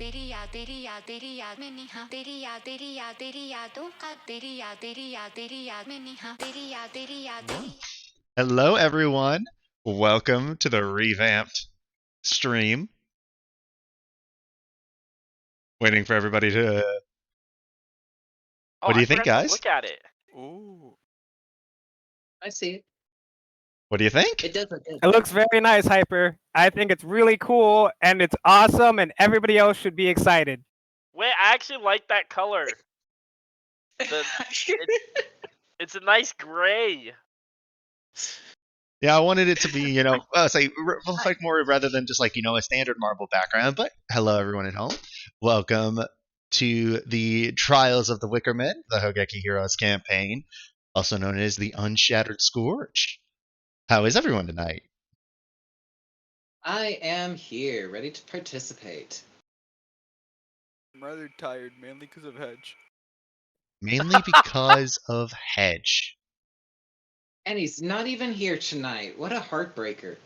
तेरी याद तेरी याद तेरी याद में निहा तेरी याद तेरी याद तेरी यादों का तेरी याद तेरी याद तेरी याद में निहा तेरी याद तेरी याद तेरी Hello, everyone. Welcome to the revamped stream. Waiting for everybody to. Oh, What do I you think, forgot to guys? look at it. Ooh. I see it. What do you think? It does look good. It looks very nice, Hyper. I think it's really cool and it's awesome and everybody else should be excited. Wait, I actually like that color. It's a nice gray. Yeah, I wanted it to be, reflect more rather than just like, a standard marble background. But hello, everyone at home. Welcome to the Trials of the Wickermen, the Hougeki Heroes campaign, also known as the Unshattered Scourge. How is everyone tonight? I am here, ready to participate. I'm rather tired, mainly because of Hedge. Mainly because of Hedge. And he's not even here tonight. What a heartbreaker.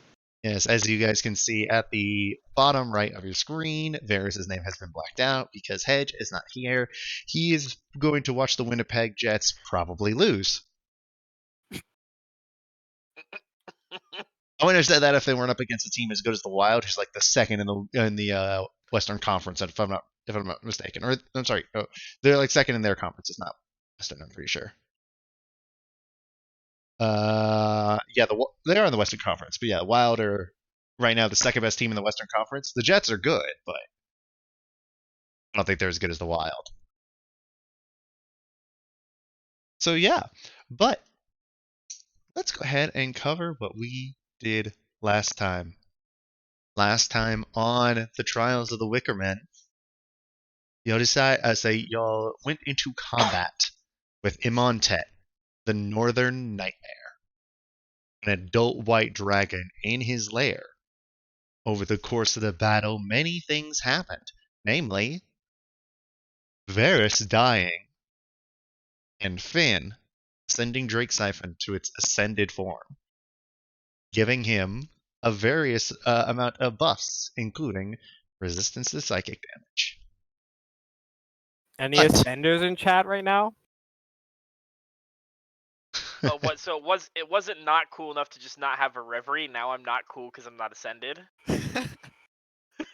Yes, as you guys can see at the bottom right of your screen, Varys' name has been blacked out because Hedge is not here. He is going to watch the Winnipeg Jets probably lose. I would have said that if they weren't up against a team as good as the Wild, who's like the second in the Western Conference, if I'm not mistaken. Or I'm sorry, they're like second in their conference. It's not Western, I'm pretty sure. They are in the Western Conference, but yeah, the Wild are right now the second best team in the Western Conference. The Jets are good, but I don't think they're as good as the Wild. So yeah, but let's go ahead and cover what we did last time. Last time on the Trials of the Wickermen, y'all went into combat with Imontet, the Northern Nightmare, an adult white dragon in his lair. Over the course of the battle, many things happened, namely, Varys dying, and Finn sending Drake Siphon to its ascended form, giving him a various amount of buffs, including resistance to psychic damage. Any But- ascenders in chat right now? Oh, what? So it wasn't not cool enough to just not have a reverie. Now I'm not cool because I'm not ascended.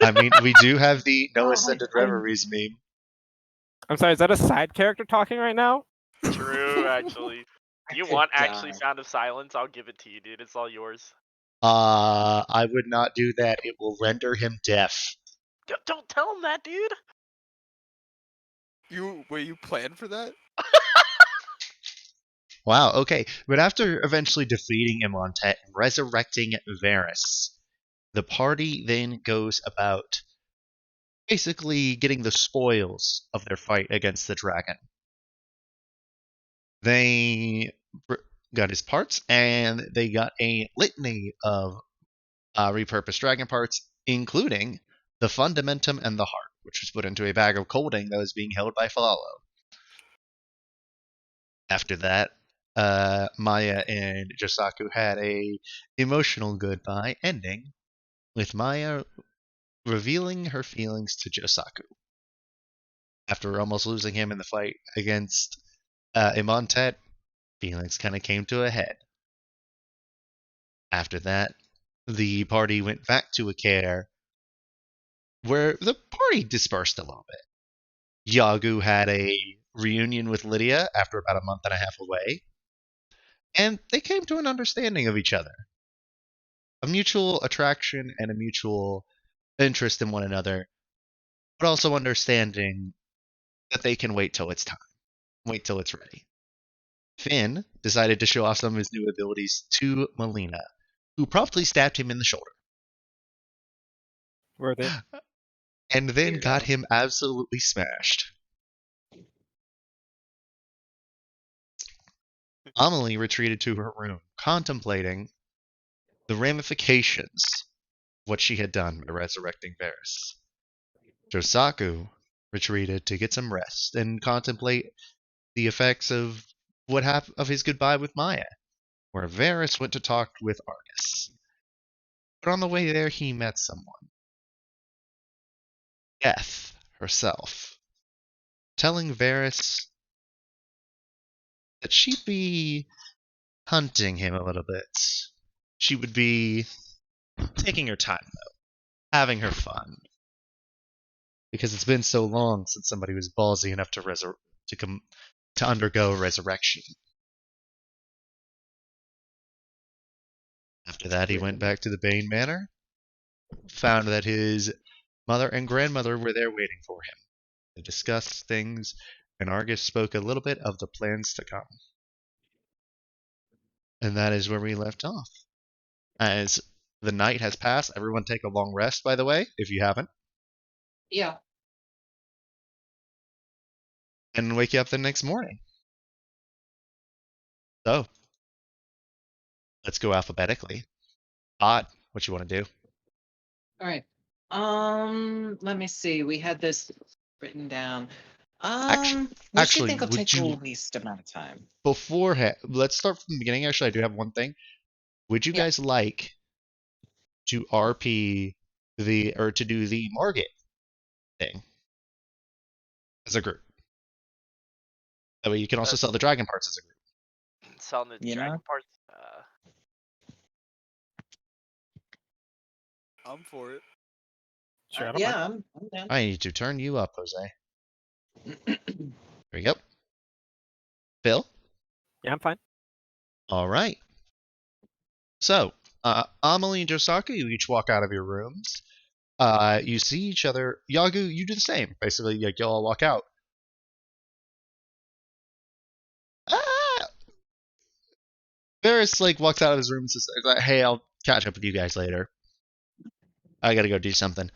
I mean, we do have the no Oh, ascended I- reveries meme. I'm sorry, is that a side character talking right now? True, actually. I You could want actually die. Sound of Silence? I'll give it to you, dude. It's all yours. I would not do that. It will render him deaf. Don't tell him that, dude. You planned for that? Wow, okay. But after eventually defeating Imontet and resurrecting Varys, the party then goes about basically getting the spoils of their fight against the dragon. They got his parts, and they got a litany of repurposed dragon parts, including the fundamentum and the heart, which was put into a bag of colding that was being held by Falalo. After that, Maya and Josaku had a emotional goodbye ending with Maya revealing her feelings to Josaku. After almost losing him in the fight against Imontet, feelings kind of came to a head. After that, the party went back to Akare, where the party dispersed a little bit. Yagu had a reunion with Lydia after about a month and a half away, and they came to an understanding of each other. A mutual attraction and a mutual interest in one another, but also understanding that they can wait till it's time. Wait till it's ready. Finn decided to show off some of his new abilities to Melina, who promptly stabbed him in the shoulder, Worth it. and then Weirdo. got him absolutely smashed. Amelie retreated to her room, contemplating the ramifications of what she had done by resurrecting Varys. Josaku retreated to get some rest and contemplate the effects of what happened of his goodbye with Maya, where Varys went to talk with Argus. But on the way there, he met someone. Death herself, telling Varys that she'd be hunting him a little bit. She would be taking her time, though, having her fun. Because it's been so long since somebody was ballsy enough to undergo resurrection. After that, he went back to the Bane Manor, found that his mother and grandmother were there waiting for him. They discussed things, and Argus spoke a little bit of the plans to come. And that is where we left off. As the night has passed, everyone take a long rest, by the way, if you haven't, Yeah. and wake you up the next morning. So, let's go alphabetically. Odd, what you want to do? All right. Let me see. We had this written down. What do you think will would take the you least amount of time? beforehand? Let's start from the beginning. Actually, I do have one thing. Would you Yeah. guys like to RP to do the Margit thing as a group? That way, you can also sell the dragon parts as a group. Selling the You dragon know? parts. I'm for it. Sure, I don't mind. Yeah, I'm down. I need to turn you up, Jose. There we go. Phil. Yeah, I'm fine. All right. So, Amelie and Josaku, you each walk out of your rooms. You see each other. Yagu, you do the same. Basically, like, you all walk out. Ah! Varys, like, walks out of his room and says, like, hey, I'll catch up with you guys later. I gotta go do something.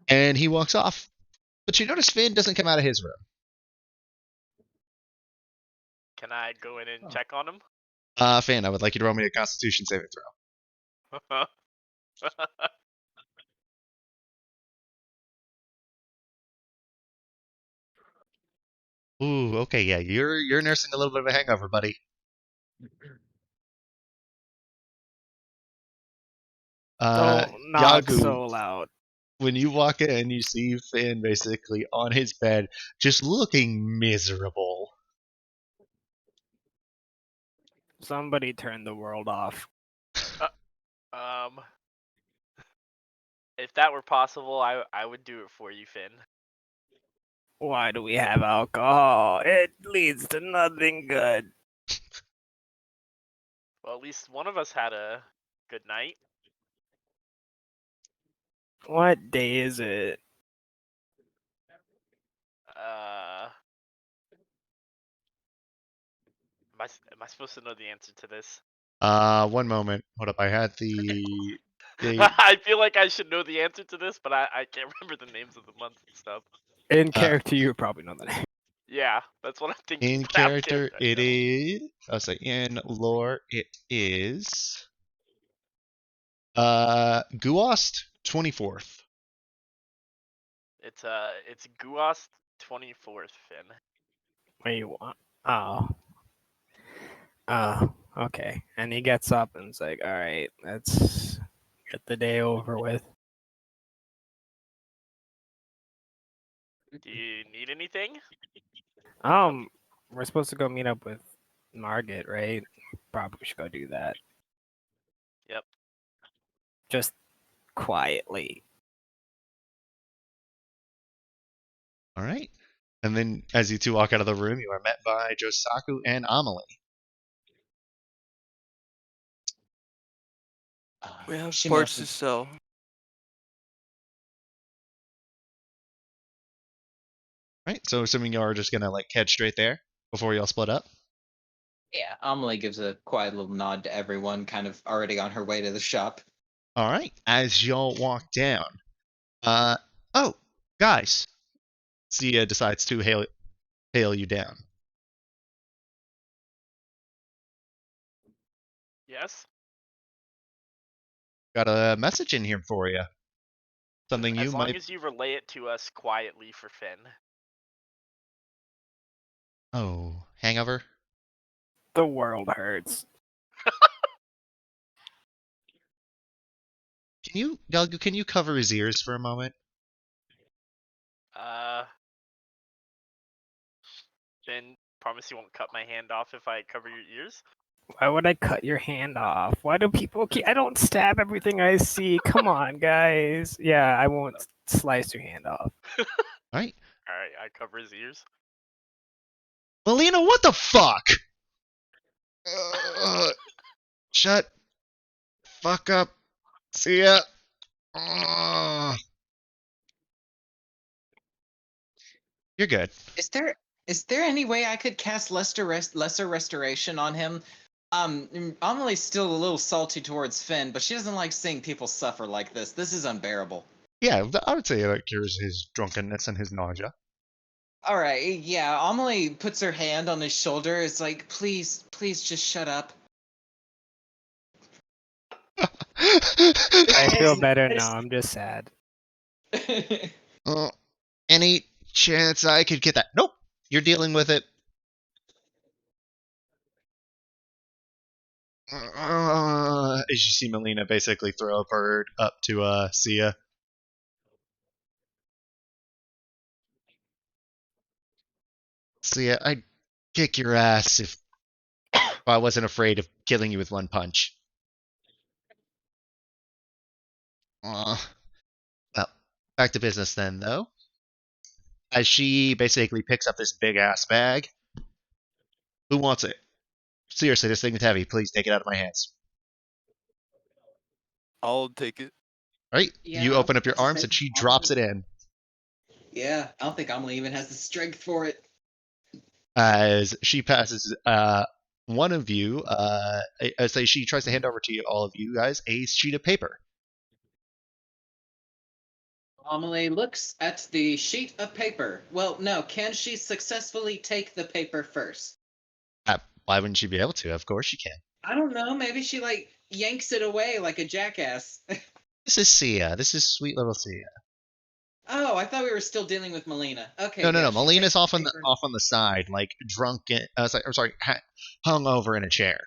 And he walks off. But you notice Finn doesn't come out of his room. Can I go in and check on him? Finn, I would like you to roll me a Constitution saving throw. Ooh, okay, yeah, you're nursing a little bit of a hangover, buddy. Don't knock Yagu, so loud. when you walk in, you see Finn basically on his bed, just looking miserable. Somebody turn the world off. Um, if that were possible, I would do it for you, Finn. Why do we have alcohol? It leads to nothing good. Well, at least one of us had a good night. What day is it? Am I supposed to know the answer to this? 1 moment. Hold up, I had the date. I feel like I should know the answer to this, but I can't remember the names of the months and stuff. In character, you probably know that. Yeah, that's what I'm thinking. In but out of character, I it don't. is. I'll say in lore, it is. Guost 24th. It's Guost 24th, Finn. Wait, what? Oh. Oh, okay. And he gets up and it's like, all right, let's get the day over with. Do you need anything? We're supposed to go meet up with Margit, right? Probably should go do that. Yep. Just quietly. All right. And then as you two walk out of the room, you are met by Josaku and Amelie. We have She parts to must sell. Right. So assuming you are just gonna like head straight there before y'all split up. Yeah, Amelie gives a quiet little nod to everyone, kind of already on her way to the shop. All right. As y'all walk down, oh, guys, Sia decides to hail you down. Yes. Got a message in here for you. Something you As long might. as you relay it to us quietly for Finn. Oh, hangover. The world hurts. Can you, Galgu? Can you cover his ears for a moment? Then promise you won't cut my hand off if I cover your ears. Why would I cut your hand off? Why do people keep... I don't stab everything I see. Come on, guys. Yeah, I won't slice your hand off. Alright. Alright, I cover his ears. Melina, what the fuck? Shut fuck up. See ya. You're good. Is there any way I could cast lesser restoration on him? Amelie's still a little salty towards Finn, but she doesn't like seeing people suffer like this. This is unbearable. Yeah, I would say that cures his drunkenness and his nausea. All right, yeah. Amelie puts her hand on his shoulder. It's like, please, please, just shut up. I feel better now. I'm just sad. Any chance I could get that? Nope. You're dealing with it. As you see Melina basically throw a bird up to Sia. Sia, I'd kick your ass if I wasn't afraid of killing you with one punch. Well, back to business then, though. As she basically picks up this big ass bag. Who wants it? Seriously, this thing is heavy. Please take it out of my hands. I'll take it. Right? Yeah, You open up your I'll arms take and she it. drops it in. Yeah, I don't think Amelie even has the strength for it. As she passes one of you, say she tries to hand over to you, all of you guys, a sheet of paper. Amelie looks at the sheet of paper. Well, no, can she successfully take the paper first? Why wouldn't she be able to? Of course she can. I don't know. Maybe she like yanks it away like a jackass. This is Sia. This is sweet little Sia. Oh, I thought we were still dealing with Melina. Okay. No. yeah, she Melina's takes off on paper. the side, like drunk. Hung over in a chair.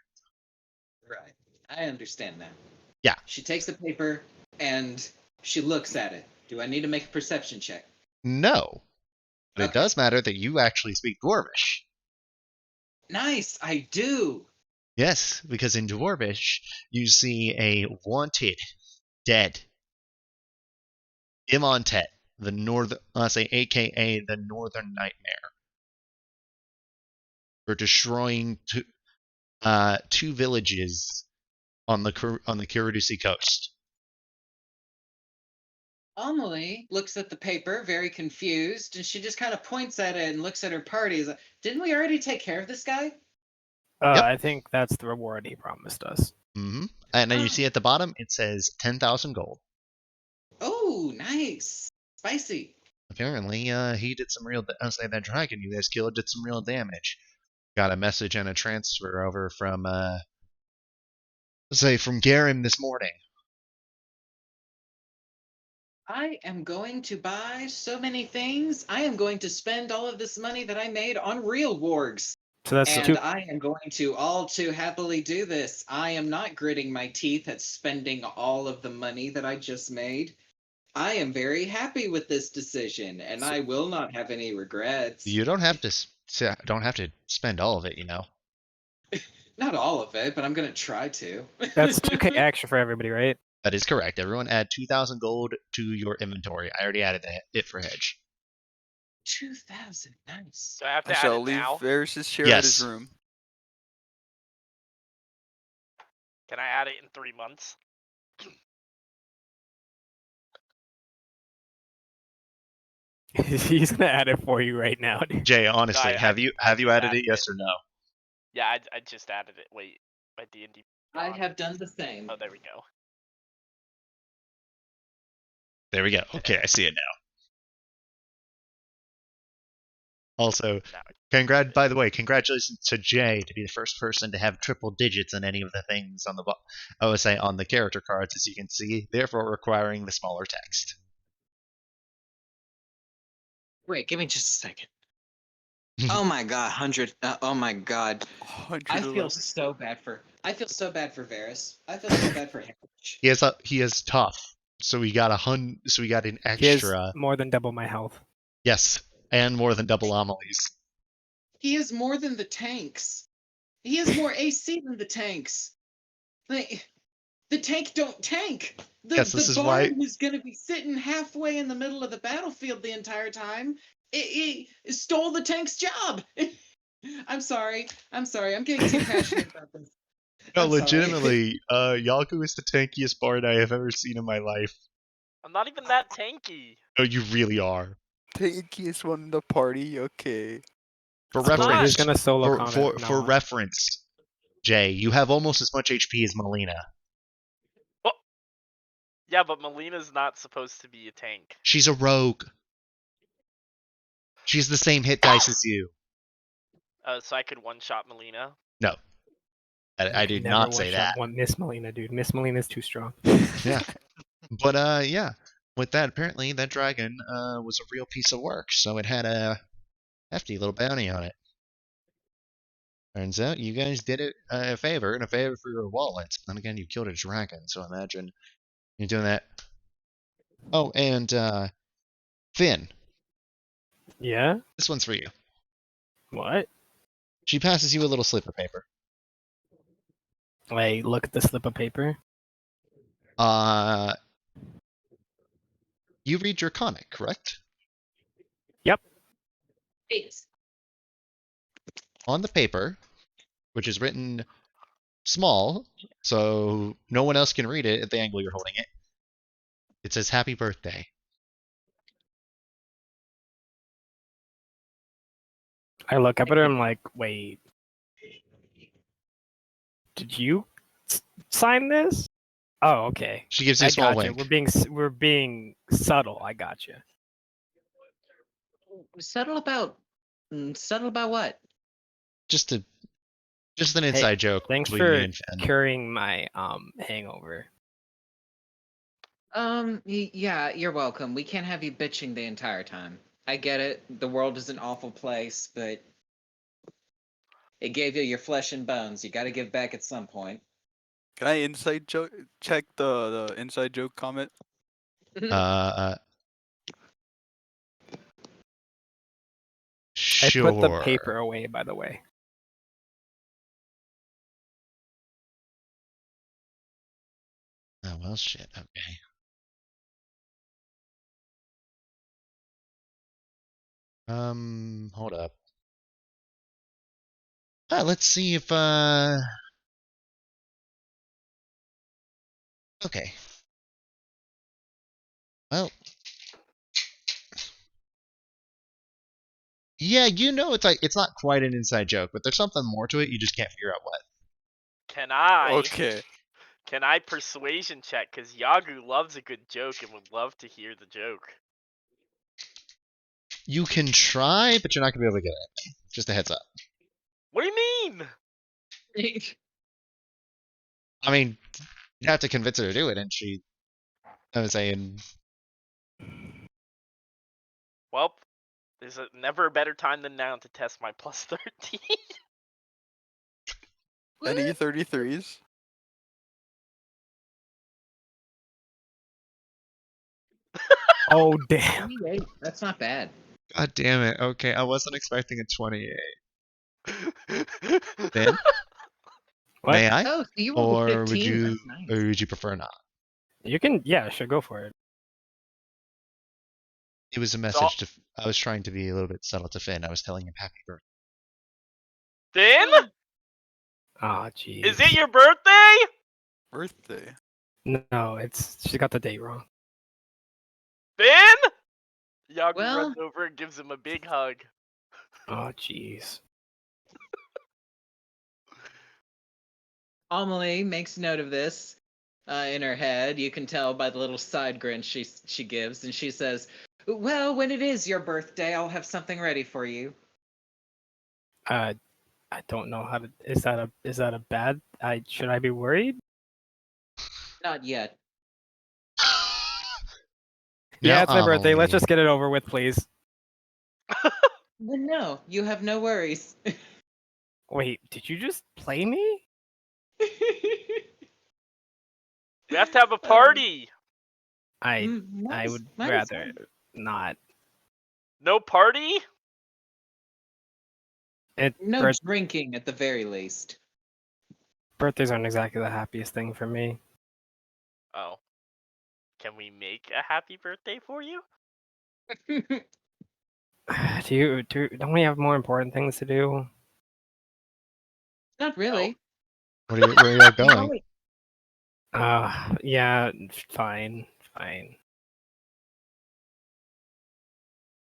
Right. I understand now. Yeah. She takes the paper and she looks at it. Do I need to make a perception check? No, but it Okay. does matter that you actually speak Dwarvish. Nice, I do. Yes, because in Dwarvish you see a wanted, dead Imontet, the northern, AKA the Northern Nightmare, for destroying two villages on the Kiridusi coast. Amelie looks at the paper, very confused, and she just kind of points at it and looks at her party. Is like, didn't we already take care of this guy? Yep. I think that's the reward he promised us. Mm-hmm. And then you see at the bottom it says 10,000 gold. Oh, nice, spicy. Apparently, he did some real. That dragon you guys killed did some real damage. Got a message and a transfer over from, from Garim this morning. I am going to buy so many things. I am going to spend all of this money that I made on real wargs. So that's And two. I am going to all too happily do this. I am not gritting my teeth at spending all of the money that I just made. I am very happy with this decision, and I will not have any regrets. You don't have to spend all of it, you know. Not all of it, but I'm gonna try to. That's 2K extra for everybody, right? That is correct. Everyone add 2,000 gold to your inventory. I already added it for Hedge. 2,000, nice. So I have I to add shall it leave now. Varys' chair at his Yes. room. Can I add it in 3 months? He's gonna add it for you right now, dude. Jay, honestly, I have you just added added it? Yes or no? Yeah, I just added it. Wait, my D&D. I have done the same. Oh, there we go. There we go. Okay, I see it now. Also, by the way, congratulations to Jay to be the first person to have triple digits in any of the things on the OSA on the character cards, as you can see, therefore requiring the smaller text. Wait, give me just a second. Oh my god, 100. Oh my god. I feel 111. so bad for. I feel so bad for Varys. I feel so bad for him. He is tough, so we got an He has extra. more than double my health. Yes, and more than double Amelie's. He is more than the tanks. He has more AC than the tanks. Like, the tank don't tank. Yes, this The is bard why. who's gonna be sitting halfway in the middle of the battlefield the entire time, it stole the tank's job. I'm sorry. I'm getting too passionate about this. No, I'm sorry. legitimately, Yaku is the tankiest bard I have ever seen in my life. I'm not even that tanky. No, you really are. Tankiest one in the party. Okay. For I'm not. reference, He's gonna solo for comment. for reference, Jay, you have almost as much HP as Melina. Yeah, but Melina's not supposed to be a tank. She's a rogue. She's the same hit dice as you. So I could one-shot Melina. No, I did not say that. Miss Melina, dude. Miss Melina's too strong. Yeah. But yeah, with that, apparently that dragon was a real piece of work, so it had a hefty little bounty on it. Turns out you guys did it a favor for your wallets. Then again, you killed a dragon, so imagine you're doing that. Oh, and Finn, Yeah? this one's for you. What? She passes you a little slip of paper. Wait, look at the slip of paper. You read Draconic, correct? Yep. Yes. On the paper, which is written small, so no one else can read it at the angle you're holding it, it says happy birthday. I look up at her, I'm like, wait. Did you sign this? Oh, okay. She gives you I a small gotcha. wink. We're being subtle. I gotcha. Subtle about what? Just an inside joke Thanks between me for and Finn. curing my hangover. Yeah, you're welcome. We can't have you bitching the entire time. I get it. The world is an awful place, but it gave you your flesh and bones. You got to give back at some point. Can I inside joke check the inside joke comment? Sure. I put the paper away, by the way. Oh, well, shit. Okay. Hold up. Let's see if, okay. Well. Yeah, it's not quite an inside joke, but there's something more to it. You just can't figure out what. Can I? Okay. Can I persuasion check? Because Yagu loves a good joke and would love to hear the joke. You can try, but you're not gonna be able to get it. Just a heads up. What do you mean? I mean, you have to convince her to do it, and I'm saying, Well, there's never a better time than now to test my plus 13. Any 33s? Oh, damn. 28. That's not bad. God damn it. Okay, I wasn't expecting a 28. Then, What? may I? Oh, so you rolled a Or 15. would you, That's nice. or would you prefer not? You can, yeah, sure, go for it. It was a message to. I was trying to be a little bit subtle to Finn. I was telling him happy birthday. Finn? Oh, jeez. Is it your birthday? Birthday. No, she got the date wrong. Finn? Yagu Well- runs over and gives him a big hug. Oh, jeez. Amelie makes note of this in her head. You can tell by the little side grin she gives, and she says, "Well, when it is your birthday, I'll have something ready for you." I don't know how to. Is that a bad? Should I be worried? Not yet. Yeah, Now, it's my birthday. Let's Amelie. just get it over with, please. Well, no, you have no worries. Wait, did you just play me? We have to have a party. I Nice, would nice, rather nice. not. No party? No Birth- drinking at the very least. birthdays aren't exactly the happiest thing for me. Oh. Can we make a happy birthday for you? Don't we have more important things to do? Not really. Where are y'all going? Yeah, fine.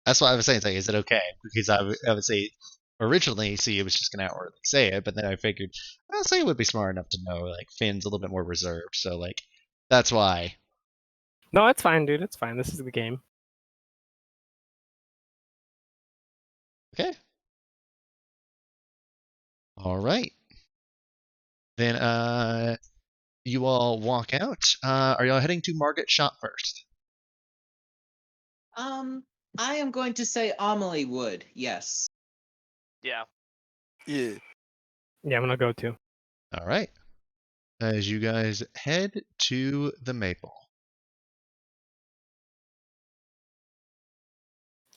That's what I was saying. It's like, is it okay? Because I would say originally, see, it was just gonna outwardly say it, but then I figured, I'll say it would be smart enough to know, like, Finn's a little bit more reserved, so, like, that's why. No, it's fine, dude. It's fine. This is the game. Okay. All right. Then, you all walk out. Are y'all heading to Margot's shop first? I am going to say Amelie would. Yes. Yeah. Yeah. Yeah, I'm gonna go too. All right. As you guys head to the Maple.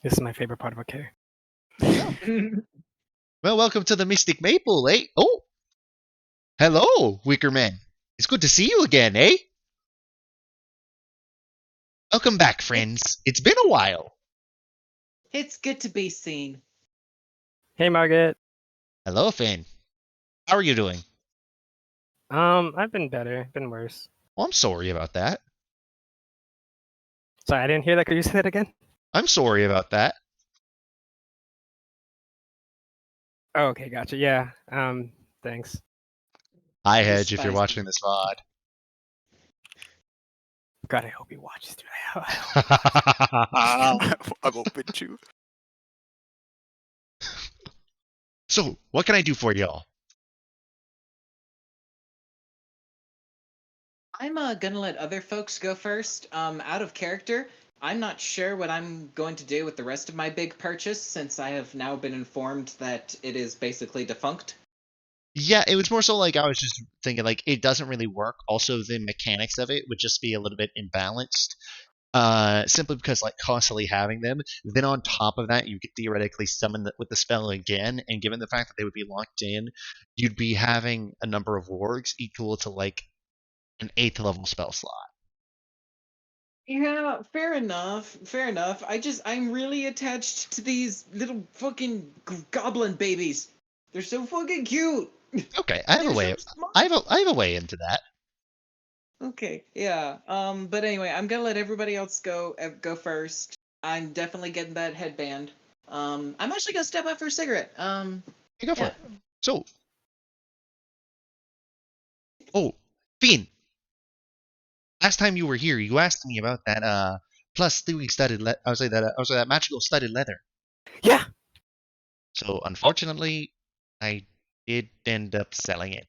This is my favorite part of a care. Well, welcome to the Mystic Maple, eh? Oh! Hello, Wickermen. It's good to see you again, eh? Welcome back, friends. It's been a while. It's good to be seen. Hey, Margaret. Hello, Finn. How are you doing? I've been better. Been worse. Well, I'm sorry about that. Sorry, I didn't hear that. Could you say that again? I'm sorry about that. Oh, okay, gotcha. Yeah. Thanks. Hi, You're Hedge, if you're spicy. watching this VOD. God, I hope he watches, dude. I'm open to. So, what can I do for y'all? I'm gonna let other folks go first. Out of character, I'm not sure what I'm going to do with the rest of my big purchase since I have now been informed that it is basically defunct. Yeah, it was more so like I was just thinking like it doesn't really work. Also, the mechanics of it would just be a little bit imbalanced. Simply because like constantly having them. Then on top of that, you could theoretically summon with the spell again, and given the fact that they would be locked in, you'd be having a number of wargs equal to like an 8th level spell slot. Yeah, fair enough. Fair enough. I'm really attached to these little fucking goblin babies. They're so fucking cute. Okay, I have a They're way. so smart. I have a way into that. Okay, yeah. But anyway, I'm gonna let everybody else go first. I'm definitely getting that headband. I'm actually gonna step out for a cigarette. You go for Yeah. it. So, oh, Fiend, last time you were here, you asked me about that plus 3 studded. I was like that magical studded leather. Yeah. So unfortunately, I did end up selling it.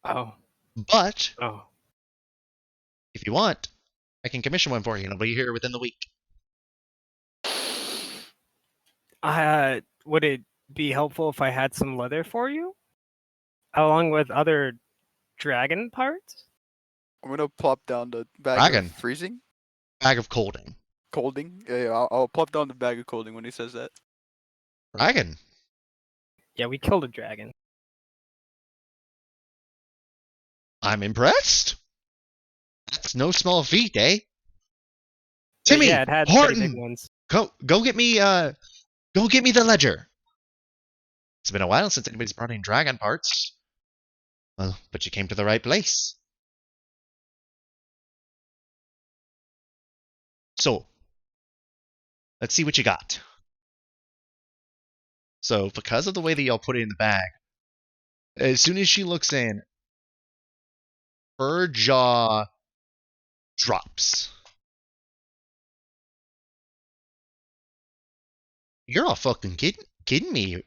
Oh. But Oh. if you want, I can commission one for you, and it'll be here within the week. Would it be helpful if I had some leather for you, along with other dragon parts? I'm gonna plop down the bag Dragon. of freezing, Bag of colding. colding. Yeah, I'll plop down the bag of colding when he says that. Dragon. Yeah, we killed a dragon. I'm impressed. That's no small feat, eh? But Timmy, yeah, it had pretty big Horton, ones. go get me the ledger. It's been a while since anybody's brought in dragon parts. Well, but you came to the right place. So, let's see what you got. So, because of the way that y'all put it in the bag, as soon as she looks in, her jaw drops. You're all fucking kidding me.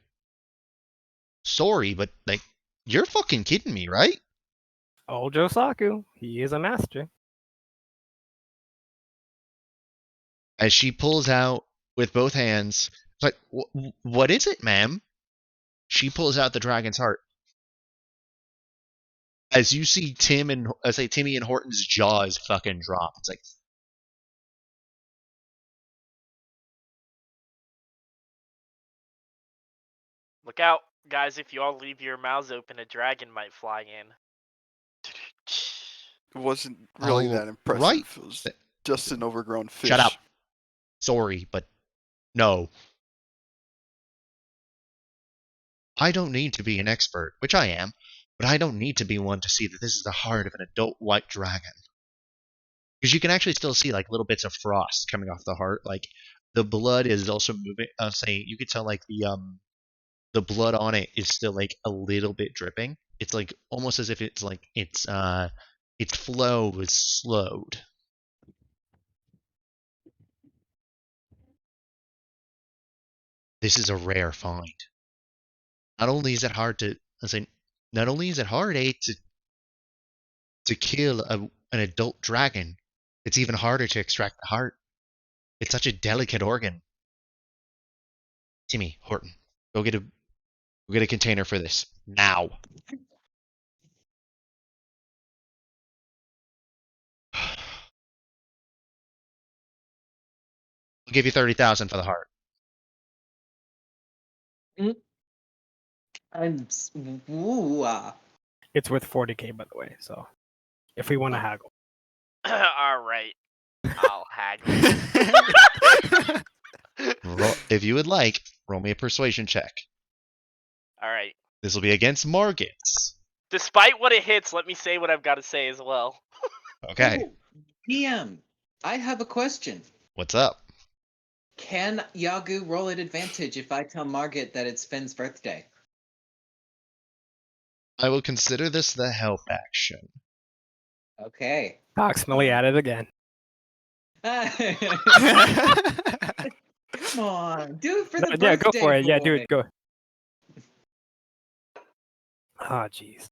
Sorry, but like, you're fucking kidding me, right? Old Josaku, he is a master. As she pulls out with both hands, it's like, what is it, ma'am? She pulls out the dragon's heart. As you see Timmy and Horton's jaws fucking drop. It's like, Look out, guys! If you all leave your mouths open, a dragon might fly in. It wasn't really Oh, that impressive. right. It was just an overgrown fish. Shut up. Sorry, but no. I don't need to be an expert, which I am, but I don't need to be one to see that this is the heart of an adult white dragon. Because you can actually still see like little bits of frost coming off the heart. Like the blood is also moving. You could tell like the blood on it is still like a little bit dripping. It's like almost as if it's like its flow was slowed. This is a rare find. Not only is it hard to not only is it hard, to kill an adult dragon, it's even harder to extract the heart. It's such a delicate organ. Timmy, Horton, go get a container for this now. I'll give you 30,000 for the heart. It's worth 40K, by the way. So, if we want to haggle. All right, I'll haggle. If you would like, roll me a persuasion check. All right. This will be against Margits. Despite what it hits, let me say what I've got to say as well. Okay. Ooh, PM, I have a question. What's up? Can Yagu roll at advantage if I tell Margit that it's Finn's birthday? I will consider this the help action. Okay. Approximately at it again. Come on, do it for the birthday. Yeah, go for it. Yeah, do boy. it. Go. Ah, jeez.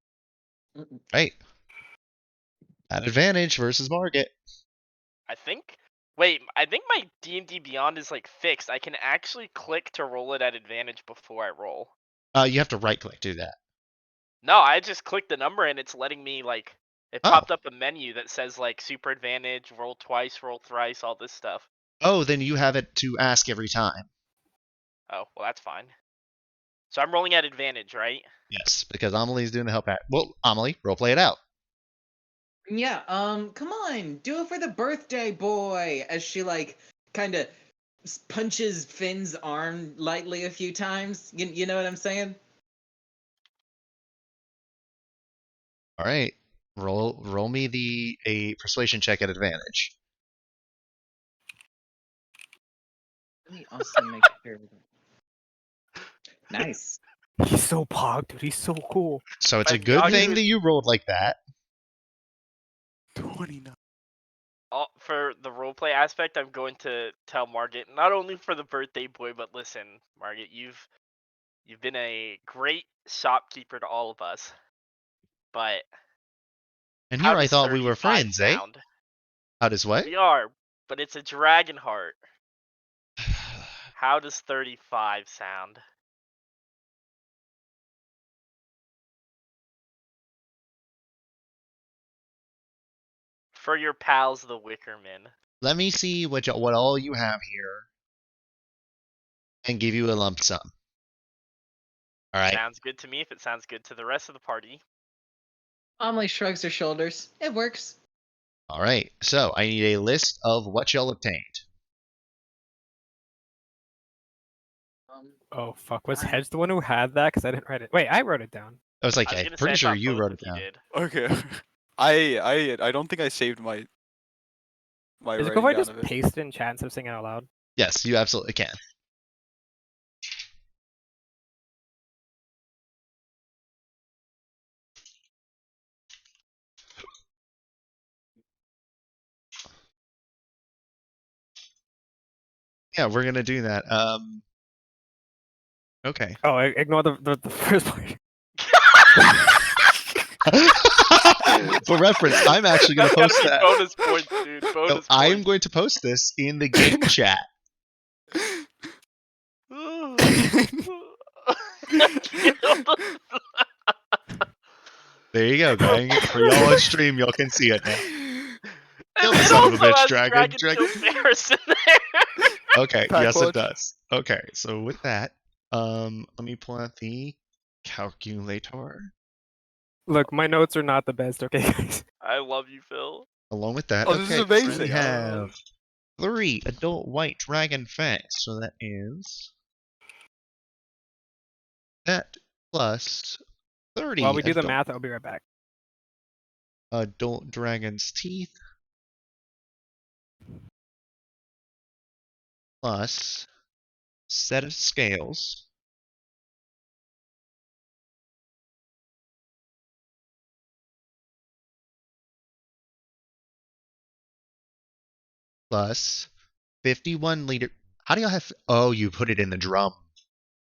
Right. At advantage versus Margit. I think. Wait, I think my D&D Beyond is like fixed. I can actually click to roll it at advantage before I roll. You have to right click to do that. No, I just clicked the number and it's letting me like. It Oh. popped up a menu that says like super advantage, roll twice, roll thrice, all this stuff. Oh, then you have it to ask every time. Oh, well that's fine. So I'm rolling at advantage, right? Yes, because Amelie's doing the help act. Well, Amelie, roleplay it out. Yeah, come on, do it for the birthday boy. As she like kind of punches Finn's arm lightly a few times. You know what I'm saying? All right. Roll me a persuasion check at advantage. Let me also make sure. Nice. He's so pog, dude. He's so cool. So it's My a good dog thing is- that you rolled like that. 29. For the roleplay aspect, I'm going to tell Margit not only for the birthday boy, but listen, Margit, you've been a great shopkeeper to all of us. But And how here I does thought we were 35 friends, eh? sound? How does what? We are, but it's a dragon heart. How does 35 sound? For your pals, the Wickermen. Let me see what all you have here, and give you a lump sum. All right. Sounds good to me if it sounds good to the rest of the party. Amelie shrugs her shoulders. It works. All right. So I need a list of what y'all obtained. Oh fuck, was Hedge the one who had that? Because I didn't write it. Wait, I wrote it down. I was like, I was I'm gonna say, pretty I sure thought you both wrote of it you down. did. Okay. I don't think I saved my Is it writing cool if I down just of it. paste in chat instead of saying it out loud? Yes, you absolutely can. Yeah, we're gonna do that. Okay. Oh, ignore the first part. For reference, I'm actually gonna That's post gotta be that. bonus points, dude. No, Bonus I am points. going to post this in the game chat. There you go, gang. For y'all on stream, y'all can see it now. Kill the It son of a also bitch, has dragon. Kill Ferris in there. Okay, Pack yes, watch. it does. Okay, so with that, Let me pull out the calculator. Look, my notes are not the best, okay, guys? I love you, Phil. Along with that, Oh, this is okay, amazing. we have 3 adult white dragon fangs, so that is that plus 30 While we do the adult, math, I'll be right back. adult dragon's teeth plus set of scales plus 51 liter. How do y'all have? Oh, you put it in the drum.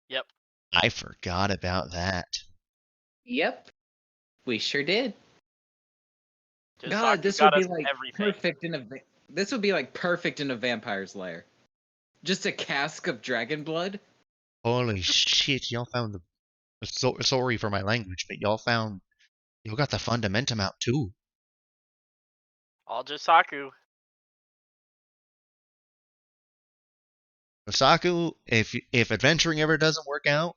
Yep. I forgot about that. Yep, we sure did. Just God, Saku this got would be us like everything. perfect in a. This would be like perfect in a vampire's lair. Just a cask of dragon blood. Holy shit, y'all found the. Sorry for my language, but y'all got the fundamentum out too. All just Saku. Osaku, if adventuring ever doesn't work out,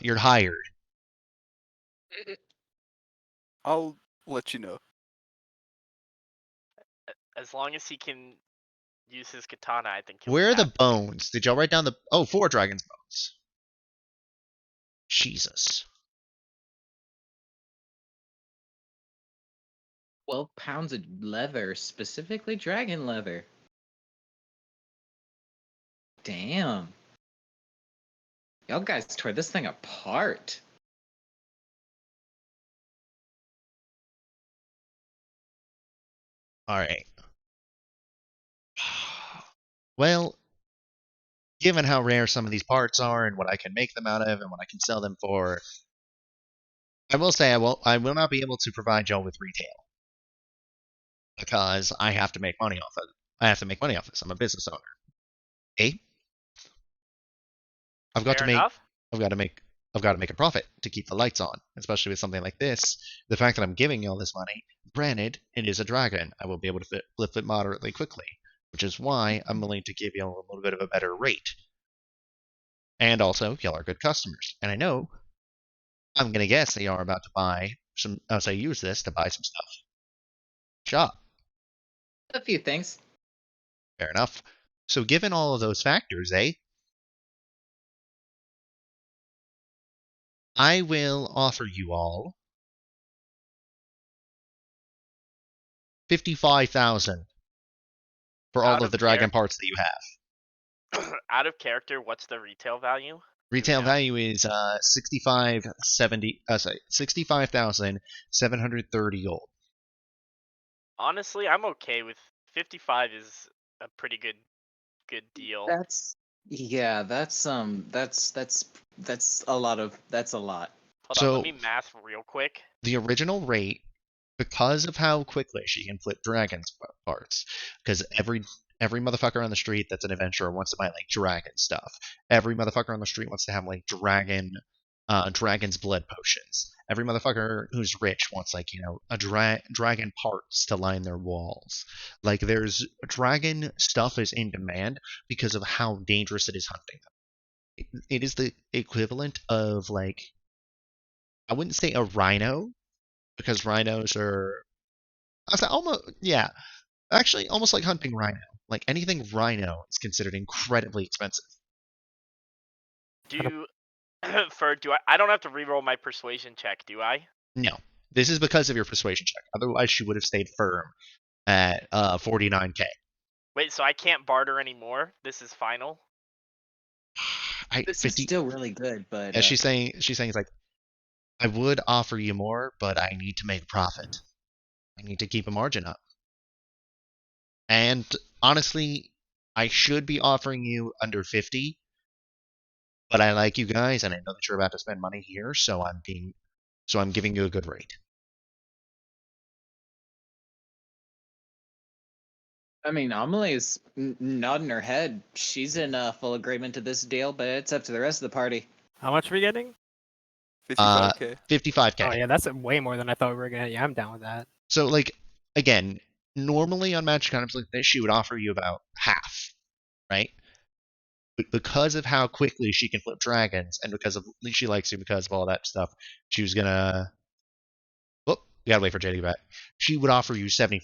you're hired. I'll let you know. As long as he can use his katana, I think he'll Where be are the happy. bones? Did y'all write down the? Oh, 4 dragon's bones. Jesus. 12 pounds of leather, specifically dragon leather. Damn. Y'all guys tore this thing apart. All right. Well, given how rare some of these parts are and what I can make them out of and what I can sell them for, I will say I will not be able to provide y'all with retail because I have to make money off of it. I have to make money off this. I'm a business owner. Okay? I've got Fair to make enough. I've got to make I've got to make a profit to keep the lights on, especially with something like this. The fact that I'm giving y'all this money, granted, it is a dragon. I will be able to flip it moderately quickly, which is why I'm willing to give y'all a little bit of a better rate. And also, y'all are good customers, and I know I'm gonna guess that y'all are about to buy some. As I use this to buy some stuff. Shop. A few things. Fair enough. So, given all of those factors, I will offer you all 55,000 for all Out of of the dragon parts that you have. Out of character, what's the retail value? Retail know? value is 65,730 gold. Honestly, I'm okay with 55. Is a pretty good deal. That's that's a lot of that's a lot. Hold on, So let me math real quick. the original rate, because of how quickly she can flip dragons parts, because every motherfucker on the street that's an adventurer wants to buy like dragon stuff. Every motherfucker on the street wants to have like dragon's blood potions. Every motherfucker who's rich wants like a dragon parts to line their walls. Like there's dragon stuff is in demand because of how dangerous it is hunting them. It is the equivalent of like, I wouldn't say a rhino because rhinos are, I say almost, yeah, actually almost like hunting rhino. Like anything rhino is considered incredibly expensive. Do I don't have to reroll my persuasion check, do I? No, this is because of your persuasion check. Otherwise, she would have stayed firm at 49k. Wait, so I can't barter anymore? This is final? This is still really good, but As she's saying it's like, I would offer you more, but I need to make profit. I need to keep a margin up. And honestly, I should be offering you under 50, but I like you guys, and I know that you're about to spend money here, so I'm giving you a good rate. I mean, Amelie is nodding her head. She's in full agreement to this deal, but it's up to the rest of the party. How much are we getting? 55k. 55k. Oh yeah, that's way more than I thought we were gonna. Yeah, I'm down with that. So like, again, normally on magic items like this, she would offer you about half, right? because of how quickly she can flip dragons, and because of she likes you because of all that stuff, she was gonna. Oh, you gotta wait for JD back. She would offer you 75%,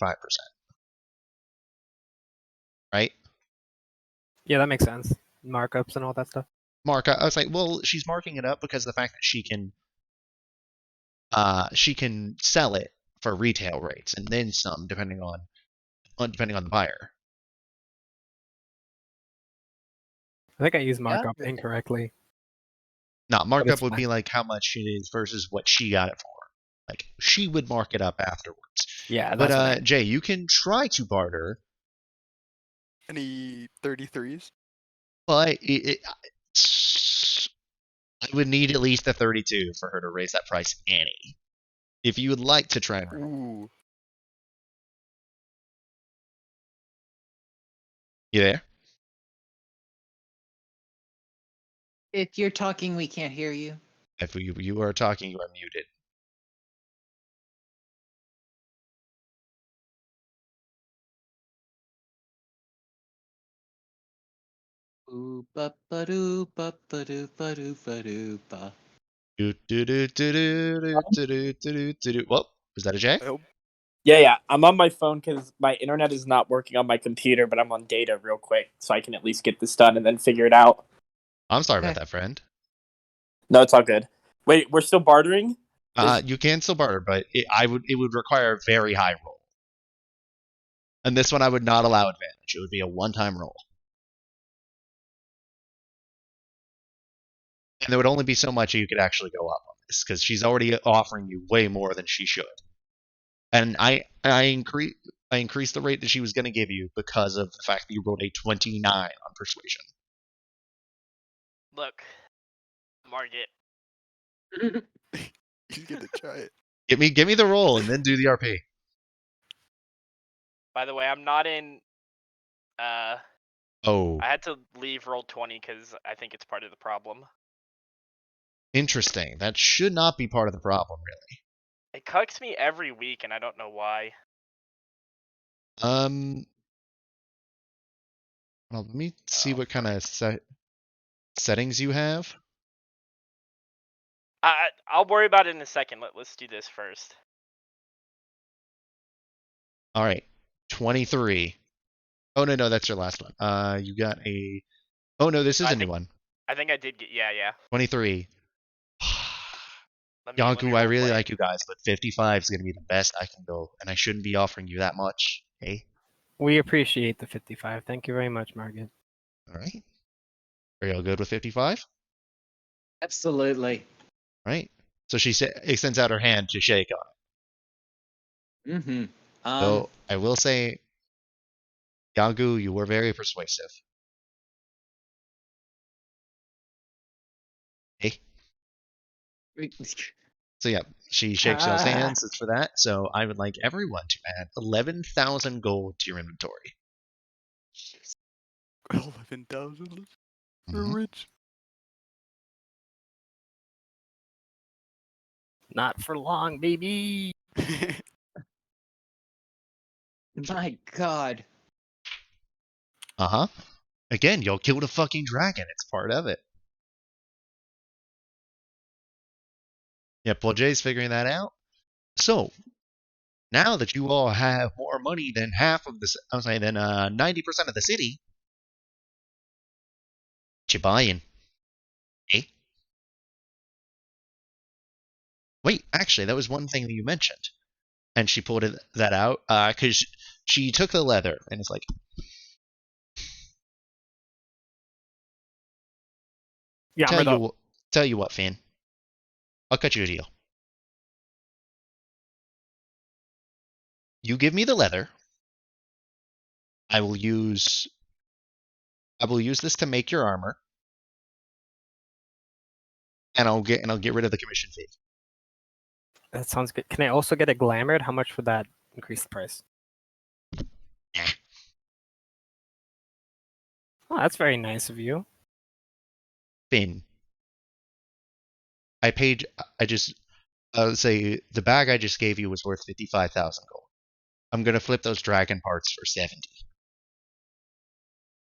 right? Yeah, that makes sense. Markups and all that stuff. I was like, well, she's marking it up because of the fact that she can sell it for retail rates and then some, depending on the buyer. I think I used Yeah, markup but- incorrectly. Not it's markup would fine. be like how much it is versus what she got it for. Like she would mark it up afterwards. Yeah, But that's what I meant. Jay, you can try to barter, Any 33s? but I would need at least a 32 for her to raise that price any. If you would like to try and Ooh. you there? If you're talking, we can't hear you. If you are talking, you are muted. Ooh, ba ba doo ba ba doo ba doo ba doo ba. Do do do do do do do do do do. Whoa, was that a Jay? I hope. Yeah. I'm on my phone because my internet is not working on my computer, but I'm on data real quick, so I can at least get this done and then figure it out. I'm sorry about Okay. that, friend. No, it's all good. Wait, we're still bartering? You can still barter, but it would require a very high roll. And this one I would not allow advantage. It would be a one-time roll. And there would only be so much you could actually go up on this, because she's already offering you way more than she should. And I increased the rate that she was going to give you because of the fact that you rolled a 29 on persuasion. Look, Margit, You get to try it. Give me the roll and then do the RP. by the way, I'm not in. Oh, I had to leave roll 20 because I think it's part of the problem. interesting. That should not be part of the problem, really. It cucks me every week, and I don't know why. Well, let me see Oh, what kind of settings you have. I'll worry about it in a second. Let's do this first. All right, 23. Oh no, that's your last one. You got a. Oh no, this is I a new think- one. I think I did get. Yeah. 23. Let me Yanku, I really roleplay. like you guys, but 55 is going to be the best I can go, and I shouldn't be offering you that much. Hey, We appreciate the 55. Thank you very much, Margaret. all right. Are y'all good with 55? Absolutely. Right. So she extends out her hand to shake on it. Mm-hmm. So I will say, Yangu, you were very persuasive. Hey. So yeah, she shakes y'all's hands. It's for that. So I would like everyone to add 11,000 gold to your inventory. 11,000. We're Mhm. rich. Not for long, baby. My God. Uh-huh. Again, y'all killed a fucking dragon. It's part of it. Yeah, Paul J's figuring that out. So, now that you all have more money than half of the, I'm saying, than 90% of the city, what you buying? Eh? Wait, actually, that was one thing that you mentioned. And she pulled that out, because she took the leather, and it's like, Yeah, tell you what, Finn. I'll cut you a deal. You give me the leather. I will use this to make your armor, and I'll get rid of the commission fee. that sounds good. Can I also get a glamored? How much would that increase the price? Nah. Oh, that's very nice of you. Finn. I would say the bag I just gave you was worth 55,000 gold. I'm gonna flip those dragon parts for 70.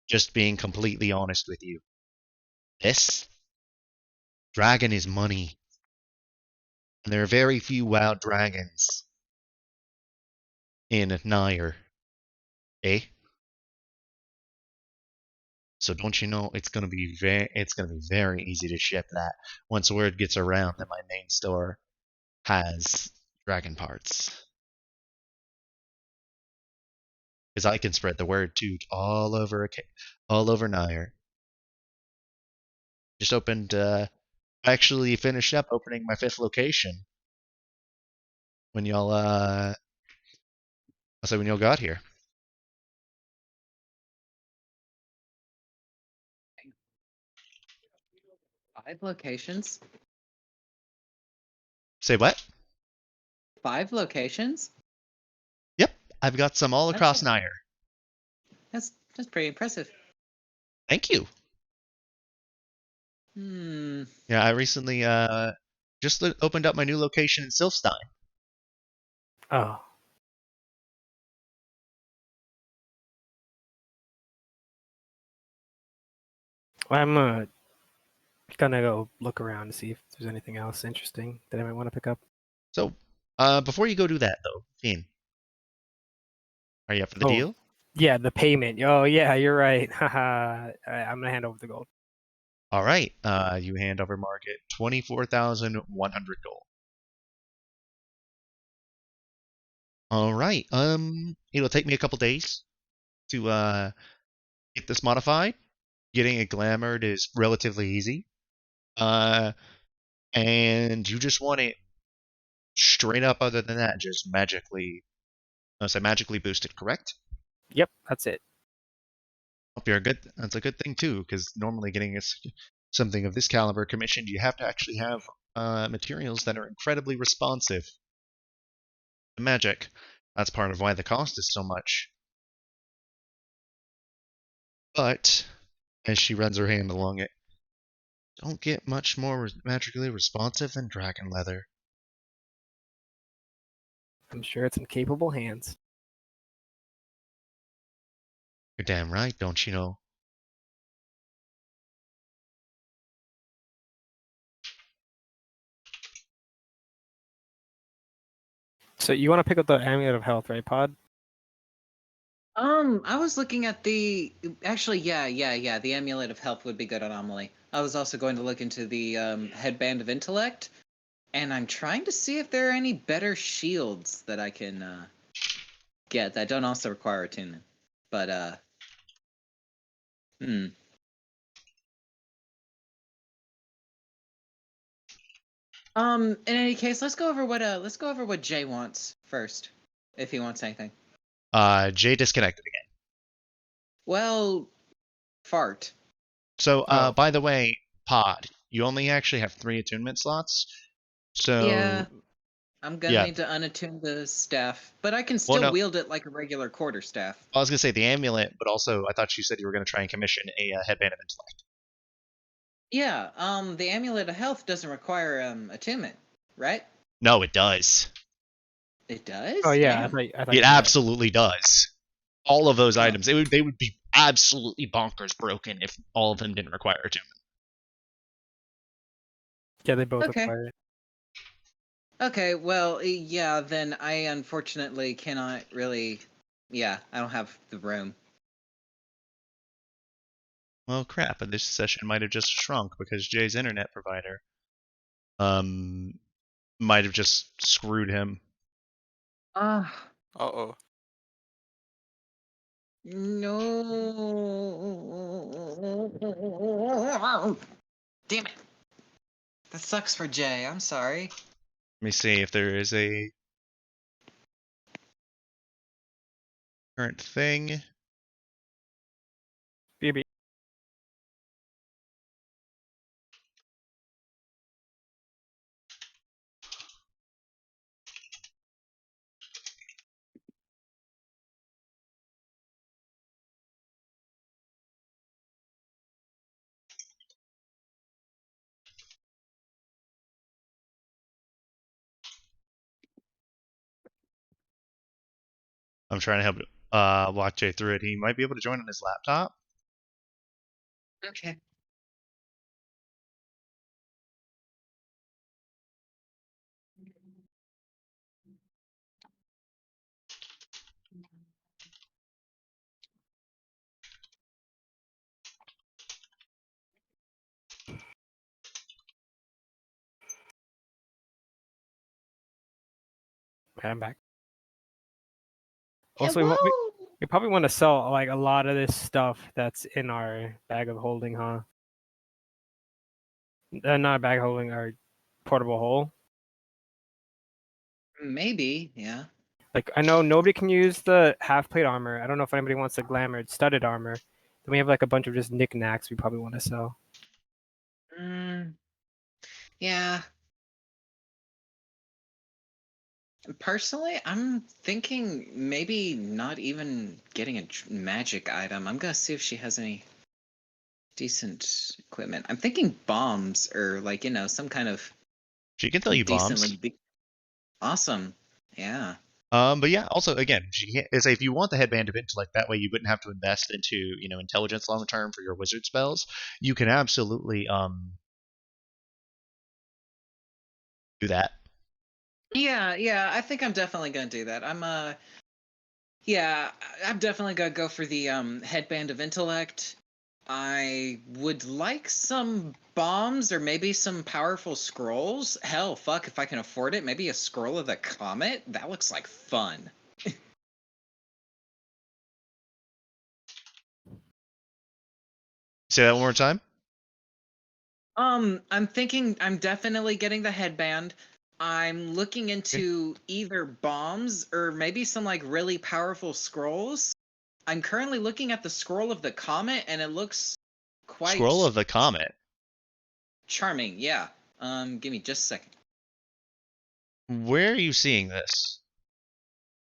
Just being completely honest with you. This dragon is money. And there are very few wild dragons in Nair. Eh? So don't you know it's gonna be very easy to ship that once word gets around that my main store has dragon parts. Because I can spread the word too all over Nair. Just opened actually finished up opening my 5th location when y'all when y'all got here. 5 locations? Say what? 5 locations? Yep, I've got some all across Nair. That's pretty impressive. Thank you. Yeah, I recently just opened up my new location in Silfstein. Oh. Well, I'm gonna go look around to see if there's anything else interesting that I might want to pick up. So, before you go do that though, Fiend, are you up for the deal? Yeah, the payment. Oh, yeah, you're right. Haha. I'm gonna hand over the gold. All right. You hand over Market 24,100 gold. All right. It'll take me a couple days to get this modified. Getting it glamored is relatively easy. And you just want it straight up. Other than that, just magically boosted. Correct? Yep, that's it. Hope you're good. That's a good thing too, because normally getting something of this caliber commissioned, you have to actually have materials that are incredibly responsive to magic. That's part of why the cost is so much. But as she runs her hand along it, don't get much more magically responsive than dragon leather. I'm sure it's in capable hands. You're damn right, don't you know? So you want to pick up the Amulet of Health, right, Pod? I was looking at the actually, yeah. The Amulet of Health would be good on Amelie. I was also going to look into the Headband of Intellect, and I'm trying to see if there are any better shields that I can get that don't also require attunement. But in any case, let's go over what Jay wants first, if he wants anything. Jay disconnected again. Well, fart. So, Oh. by the way, Pod, you only actually have 3 attunement slots. So, Yeah, I'm gonna yeah. need to unattune the staff, but I can Well, still no. wield it like a regular quarterstaff. I was gonna say the amulet, but also I thought you said you were gonna try and commission a headband of intellect. Yeah, the Amulet of Health doesn't require attunement, right? No, it does. It does? Oh yeah, Damn. I thought It you absolutely does. All of those Oh. items, they would be absolutely bonkers broken if all of them didn't require attunement. Yeah, they both Okay. require it. Okay, well, yeah, then I unfortunately cannot really. Yeah, I don't have the room. Well, crap, and this session might have just shrunk because Jay's internet provider might have just screwed him. Ah, Uh-oh. no. Damn it. That sucks for Jay. I'm sorry. Let me see if there is a current thing. BB. I'm trying to help walk Jay through it. He might be able to join on his laptop. Okay. Okay, I'm back. Also, we probably want to sell like a lot of this stuff that's in our bag of holding, huh? Not a bag of holding, our portable hole. Maybe, yeah. Like I know nobody can use the half plate armor. I don't know if anybody wants the glamored studded armor. Then we have like a bunch of just knickknacks we probably want to sell. Yeah. Personally, I'm thinking maybe not even getting a magic item. I'm gonna see if she has any decent equipment. I'm thinking bombs or like, some kind of She can tell you decently bombs. big. Awesome. Yeah. But yeah, also again, say if you want the headband of intellect, that way you wouldn't have to invest into intelligence long term for your wizard spells. You can absolutely do that. Yeah, I think I'm definitely gonna do that. Yeah, I'm definitely gonna go for the headband of intellect. I would like some bombs or maybe some powerful scrolls. Hell, fuck, if I can afford it, maybe a scroll of the comet. That looks like fun. Say that one more time. I'm thinking I'm definitely getting the headband. I'm looking into either bombs or maybe some like really powerful scrolls. I'm currently looking at the scroll of the comet and it looks Scroll quite of the comet. charming. Yeah. Give me just a second. Where are you seeing this?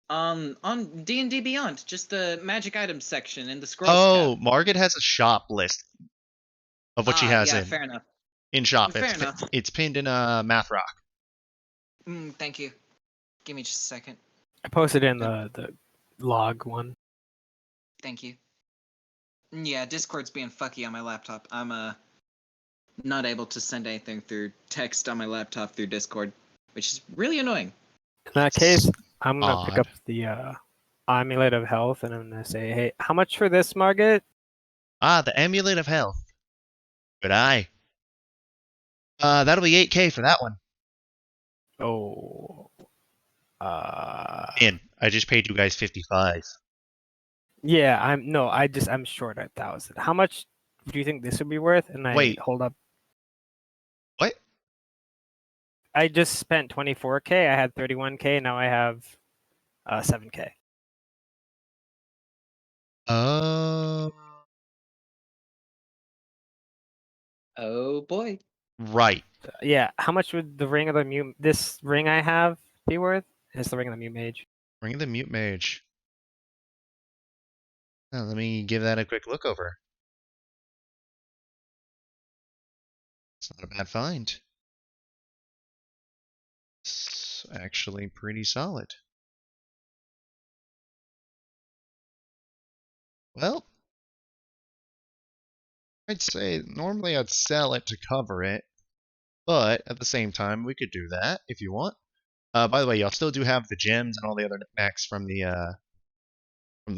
On D&D Beyond, just the magic items section in the scrolls Oh, tab. Margaret has a shop list of what she has Yeah, fair enough. in shop. Fair enough. It's pinned in a math rock. Thank you. Give me just a second. I posted in the log one. Thank you. Yeah, Discord's being fucky on my laptop. I'm not able to send anything through text on my laptop through Discord, which is really annoying. In that case, I'm gonna pick up Odd. the amulet of health, and I'm gonna say, hey, how much for this, Margaret? The amulet of health. Good eye. That'll be 8K for that one. Oh, In. I just paid you guys 55. yeah, I'm short 1,000. How much do you think this would be worth? And Wait. hold up. What? I just spent 24K. I had 31K. Now I have 7K. Oh. Oh boy. Right. Yeah, how much would the ring of the mute? This ring I have be worth? It's the ring of the mute mage. Ring of the Mute Mage. Now, let me give that a quick look over. It's not a bad find. It's actually pretty solid. Well, I'd say normally I'd sell it to cover it, but at the same time we could do that if you want. By the way, y'all still do have the gems and all the other knickknacks from the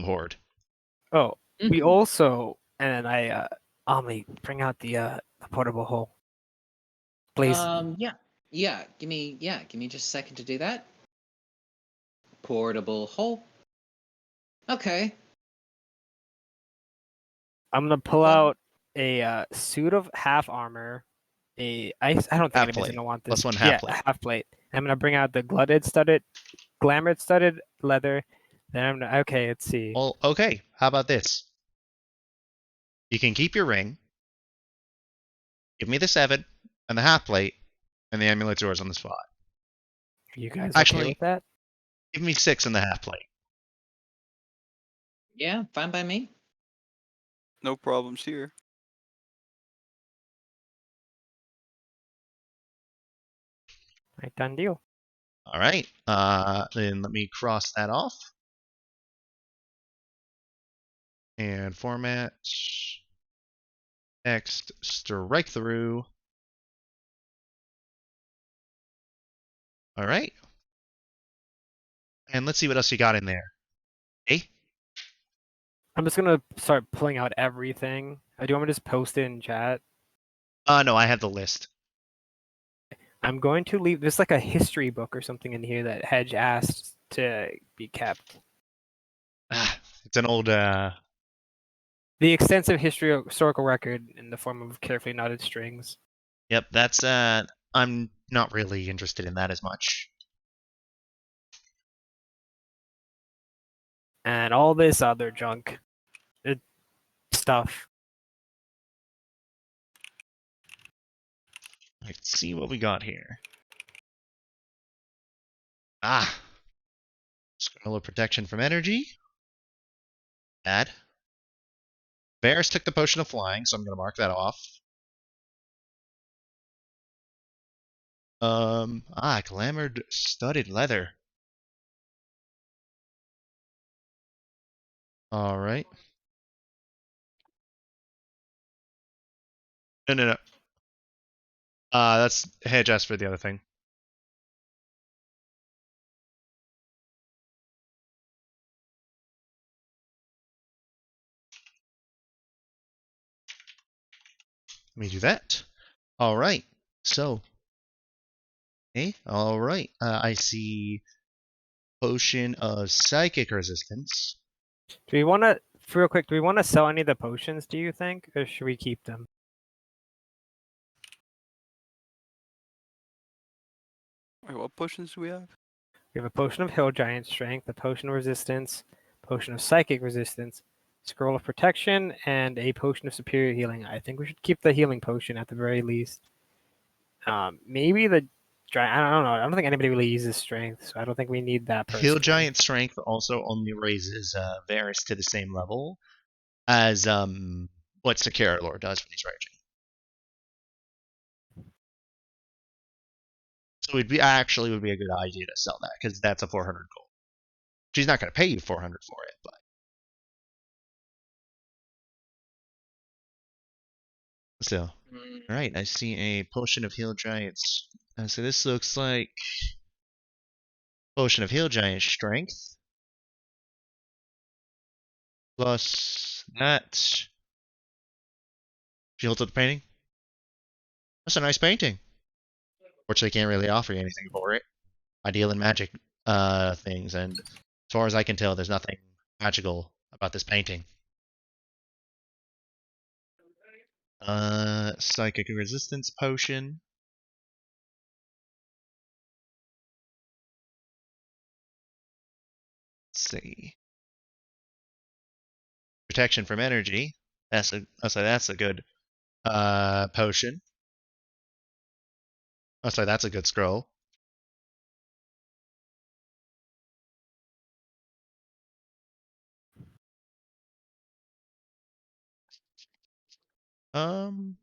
horde. Oh, we Mhm. also, and I Omni, bring out the portable hole. Please. Yeah. Give me just a second to do that. Portable hole. Okay. I'm gonna pull Well, out a suit of half armor. I don't think Half anybody's plate. gonna want this. Plus one half Yeah, plate. a half plate. I'm gonna bring out the glamored studded leather. Then I'm gonna let's see. Well, okay. How about this? You can keep your ring. Give me the 7 and the half plate, and the amulet's yours on the spot. Are you guys okay Actually, with that? give me 6 and the half plate. yeah, fine by me. No problems here. Right, done deal. All right. Then let me cross that off. And format. Text. Strike through. All right. And let's see what else you got in there. Hey? I'm just gonna start pulling out everything. Do you want me to just post it in chat? No, I have the list. I'm going to leave. There's like a history book or something in here that Hedge asked to be kept. It's an old. The extensive historical record in the form of carefully knotted strings. Yep, that's. I'm not really interested in that as much. And all this other junk. Stuff. Let's see what we got here. Scroll of protection from energy. Bad. Varys took the potion of flying, so I'm going to mark that off. Glamored studded leather. All right. No. That's Hedge asked for the other thing. Let me do that. All right. So, okay. All right. I see potion of psychic resistance. Do we want to, real quick, do we want to sell any of the potions, do you think? Or should we keep them? Wait, what potions do we have? We have a potion of Hill Giant Strength, a potion of Resistance, potion of Psychic Resistance, Scroll of Protection, and a potion of Superior Healing. I think we should keep the healing potion at the very least. Maybe the I don't know. I don't think anybody really uses strength, so I don't think we need that. Personally. Hill Giant Strength also only raises Varys to the same level as what Sakara Lord does when he's raging. So would be a good idea to sell that because that's a 400 gold. She's not going to pay you 400 for it, but so. All right, I see a potion of Heal Giants. So this looks like potion of Heal Giant Strength plus that. She holds up the painting. That's a nice painting. Fortunately, can't really offer you anything for it. I deal in magic things, and as far as I can tell, there's nothing magical about this painting. Psychic resistance potion. Let's see. Protection from energy. That's a good potion. Oh, sorry, that's a good scroll. And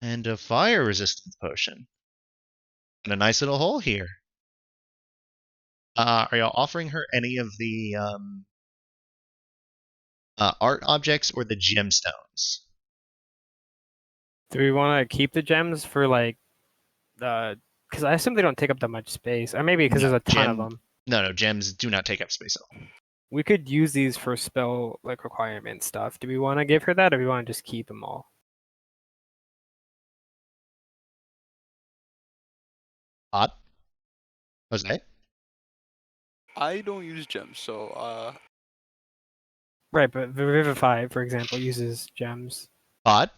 a fire resistance potion. And a nice little hole here. Are y'all offering her any of the art objects or the gemstones? Do we want to keep the gems for like, because I assume they don't take up that much space, or maybe because there's a ton of them. No, gems do not take up space at all. We could use these for spell like requirement stuff. Do we want to give her that, or do we want to just keep them all? Odd. Jose? I don't use gems, so Right, but Vivify, for example, uses gems. Odd?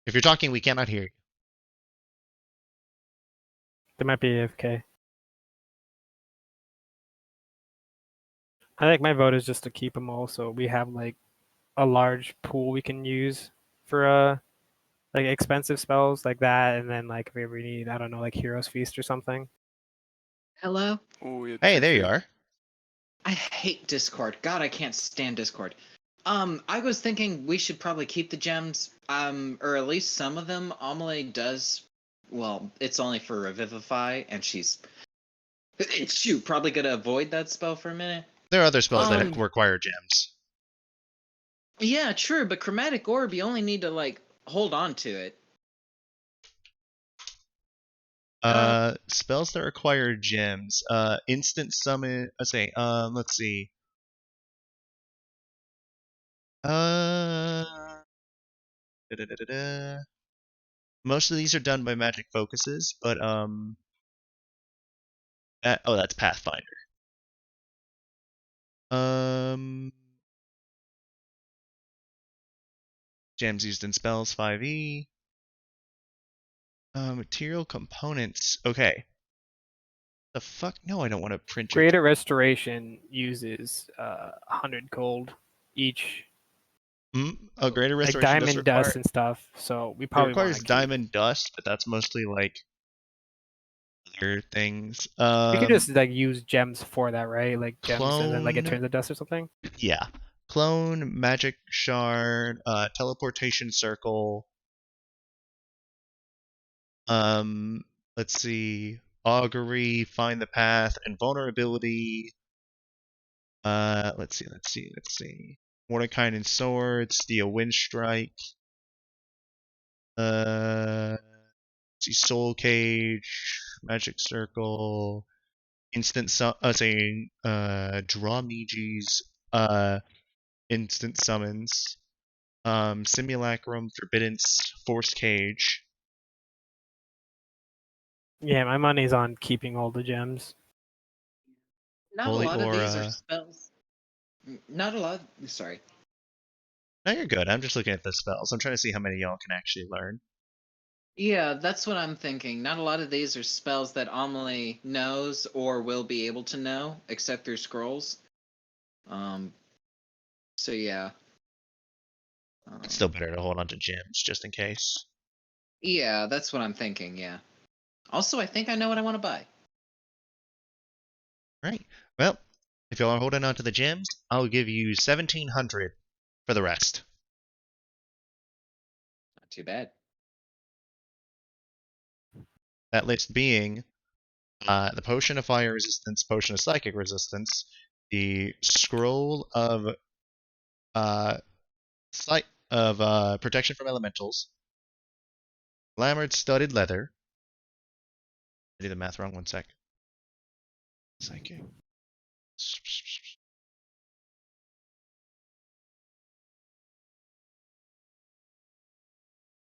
If you're talking, we cannot hear you. They might be AFK. I think my vote is just to keep them all, so we have like a large pool we can use for like expensive spells like that, and then like if we ever need, I don't know, like Hero's Feast or something. Hello? oh, yeah, Hey, there you are. I hate Discord. God, I can't stand Discord. I was thinking we should probably keep the gems, or at least some of them. Amelie does, well, it's only for Revivify, and she's, shoot, probably gonna avoid that spell for a minute. There are other spells that require gems. Yeah, true, but Chromatic Orb, you only need to, like, hold on to it. Spells that require gems. Instant summon. Let's see. Let's see. Da-da-da-da-da. Most of these are done by magic focuses, but oh, that's Pathfinder. Gems used in spells 5e. Material components. Okay. The fuck? No, I don't want to print your. Greater Restoration uses 100 gold each, A greater like restoration does diamond require. dust and stuff. So we It probably want requires to keep. diamond dust, but that's mostly like other things. We could just like use gems for that, right? Like gems, and then like it Clone. turns to dust or something. Yeah. Clone, magic shard, teleportation circle. Let's see. Augury, find the path, and vulnerability. Let's see. Mordecai and swords, steal wind strike. Let's see, soul cage, magic circle, instant draw Miji's, instant summons, simulacrum, forbidden, force cage. Yeah, my money's on keeping all the gems. Not a Holy lot of these are aura. spells. Not a lot. Sorry. No, you're good. I'm just looking at the spells. I'm trying to see how many y'all can actually learn. Yeah, that's what I'm thinking. Not a lot of these are spells that Amelie knows or will be able to know, except through scrolls. So yeah. It's still better to hold on to gems just in case. Yeah, that's what I'm thinking, yeah. Also, I think I know what I want to buy. Right. Well, if y'all are holding on to the gems, I'll give you 1,700 for the rest. Not too bad. That list being the potion of fire resistance, potion of psychic resistance, the scroll of protection from elementals, glamored studded leather. I did the math wrong. 1 sec. Psychic.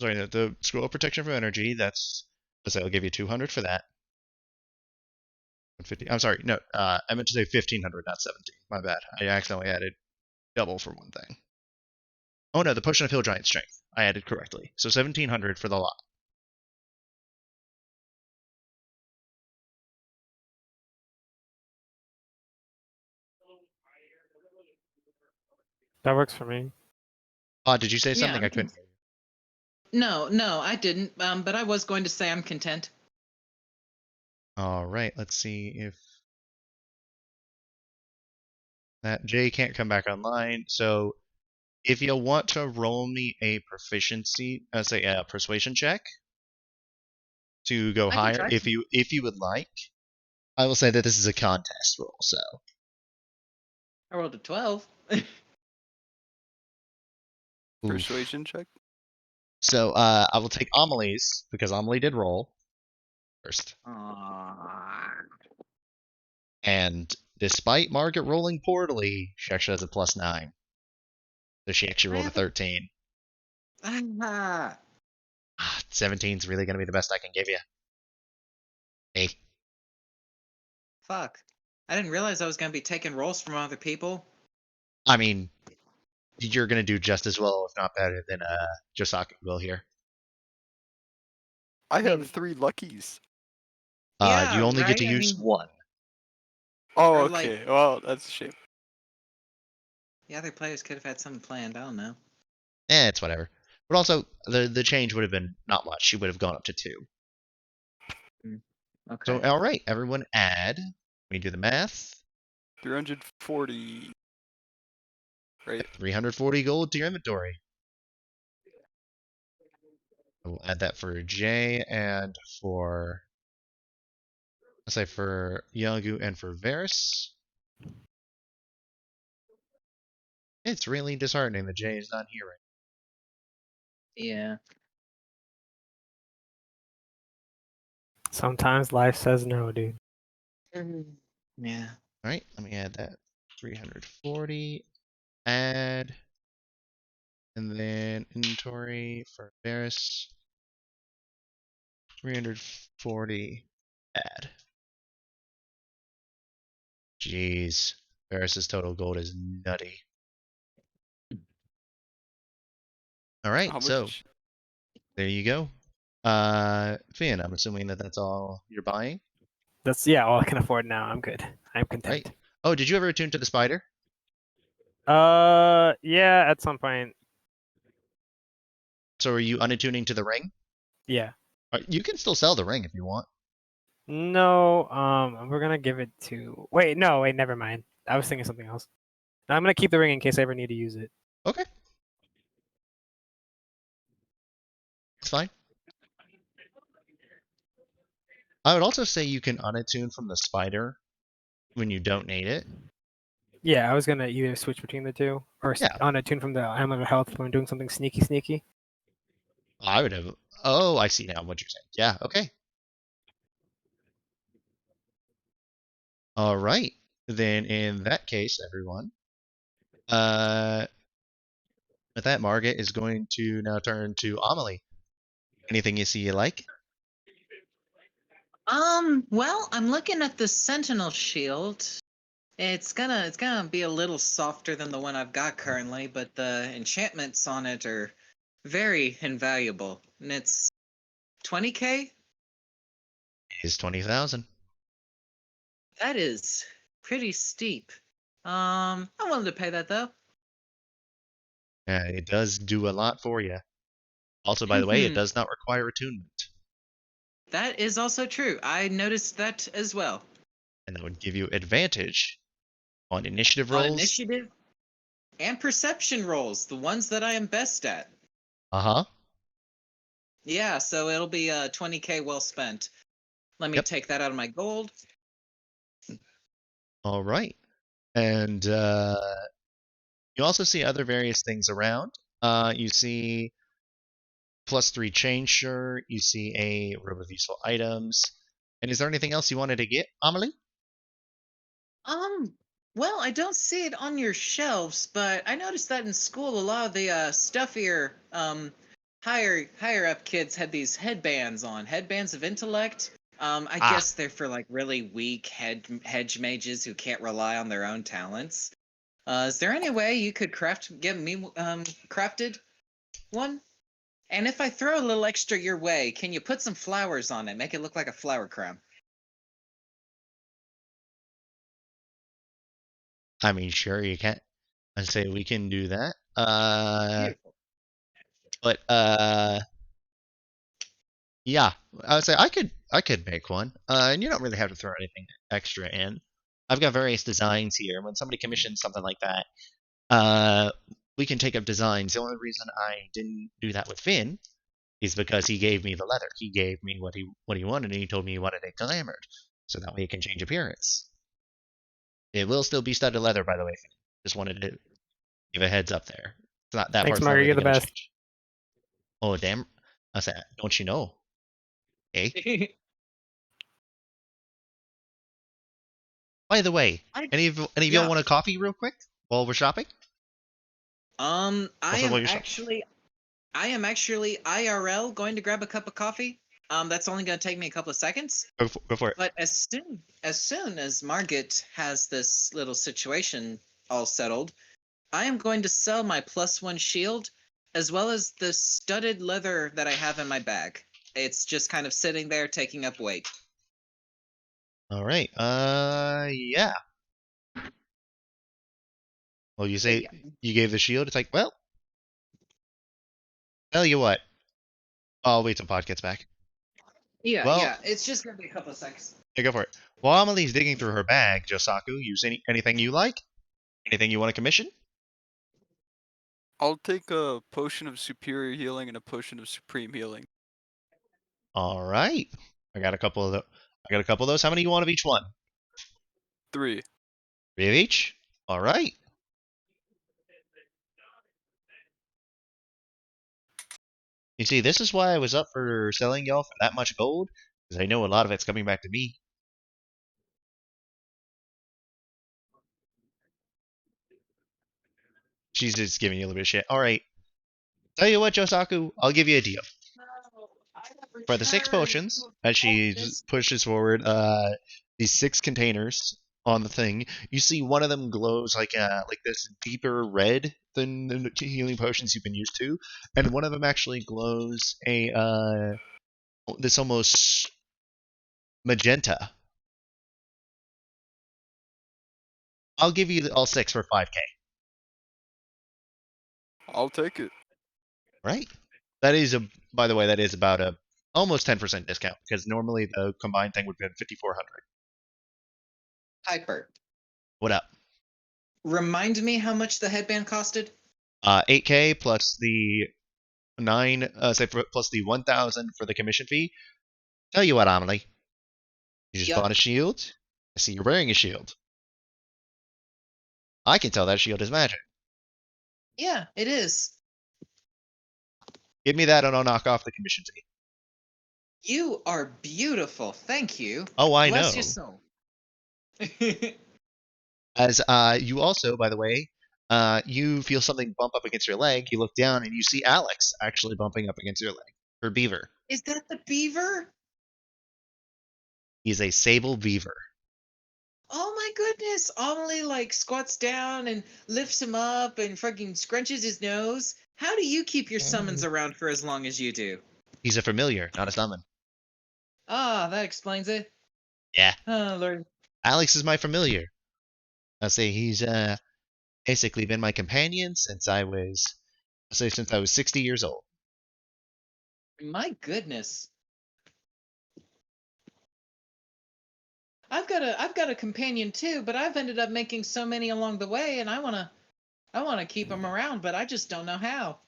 Sorry, the scroll of protection from energy. Let's say I'll give you 200 for that. 150. I'm sorry. No, I meant to say 1,500, not 17. My bad. I accidentally added double for one thing. Oh no, the potion of hill giant strength. I added correctly. So 1,700 for the lot. That works for me. Did you say Yeah, something? I couldn't hear you. No, I didn't. But I was going to say I'm content. All right, let's see if that Jay can't come back online. So if you want to roll me a proficiency, say a persuasion check to go I can higher, try. if you would like, I will say that this is a contest roll. So I rolled a 12. oof. Persuasion check. So I will take Amelie's because Amelie did roll first. Aww. And despite Margaret rolling poorly, she actually has a +9. So she actually rolled a 13. Ah. 17's really going to be the best I can give you. Hey. Fuck. I didn't realize I was going to be taking rolls from other people. I mean, you're going to do just as well, if not better, than Josaki will here. I mean- have 3 luckies. Yeah, You only get to right? I use mean- one. Oh, Or, okay. Well, that's a shame. The other players could have had something planned. I don't know. It's whatever. But also, the change would have been not much. She would have gone up to 2. Okay. So, all right, everyone add. We do the math. 340. Right. 340 gold to your inventory. We'll add that for Jay and for, let's say for Yagu and for Varys. It's really disheartening that Jay is not here right Yeah. Sometimes life says no, dude. Yeah. now. All right, let me add that. 340. Add. And then inventory for Varys. 340 add. Jeez. Ferris's total gold is nutty. All right, How so much? there you go. Finn, I'm assuming that that's all you're buying, That's all I can afford now. I'm good. I'm content. right? Oh, did you ever attune to the spider? Yeah, at some point. So are you unattuning to the ring? Yeah. You can still sell the ring if you want. No, we're gonna give it to. Wait, no, wait, never mind. I was thinking something else. No, I'm gonna keep the ring in case I ever need to use it. Okay, it's fine. I would also say you can unattune from the spider when you don't need it. Yeah, I was gonna either switch between the two or Yeah. on a tune from the Amulet of Health when doing something sneaky. I would have. Oh, I see now what you're saying. Yeah, okay. All right. Then in that case, everyone, with that, Margaret is going to now turn to Amelie. Anything you see you like? Well, I'm looking at the Sentinel shield. It's gonna be a little softer than the one I've got currently, but the enchantments on it are very invaluable. And it's 20k? Is 20,000. That is pretty steep. I'm willing to pay that though. Yeah, it does do a lot for you. Also, by the way, it does not require attunement, That is also true. I noticed that as well. and that would give you advantage on initiative On rolls. initiative and perception rolls, the ones that I am best at. Uh-huh. Yeah, so it'll be 20k well spent. Let me Yep. take that out of my gold. All right. And you also see other various things around. You see +3 chain shirt. You see a robe of useful items. And is there anything else you wanted to get, Amelie? Well, I don't see it on your shelves, but I noticed that in school a lot of the stuffier higher up kids had these headbands on, headbands of intellect. I guess they're for like really weak hedge mages who can't rely on their own talents. Is there any way you could get me crafted one? And if I throw a little extra your way, can you put some flowers on it? Make it look like a flower crown. I mean, sure, you can't. I say we can do that. Beautiful. But yeah, I would say I could make one. And you don't really have to throw anything extra in. I've got various designs here. When somebody commissions something like that, we can take up designs. The only reason I didn't do that with Finn is because he gave me the leather. He gave me what he wanted, and he told me he wanted it glamored, so that way it can change appearance. It will still be studded leather, by the way. Finn. Just wanted to give a heads up there. It's not that Thanks, part's not Margaret. really You're the going to best. change. Oh damn! I said, don't you know? Eh? By the way, any of y'all Yeah. want a coffee real quick while we're shopping? I Also, am while you're actually IRL going to grab a cup of coffee. That's only going to take me a couple of seconds. go for it. But as soon as Margit has this little situation all settled, I am going to sell my +1 shield as well as the studded leather that I have in my bag. It's just kind of sitting there taking up weight. All right. Yeah. Well, you say Yeah. you gave the shield. It's like, well, tell you what. I'll wait till Pod gets back. Yeah, Well, yeah. It's just going to be a couple of seconds. yeah, go for it. While Amelie's digging through her bag, Josaku, use anything you like? Anything you want to commission? I'll take a potion of superior healing and a potion of supreme healing. All right. I got a couple of those. How many you want of each one? 3. 3 of each. All right. You see, this is why I was up for selling y'all for that much gold, because I know a lot of it's coming back to me. She's just giving you a little bit of shit. All right. Tell you what, Josaku, I'll give you a deal. For the 6 potions, as she pushes forward these 6 containers on the thing, you see one of them glows like this deeper red than the healing potions you've been used to, and one of them actually glows this almost magenta. I'll give you all 6 for 5k. I'll take it. Right? That is by the way, that is about a almost 10% discount because normally the combined thing would be 5,400. Hyper. What up? Remind me how much the headband costed? 8k plus the 1,000 for the commission fee. Tell you what, Amelie. You just Yep. bought a shield. I see you're wearing a shield. I can tell that shield is magic. Yeah, it is. Give me that and I'll knock off the commission fee. You are beautiful. Thank you. Oh, I Bless know. your soul. As you also, by the way, you feel something bump up against your leg. You look down and you see Alex actually bumping up against your leg. Her beaver. Is that the beaver? He's a sable beaver. Oh my goodness. Amelie like squats down and lifts him up and fucking scrunches his nose. How do you keep your summons around for as long as you do? He's a familiar, not a summon. Ah, that explains it. Yeah. Oh, Lord. Alex is my familiar. I'll say he's basically been my companion since I was 60 years old. My goodness. I've got a companion too, but I've ended up making so many along the way, and I wanna keep them around, but I just don't know how.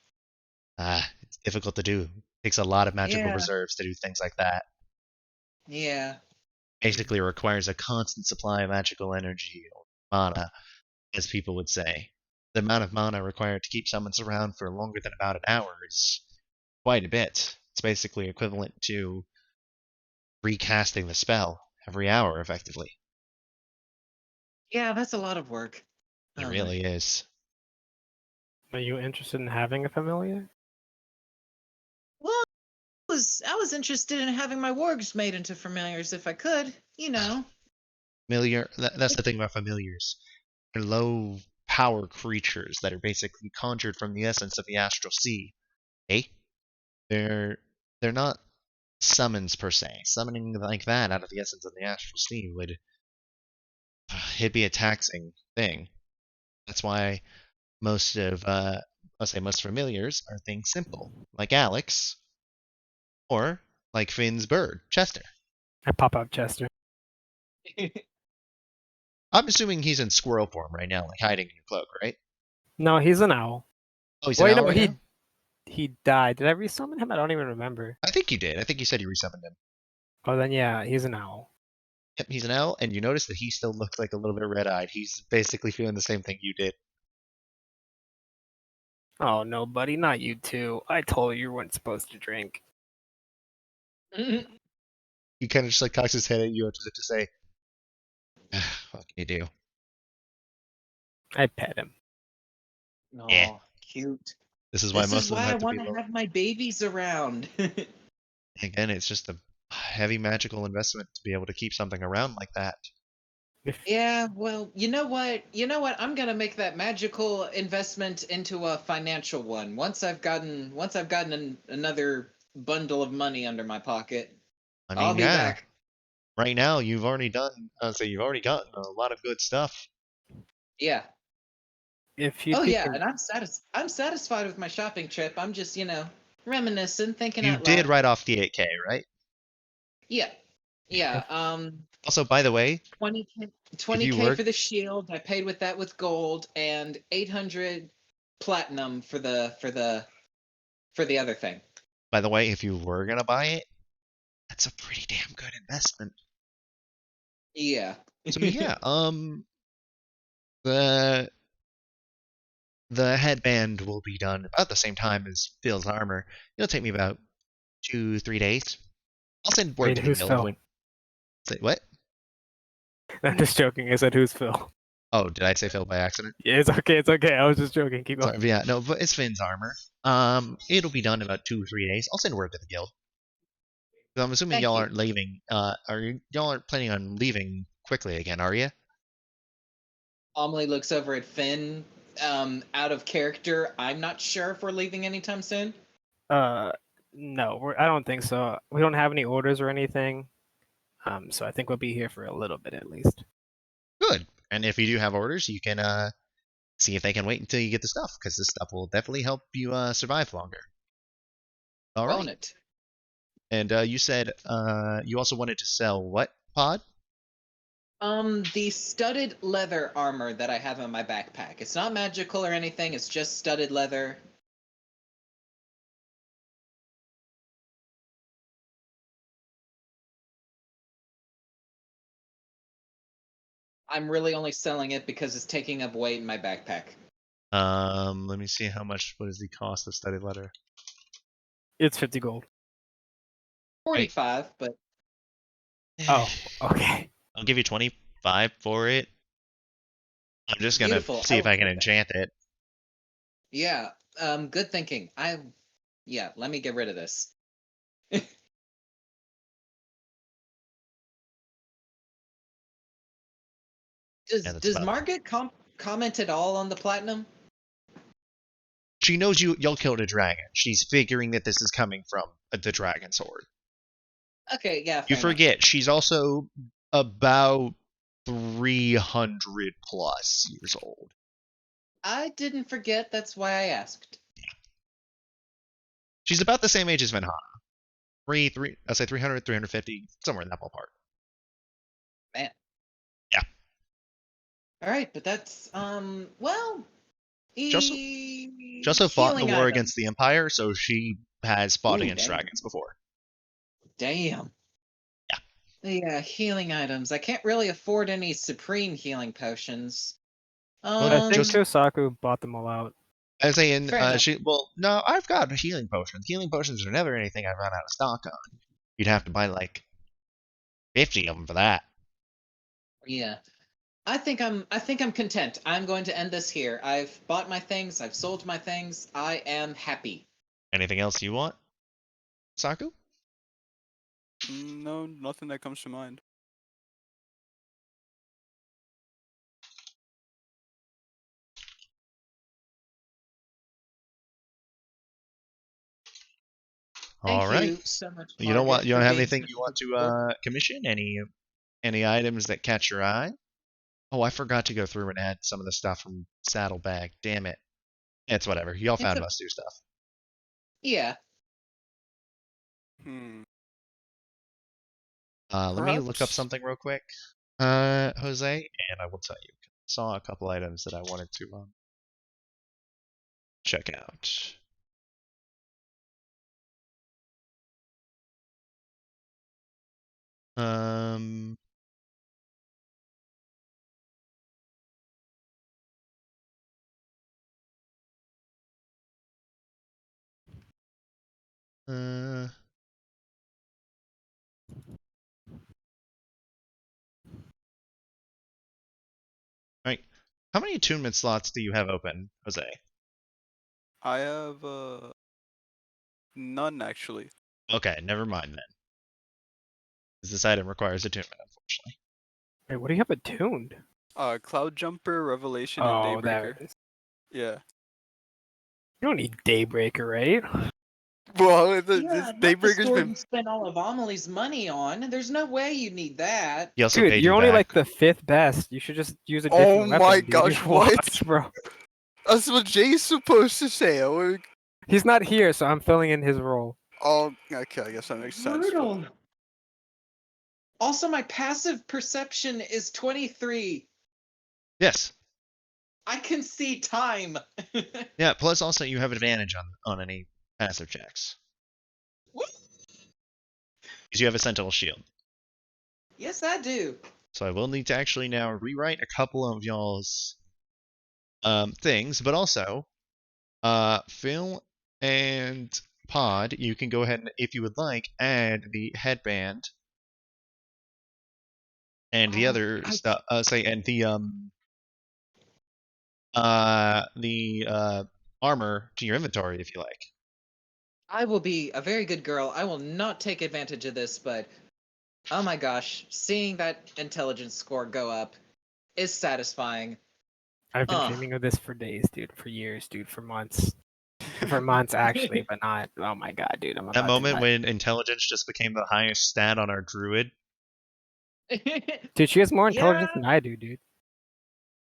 It's difficult to do. It takes a lot of magical Yeah. reserves to do things like that. Yeah. Basically requires a constant supply of magical energy or mana, as people would say. The amount of mana required to keep summons around for longer than about an hour is quite a bit. It's basically equivalent to recasting the spell every hour, effectively. Yeah, that's a lot of work. It Oh, really is. Are you interested in having a familiar? Well, I was interested in having my wargs made into familiars if I could, you know. Familiar. That's the thing about familiars. They're low power creatures that are basically conjured from the essence of the astral sea. Eh? They're not summons per se. Summoning like that out of the essence of the astral sea would it'd be a taxing thing. That's why most of most familiars are things simple, like Alex, or like Finn's bird, Chester. I pop up Chester. I'm assuming he's in squirrel form right now, like hiding in your cloak, right? No, he's an owl. Oh, he's Wait, an owl no, right now? he died. Did I resummon him? I don't even remember. I think you did. I think you said you resummoned him. Oh, then yeah, he's an owl. Yep, he's an owl, and you notice that he still looks like a little bit red-eyed. He's basically feeling the same thing you did. Oh no, buddy, not you too. I told you weren't supposed to drink. He kind of just like cocks his head at you as if to say, "What can you do?" I pet him. No, Yeah. cute. This is why This most is of them why I have to want be to low. have my babies around. Again, it's just a heavy magical investment to be able to keep something around like that. Yeah, well, you know what? I'm gonna make that magical investment into a financial one. Once I've gotten another bundle of money under my pocket, I I'll mean, be yeah, back. right now you've already done, you've already gotten a lot of good stuff. Yeah. If you Oh think yeah, and I'm satisfied with my shopping trip. I'm just, reminiscing, thinking You out did loud. write off the 8k, right? Yeah. Yeah. Also, by the way, 20k if you 20k work, for the shield. I paid with that with gold and 800 platinum for the other thing. by the way, if you were gonna buy it, that's a pretty damn good investment. Yeah. So yeah, the headband will be done about the same time as Phil's armor. It'll take me about 2-3 days. I'll send word wait, to the who's guild Phil? when. Say what? I'm just joking. I said who's Phil? Oh, did I say Phil by accident? Yeah, it's okay. It's okay. I was just joking. Keep going. Sorry, yeah, no, but it's Finn's armor. It'll be done in about 2-3 days. I'll send word to the guild. So I'm assuming Thank y'all you. aren't leaving. Y'all aren't planning on leaving quickly again, are you? Amelie looks over at Finn. Out of character, I'm not sure if we're leaving anytime soon. No, I don't think so. We don't have any orders or anything. So I think we'll be here for a little bit at least. Good. And if you do have orders, you can see if they can wait until you get the stuff, because this stuff will definitely help you survive longer. All Won't right. it? And you said you also wanted to sell what, Pod? The studded leather armor that I have in my backpack. It's not magical or anything, it's just studded leather. I'm really only selling it because it's taking up weight in my backpack. Let me see how much. What is the cost of studded leather? It's 50 gold. 45, but Oh, okay. I'll give you 25 for it. I'm just gonna beautiful. see I if will I can take that. enchant it. Yeah, good thinking. Yeah, let me get rid of this. Yeah, that's Does about. Margaret comment at all on the platinum? She knows y'all killed a dragon. She's figuring that this is coming from the dragon sword. Okay, yeah, You fair enough. forget she's also about 300 plus years old. I didn't forget, that's why I asked. She's about the same age as Venhana. I'd say 300, 350, somewhere in that ballpark. Man. Yeah. Alright, but that's well, She also fought in the healing war items. against the Empire, so she has fought Ooh, against damn. dragons before. Damn. Yeah. Yeah, healing items. I can't really afford any supreme healing potions. Well, I think just Tosaku bought them all out. as in, Fair enough. no, I've got healing potions. Healing potions are never anything I've run out of stock on. You'd have to buy like 50 of them for that. Yeah. I think I'm content. I'm going to end this here. I've bought my things, I've sold my things. I am happy. Anything else you want, Saku? No, nothing that comes to mind. Thank All right. you so much, You don't Margaret, want you for don't have being anything such you a want good sport. to commission? Any items that catch your eye? Oh, I forgot to go through and add some of the stuff from Saddlebag. Damn it. It's whatever. Y'all It's found a most of your stuff. yeah. Let me look up Perhaps. something real quick, Jose, and I will tell you. Saw a couple items that I wanted to check out. Um, uh, right. How many attunement slots do you have open, Jose? I have none actually. Okay, never mind then. Because this item requires attunement, unfortunately. Wait, what do you have attuned? Cloud Jumper, Revelation, and Oh, there Daybreaker. it is. Yeah. You don't need Daybreaker, right? Well, Yeah, this not the Daybreaker's sword been. you spent all of Amelie's money on. There's no way you need that. He also Dude, paid you're you only back. like the 5th best. You should just use a Oh different my weapon, dude. gosh, Watch, what? bro. That's what Jay's supposed to say. He's not here, so I'm filling in his role. Oh, okay, I guess that makes sense. But Brutal. Also, my passive perception is 23. Yes. I can see time. Yeah. Plus, also you have advantage on any passive checks What? because you have a Sentinel shield. Yes, I do. So I will need to actually now rewrite a couple of y'all's things, but also Phil and Pod, you can go ahead and, if you would like, add the headband and the other I, stuff. Say and the armor to your inventory if you like. I will be a very good girl. I will not take advantage of this, but oh my gosh, seeing that intelligence score go up is satisfying. I've been Ugh. dreaming of this for days, dude, for years, dude, for months. For months, actually, but not. Oh my god, dude, I'm That about moment to. when intelligence just became the highest stat on our druid. Dude, she has more intelligence Yeah. than I do, dude.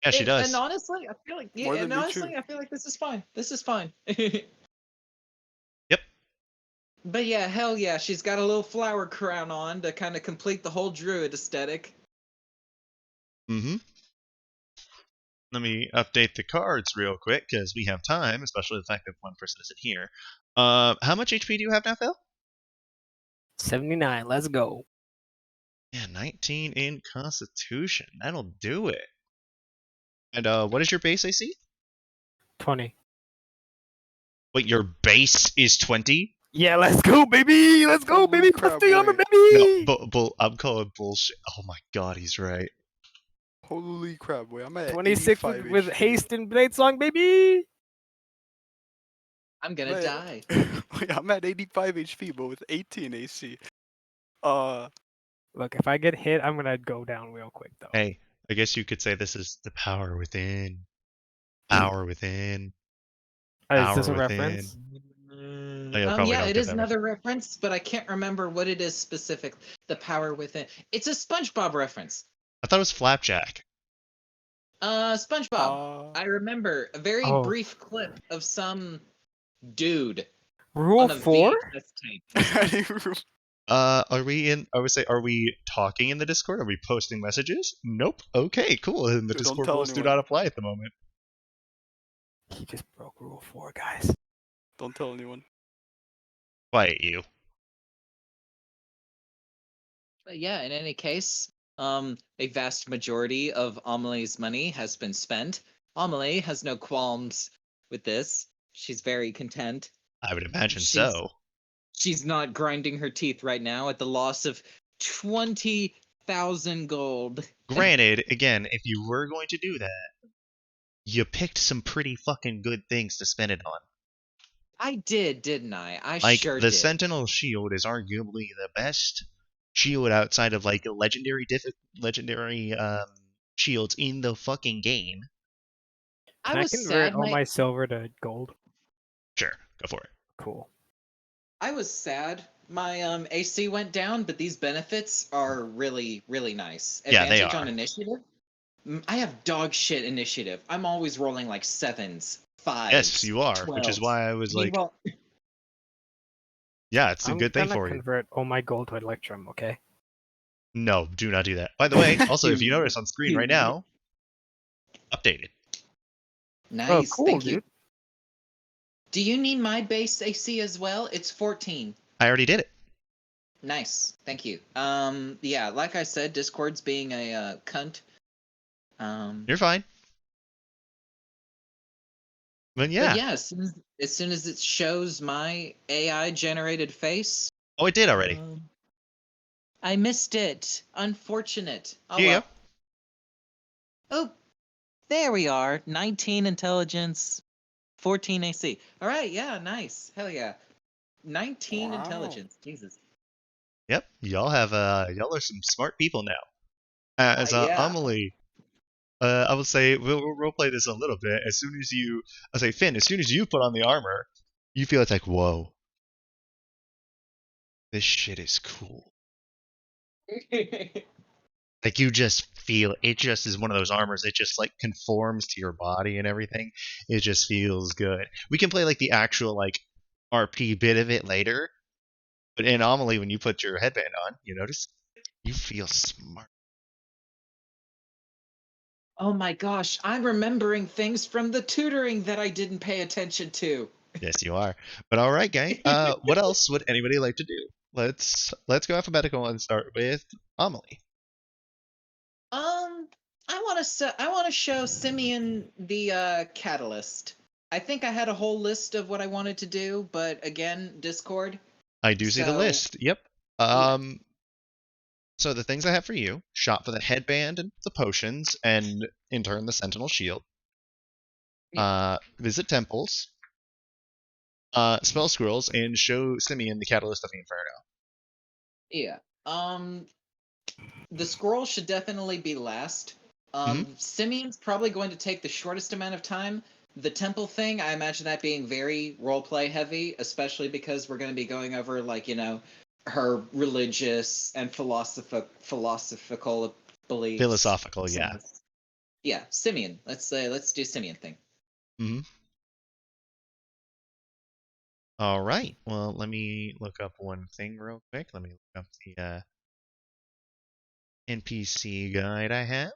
Yeah, she And does. honestly, I feel like More than me, too. I feel like this is fine. This is fine. Yep. But yeah, hell yeah, she's got a little flower crown on to kind of complete the whole druid aesthetic. Mm-hmm. Let me update the cards real quick because we have time, especially the fact that one person isn't here. How much HP do you have now, Phil? 79. Let's go. Yeah, 19 in Constitution. That'll do it. And what is your base AC? 20. Wait, your base is 20? Yeah, let's go, baby. Let's go, Holy baby. crap, Plus the armor, boy. baby. No, I'm calling bullshit. Oh my god, he's right. Holy crap, boy. I'm at 26 85 with HP. haste and blade song, baby. I'm gonna die. Wait, I'm at 85 HP, but with 18 AC. Look, if I get hit, I'm gonna go down real quick, though. Hey, I guess you could say this is the power within. Power within. Is this Power a within. reference? Oh, yeah, probably Yeah, don't it get is that another reference, but I can't remember what it is specific. The power within. It's a SpongeBob reference. I thought it was Flapjack. SpongeBob. I remember a very Oh. brief clip of some dude Rule on a 4? VHS tape. Are we talking in the Discord? Are we posting messages? Nope. Okay, cool. Then the Dude, don't Discord tell rules do anyone. not apply at the moment. He just broke rule 4, guys. Don't tell anyone. Quiet you. But yeah, in any case, a vast majority of Amelie's money has been spent. Amelie has no qualms with this. She's very content. I would imagine She's so. she's not grinding her teeth right now at the loss of 20,000 gold. Granted, again, if you were going to do that, you picked some pretty fucking good things to spend it on. I did, didn't I? I Like, sure the did. Sentinel Shield is arguably the best shield outside of, like, legendary shields in the fucking game. I Can I was convert sad all my silver to gold? Sure, go for it. Cool. I was sad my AC went down, but these benefits are really, really nice. Yeah, they Advantage are. on initiative. I have dog shit initiative. I'm always rolling like 7s, 5s. Yes, you are, 12s. which is why I was like, Meanwhile, yeah, it's a good thing I'm for gonna you. convert all my gold to Electrum, okay? No, do not do that. By the way, also, if you notice on screen right now, updated. nice, Oh, cool, thank you. dude. Do you need my base AC as well? It's 14. I already did it. Nice, thank you. Yeah, like I said, Discord's being a cunt. You're fine. But yeah. But yeah, as soon as it shows my AI generated face, Oh, it did already. I missed it. Unfortunate. Oh Here you well. go. Oh, there we are. 19 intelligence, 14 AC. All right, yeah, nice. Hell yeah. 19 Wow. intelligence. Jesus. Yep, y'all are some smart people now. As Yeah. Amelie, I will say we'll roleplay this a little bit. Finn, as soon as you put on the armor, you feel it's like, whoa, this shit is cool. Like you just feel it. Just is one of those armors. It just like conforms to your body and everything. It just feels good. We can play like the actual like RP bit of it later. But in Amelie, when you put your headband on, you notice you feel smart. Oh my gosh, I'm remembering things from the tutoring that I didn't pay attention to. Yes, you are. But all right, gang. What else would anybody like to do? Let's go alphabetical and start with Amelie. I want to show Simeon the catalyst. I think I had a whole list of what I wanted to do, but again, Discord. I do see the So- list. Yep. Yeah. So the things I have for you: shot for the headband and the potions, and in turn the Sentinel Shield. Visit temples. spell scrolls and show Simeon the Catalyst of the Inferno. Yeah. The scroll should definitely be last. Simeon's probably going to take the shortest amount of time. The temple thing, I imagine that being very roleplay heavy, especially because we're going to be going over, like, her religious and philosophical beliefs. Philosophical, So, yeah. yeah, Simeon. Let's do Simeon thing. All right. Well, let me look up one thing real quick. Let me look up the NPC guide I have,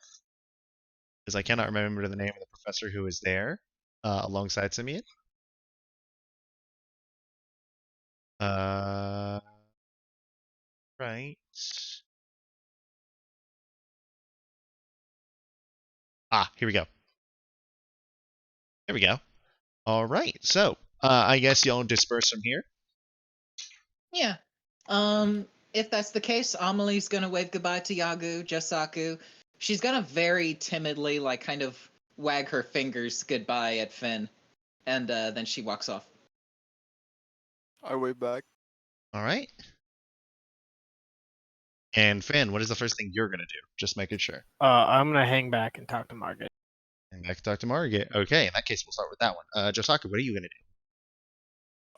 because I cannot remember the name of the professor who is there alongside Simeon. Right. Here we go. There we go. All right. So, I guess y'all disperse from here. Yeah. If that's the case, Amelie's gonna wave goodbye to Yagu, Josaku. She's gonna very timidly, like, kind of wag her fingers goodbye at Finn, and then she walks off. I wave back. All right. And Finn, what is the first thing you're gonna do? Just making sure. I'm gonna hang back and talk to Margaret. And back to talk to Margaret. Okay, in that case, we'll start with that one. Josaku, what are you gonna do?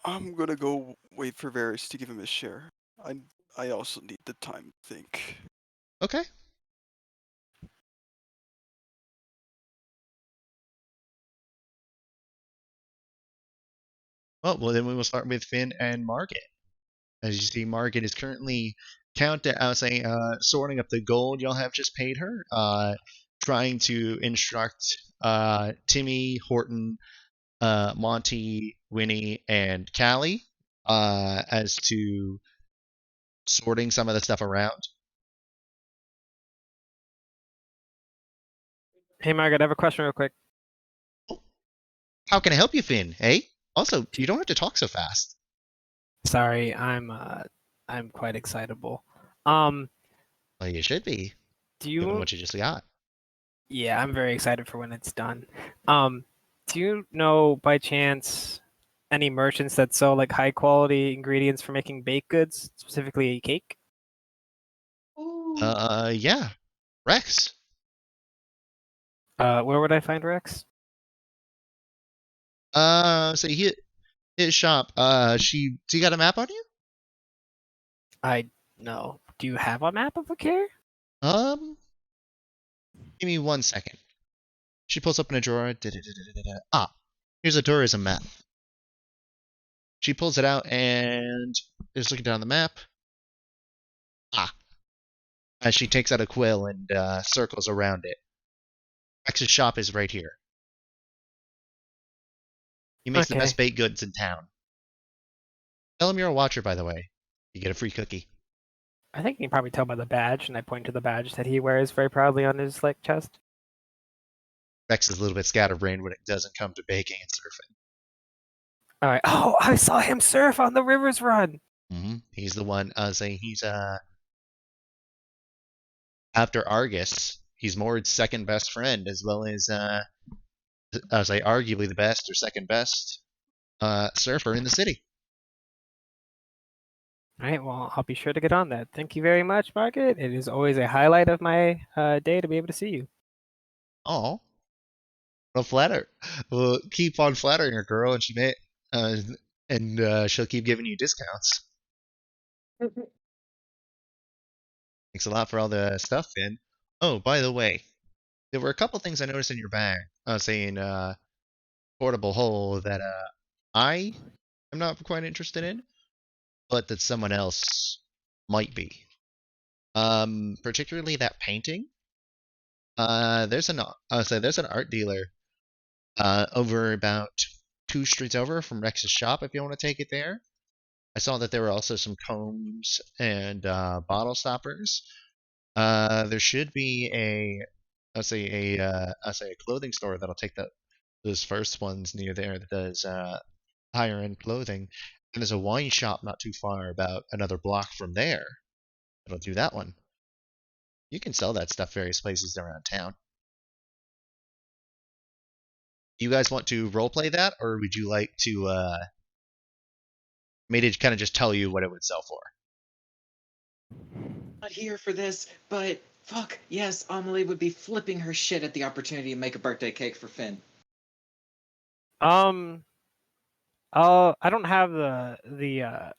I'm gonna go wait for Varys to give him his share. I also need the time to think. Okay. Well, then we will start with Finn and Margaret. As you see, Margaret is currently sorting up the gold y'all have just paid her, trying to instruct Timmy, Horton, Monty, Winnie, and Callie as to sorting some of the stuff around. Hey, Margaret, I have a question real quick. How can I help you, Finn? Hey? Also, you don't have to talk so fast. Sorry, I'm quite excitable. Well, you should be, Do given you? what you just got. Yeah, I'm very excited for when it's done. Do you know by chance any merchants that sell like high quality ingredients for making baked goods, specifically cake? Yeah. Rex. Where would I find Rex? So his shop. Do you got a map on you? I know. Do you have a map of Wickermen? Give me 1 second. She pulls up in a drawer. Here's a tourism map. She pulls it out and is looking down the map. As she takes out a quill and circles around it. Rex's shop is right here. He makes the best baked goods in town. Tell him you're a watcher, by the way. You get a free cookie. I think you can probably tell by the badge, and I point to the badge that he wears very proudly on his like chest. Rex is a little bit scatterbrained when it doesn't come to baking and surfing. All right. Oh, I saw him surf on the Rivers Run. He's the one saying he's after Argus. He's Mord's second best friend, as well as arguably the best or second best surfer in the city. All right. Well, I'll be sure to get on that. Thank you very much, Margaret. It is always a highlight of my day to be able to see you. Oh, well, flatter. Well, keep on flattering her, girl, and she'll keep giving you discounts. Thanks a lot for all the stuff, Finn. Oh, by the way, there were a couple things I noticed in your bag. Saying portable hole that I am not quite interested in, but that someone else might be. Particularly that painting. There's an art dealer over about 2 streets over from Rex's shop if you want to take it there. I saw that there were also some combs and bottle stoppers. There should be a clothing store that'll take those first ones near there that does higher end clothing. And there's a wine shop not too far, about another block from there. That'll do that one. You can sell that stuff various places around town. Do you guys want to roleplay that, or would you like to Made it kind of just tell you what it would sell for. Not here for this, but fuck, yes, Amelie would be flipping her shit at the opportunity to make a birthday cake for Finn. I don't have the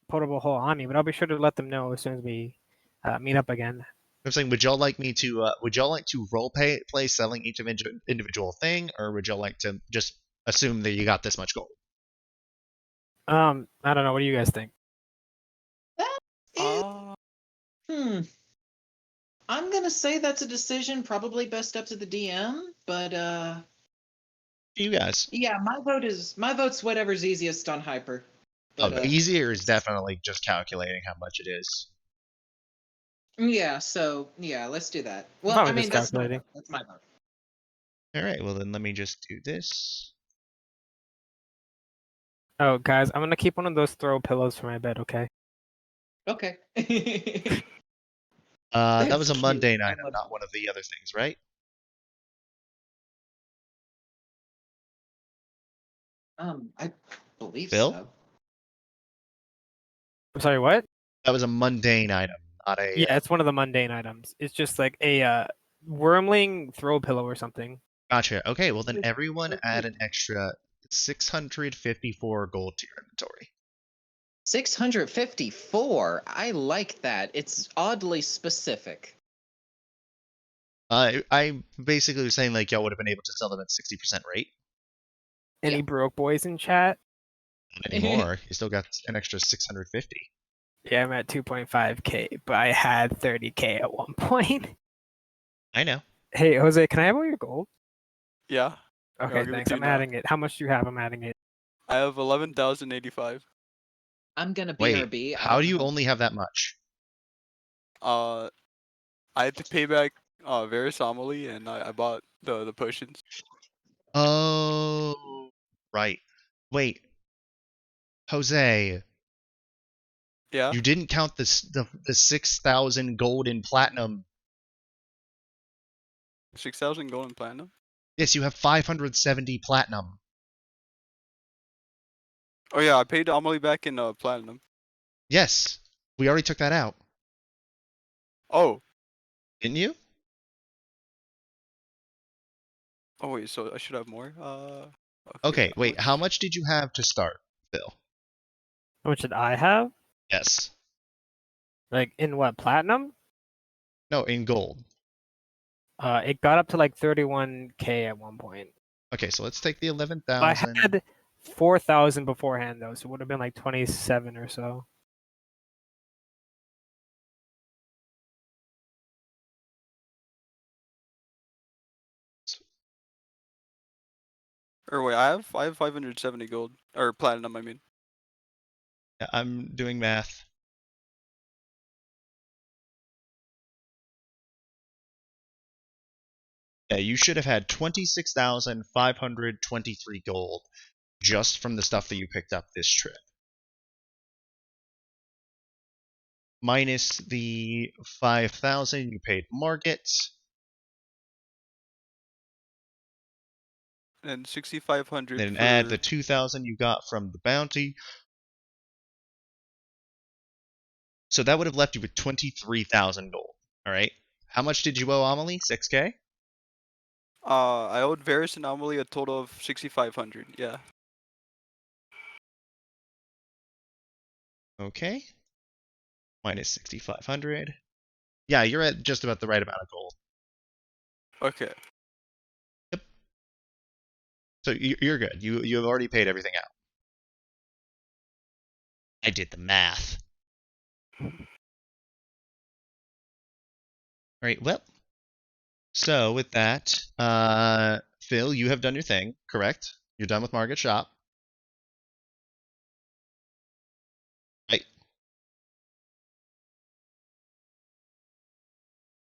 potable hole on me, but I'll be sure to let them know as soon as we meet up again. I'm saying, would y'all like me to? Would y'all like to play selling each individual thing, or would y'all like to just assume that you got this much gold? I don't know. What do you guys think? That is, I'm gonna say that's a decision probably best up to the DM, but You guys. yeah, my vote's whatever's easiest on Hyper. But Easier is definitely just calculating how much it is. yeah, so yeah, let's do that. Well, Probably I mean just that's my calculating. vote. That's my vote. All right. Well, then let me just do this. Oh, guys, I'm gonna keep one of those throw pillows for my bed. Okay. Okay. That was a cute. mundane I item, love not one of the other things, right? I believe Phil? so. I'm sorry. What? That was a mundane item, not a. Yeah, it's one of the mundane items. It's just like a wormling throw pillow or something. Gotcha. Okay. Well, then It's everyone so add cute. an extra 654 gold to your inventory. 654. I like that. It's oddly specific. I basically was saying like y'all would have been able to sell them at 60% rate. Any Yeah. broke boys in chat? Not anymore. You still got an extra 650. Yeah, I'm at 2.5k, but I had 30k at one point. I know. Hey, Jose, can I have all your gold? Yeah. Okay, I'll give it thanks. to I'm you now. adding it. How much do you have? I'm adding it. I have 11,085. I'm gonna Wait, BRB. how do you only have that much? I had to pay back Varys Amelie, and I bought the potions. Oh, right. Wait, Jose, Yeah. you didn't count the 6,000 gold and platinum. 6,000 gold and platinum. Yes, you have 570 platinum. Oh yeah, I paid Amelie back in platinum. Yes, we already took that out, Oh. didn't you? Oh wait, so I should have more. Okay, how wait, how much? much did you have to start, Phil? How much did I have? Yes. Like in what, platinum? No, in gold. It got up to like 31k at one point. Okay, so let's take the I 11,000. had 4,000 beforehand though, so it would have been like 27 or so. Or wait, I have 570 gold or platinum. I mean. Yeah, I'm doing math. Yeah, you should have had 26,523 gold just from the stuff that you picked up this trip. Minus the 5,000 you paid Margit. And 6,500 Then for. add the 2,000 you got from the bounty. So that would have left you with 23,000 gold. All right. How much did you owe Amelie? 6k? I owed Varys and Amelie a total of 6,500. Yeah. Okay. Minus 6,500. Yeah, you're at just about the right amount of gold. Okay. So you're good. You have already paid everything out. I did the math. All right. Well, so with that, Phil, you have done your thing, correct? You're done with Margaret's shop. Right.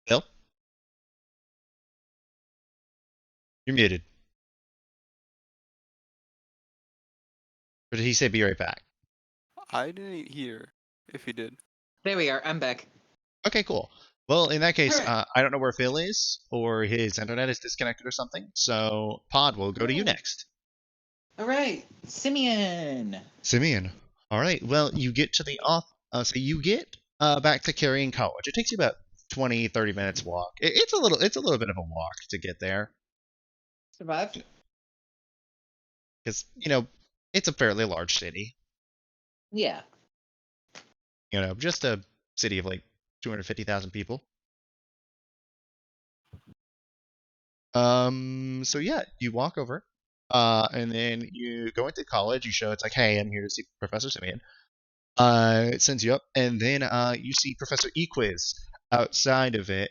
Phil? You're muted. Or did he say be right back? I didn't hear if he did. There we are. I'm back. Okay, cool. Well, in that case, Alright. I don't know where Phil is, or his internet is disconnected or something. So, Pod, will go to you next. All right, Simeon. Simeon, All right. Well, you get to the off. So you get back to Carrying College. It takes you about 20, 30 minutes walk. It's a little. It's a little bit of a walk to get there Survive. because it's a fairly large city. Yeah. Just a city of like 250,000 people. So yeah, you walk over, and then you go into college. You show it's like, hey, I'm here to see Professor Simeon. It sends you up, and then you see Professor Equiz outside of it.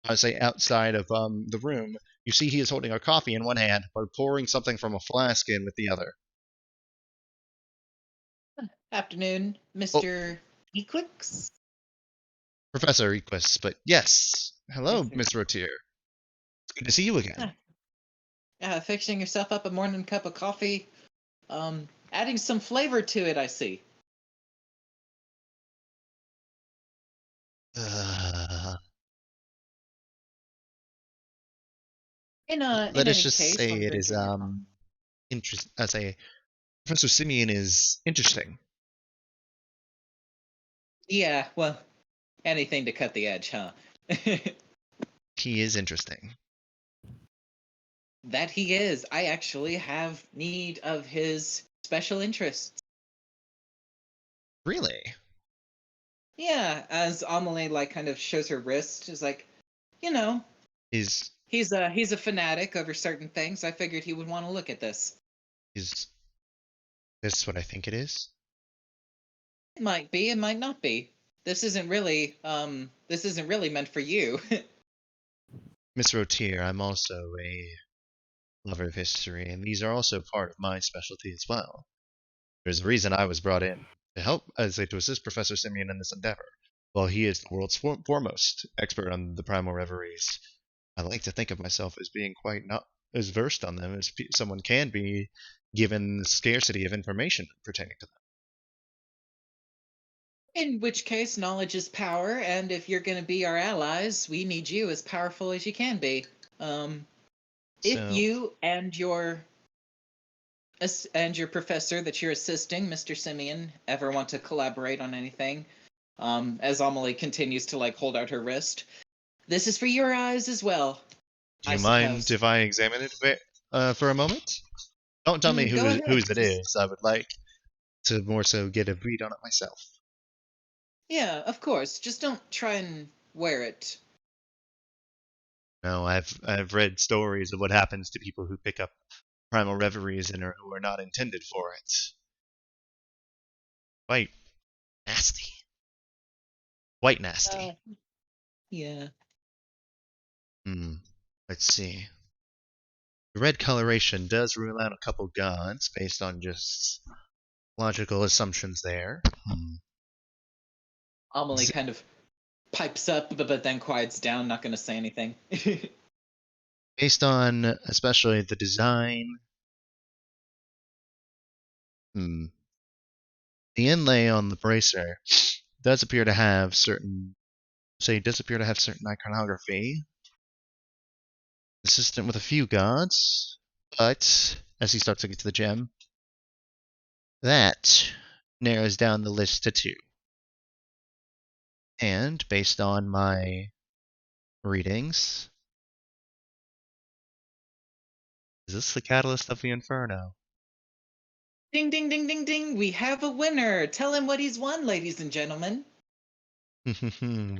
I say outside of the room. You see he is holding a coffee in one hand, but pouring something from a flask in with the other. Afternoon, Oh, Mr. Equix. Professor Equiz, but yes. Hello, Yes, sir. Miss Rotier. It's good to see you again. Fixing yourself up a morning cup of coffee. Adding some flavor to it, I see. In Let us any just case, say I'm it is drinking your coffee. interest. I say Professor Simeon is interesting. Yeah, well, anything to cut the edge, huh? He is interesting. That he is. I actually have need of his special interests. Really? Yeah, as Amelie kind of shows her wrist, is like, you know, Is he's a fanatic over certain things. I figured he would want to look at this. is this what I think it is? It might be, it might not be. This isn't really meant for you. Miss Rotier, I'm also a lover of history, and these are also part of my specialty as well. There's a reason I was brought in to help, to assist Professor Simeon in this endeavor. While he is the world's foremost expert on the primal reveries, I like to think of myself as being quite not as versed on them as someone can be, given the scarcity of information pertaining to them. In which case, knowledge is power, and if you're going to be our allies, we need you as powerful as you can be. If So, you and your professor that you're assisting, Mr. Simeon, ever want to collaborate on anything, as Amelie continues to hold out her wrist, this is for your eyes as well, do I you mind suppose. if I examine it for a moment? Don't tell me Go ahead. whose it is. I would like to more so get a read on it myself. Yeah, of course. Just don't try and wear it. No, I've read stories of what happens to people who pick up primal reveries and who are not intended for it. Quite nasty. Quite nasty. Yeah. Hmm. Let's see. The red coloration does rule out a couple gods based on just logical assumptions there. Amelie kind of pipes up, but then quiets down, not going to say anything. Based on especially the design. The inlay on the bracer does appear to have certain iconography consistent with a few gods, but as he starts to get to the gem, that narrows down the list to two. And based on my readings, is this the catalyst of the Inferno? Ding, ding, ding, ding, ding. We have a winner. Tell him what he's won, ladies and gentlemen.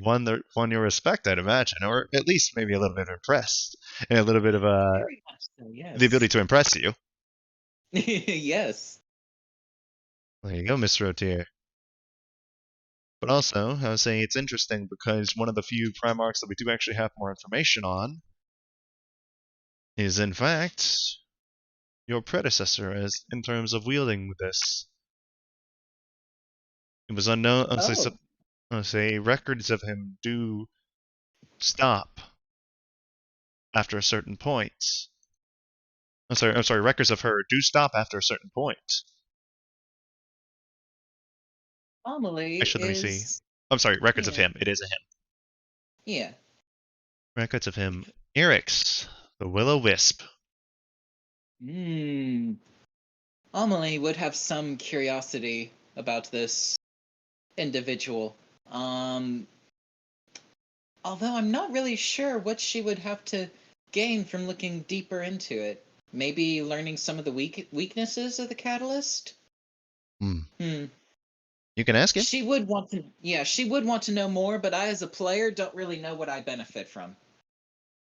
One you respect, I'd imagine, or at least maybe a little bit impressed, and a little bit of Very much so, yes. the ability to impress you. Yes. There you go, Mr. Rotier. But also, I was saying it's interesting because one of the few Primarchs that we do actually have more information on is, in fact, your predecessor as in terms of wielding this. It was unknown. I'll say records of him do stop after a certain point. I'm sorry. Records of her do stop after a certain point. Amelie Actually, let me see. is. I'm sorry. Records of Yeah. him. It is a him. Yeah. Records of him. Eric's the Will-O-Wisp. Amelie would have some curiosity about this individual. Although I'm not really sure what she would have to gain from looking deeper into it. Maybe learning some of the weaknesses of the catalyst? Hmm. Hmm. You can ask him. She would want to, yeah, she would want to know more, but I, as a player, don't really know what I benefit from.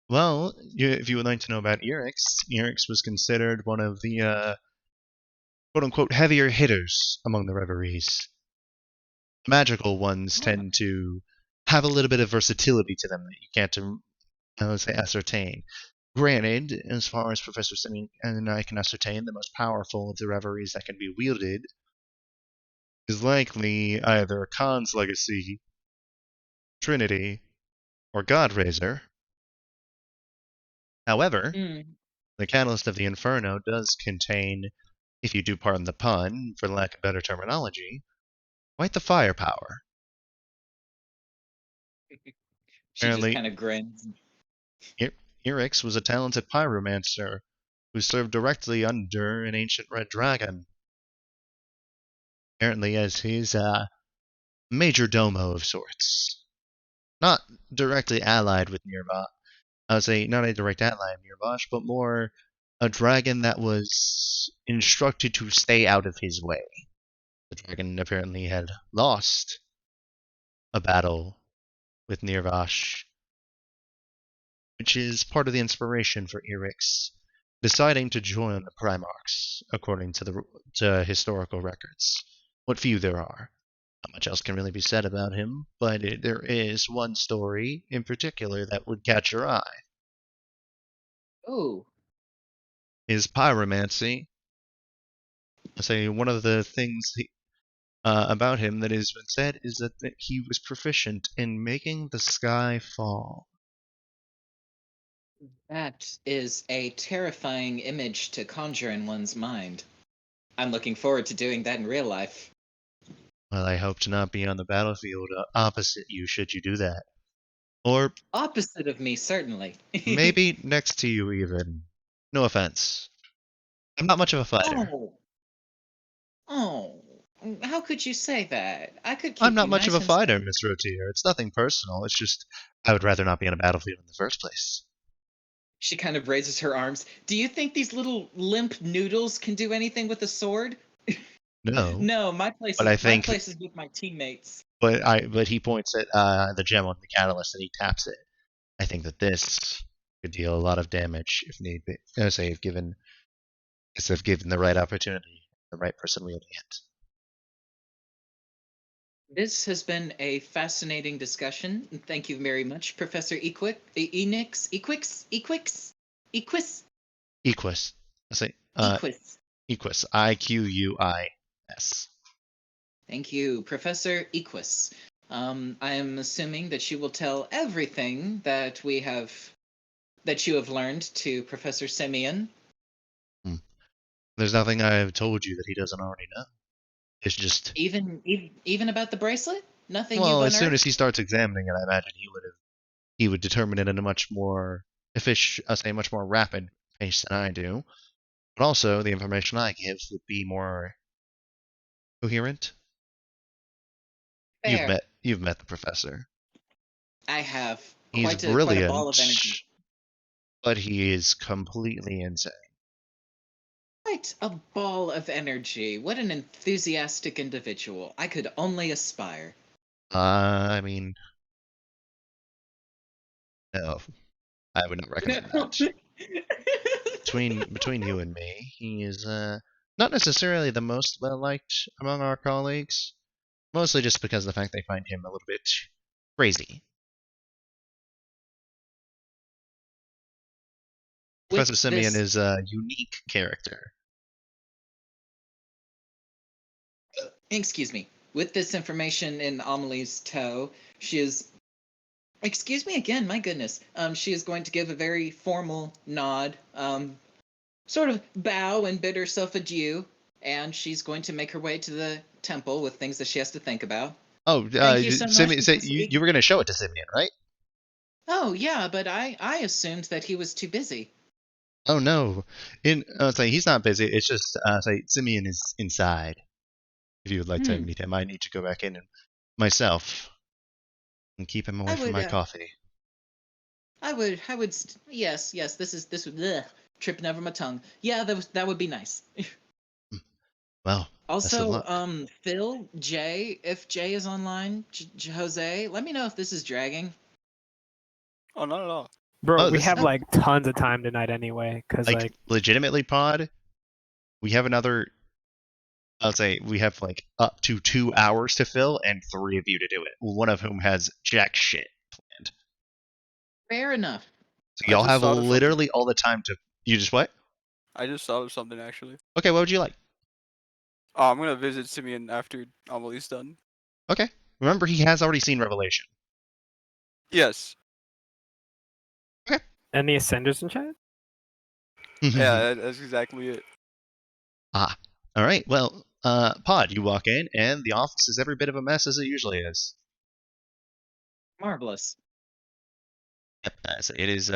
Well, if you would like to know about Erix was considered one of the quote-unquote heavier hitters among the reveries. Magical ones tend to have a little bit of versatility to them that you can't, I would say, ascertain. Granted, as far as Professor Simeon and I can ascertain, the most powerful of the reveries that can be wielded is likely either Khan's Legacy, Trinity, or Godraiser. However, Hmm. the Catalyst of the Inferno does contain, if you do pardon the pun, for lack of better terminology, quite the firepower. She just Apparently, kind of grins. Erix was a talented pyromancer who served directly under an ancient red dragon. Apparently, as his major domo of sorts. Not directly allied with Nirvash. I would say not a direct ally of Nirvash, but more a dragon that was instructed to stay out of his way. The dragon apparently had lost a battle with Nirvash, which is part of the inspiration for Erix deciding to join the Primarchs, according to historical records. What few there are. Not much else can really be said about him, but there is one story in particular that would catch your eye. Oh. His pyromancy. I say one of the things about him that has been said is that he was proficient in making the sky fall. That is a terrifying image to conjure in one's mind. I'm looking forward to doing that in real life. Well, I hope to not be on the battlefield opposite you should you do that. Or Opposite of me, certainly. maybe next to you even. No offense. I'm not much of a fighter. Oh. Oh. How could you say that? I could I'm keep not you much of nice a and safe. fighter, Miss Rotier. It's nothing personal. It's just I would rather not be on a battlefield in the first place. She kind of raises her arms. Do you think these little limp noodles can do anything with a sword? No, No, but I my think, place is with my teammates. but he points at the gem on the catalyst and he taps it. I think that this could deal a lot of damage if need be. Say if given the right opportunity, the right person wielding it. This has been a fascinating discussion. Thank you very much, Professor Equix, Equus. I say Equus. Equus. Iquis. Thank you, Professor Equus. I am assuming that you will tell everything that you have learned to Professor Simeon. There's nothing I've told you that he doesn't already know. It's just Even about the bracelet? Nothing you've well, as soon as he unearthed? starts examining it, I imagine he would determine it in a much more much more rapid pace than I do. But also, the information I give would be more coherent. Fair. You've met the professor. I have He's quite a brilliant, ball of energy. but he is completely insane. Quite a ball of energy. What an enthusiastic individual. I could only aspire. I mean, no, I would not recommend that. Between you and me, he is not necessarily the most well liked among our colleagues. Mostly just because of the fact they find him a little bit crazy. Professor Simeon is a unique character. Excuse me. With this information in Amelie's tow, she is. Excuse me again, my goodness. She is going to give a very formal nod, sort of bow and bid herself adieu, and she's going to make her way to the temple with things that she has to think about. Oh, Thank you so much, Simeon, Professor you were going to show it to Simeon, right? Oh, yeah, but I assumed that he was too busy. Oh no, say he's not busy. It's just say Simeon is inside. If you would like to meet him, I need to go back in myself and keep him away from my coffee. Yes, this would, bleh, tripping over my tongue. Yeah, that would be nice. Well, best of Also, luck. Phil, Jay, if Jay is online, Jose, let me know if this is dragging. Oh, not at all. Bro, Oh, we this have is like tons of time tonight anyway, because like legitimately, Pod. We have another. I'll say we have like up to 2 hours to fill, and 3 of you to do it. One of whom has jack shit planned. Fair enough. So I y'all just have thought of something. literally all the time to. You just what? I just thought of something actually. Okay, what would you like? I'm gonna visit Simeon after Amelie's done. Okay. Remember, he has already seen Revelation. Yes. and the Ascenders in chat. Yeah, that's exactly it. Ah. All right. Well, Pod, you walk in, and the office is every bit of a mess as it usually is. Marvelous. Yep. So it is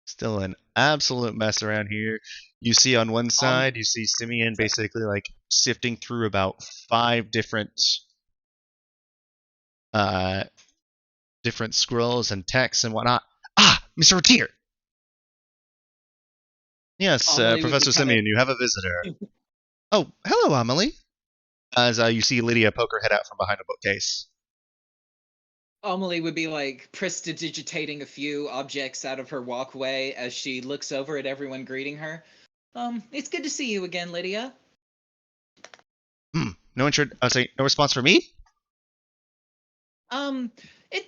still an absolute mess around here. You see on one side, you see Simeon basically like sifting through about 5 different different scrolls and texts and whatnot. Ah, Mr. Ratier! Yes, Amelie would be Professor Simeon, you have a visitor. Oh, hello, Amelie. As you see Lydia poke her head out from behind a bookcase. Amelie would be like prestidigitating a few objects out of her walkway as she looks over at everyone greeting her. It's good to see you again, Lydia. No no response for me? It.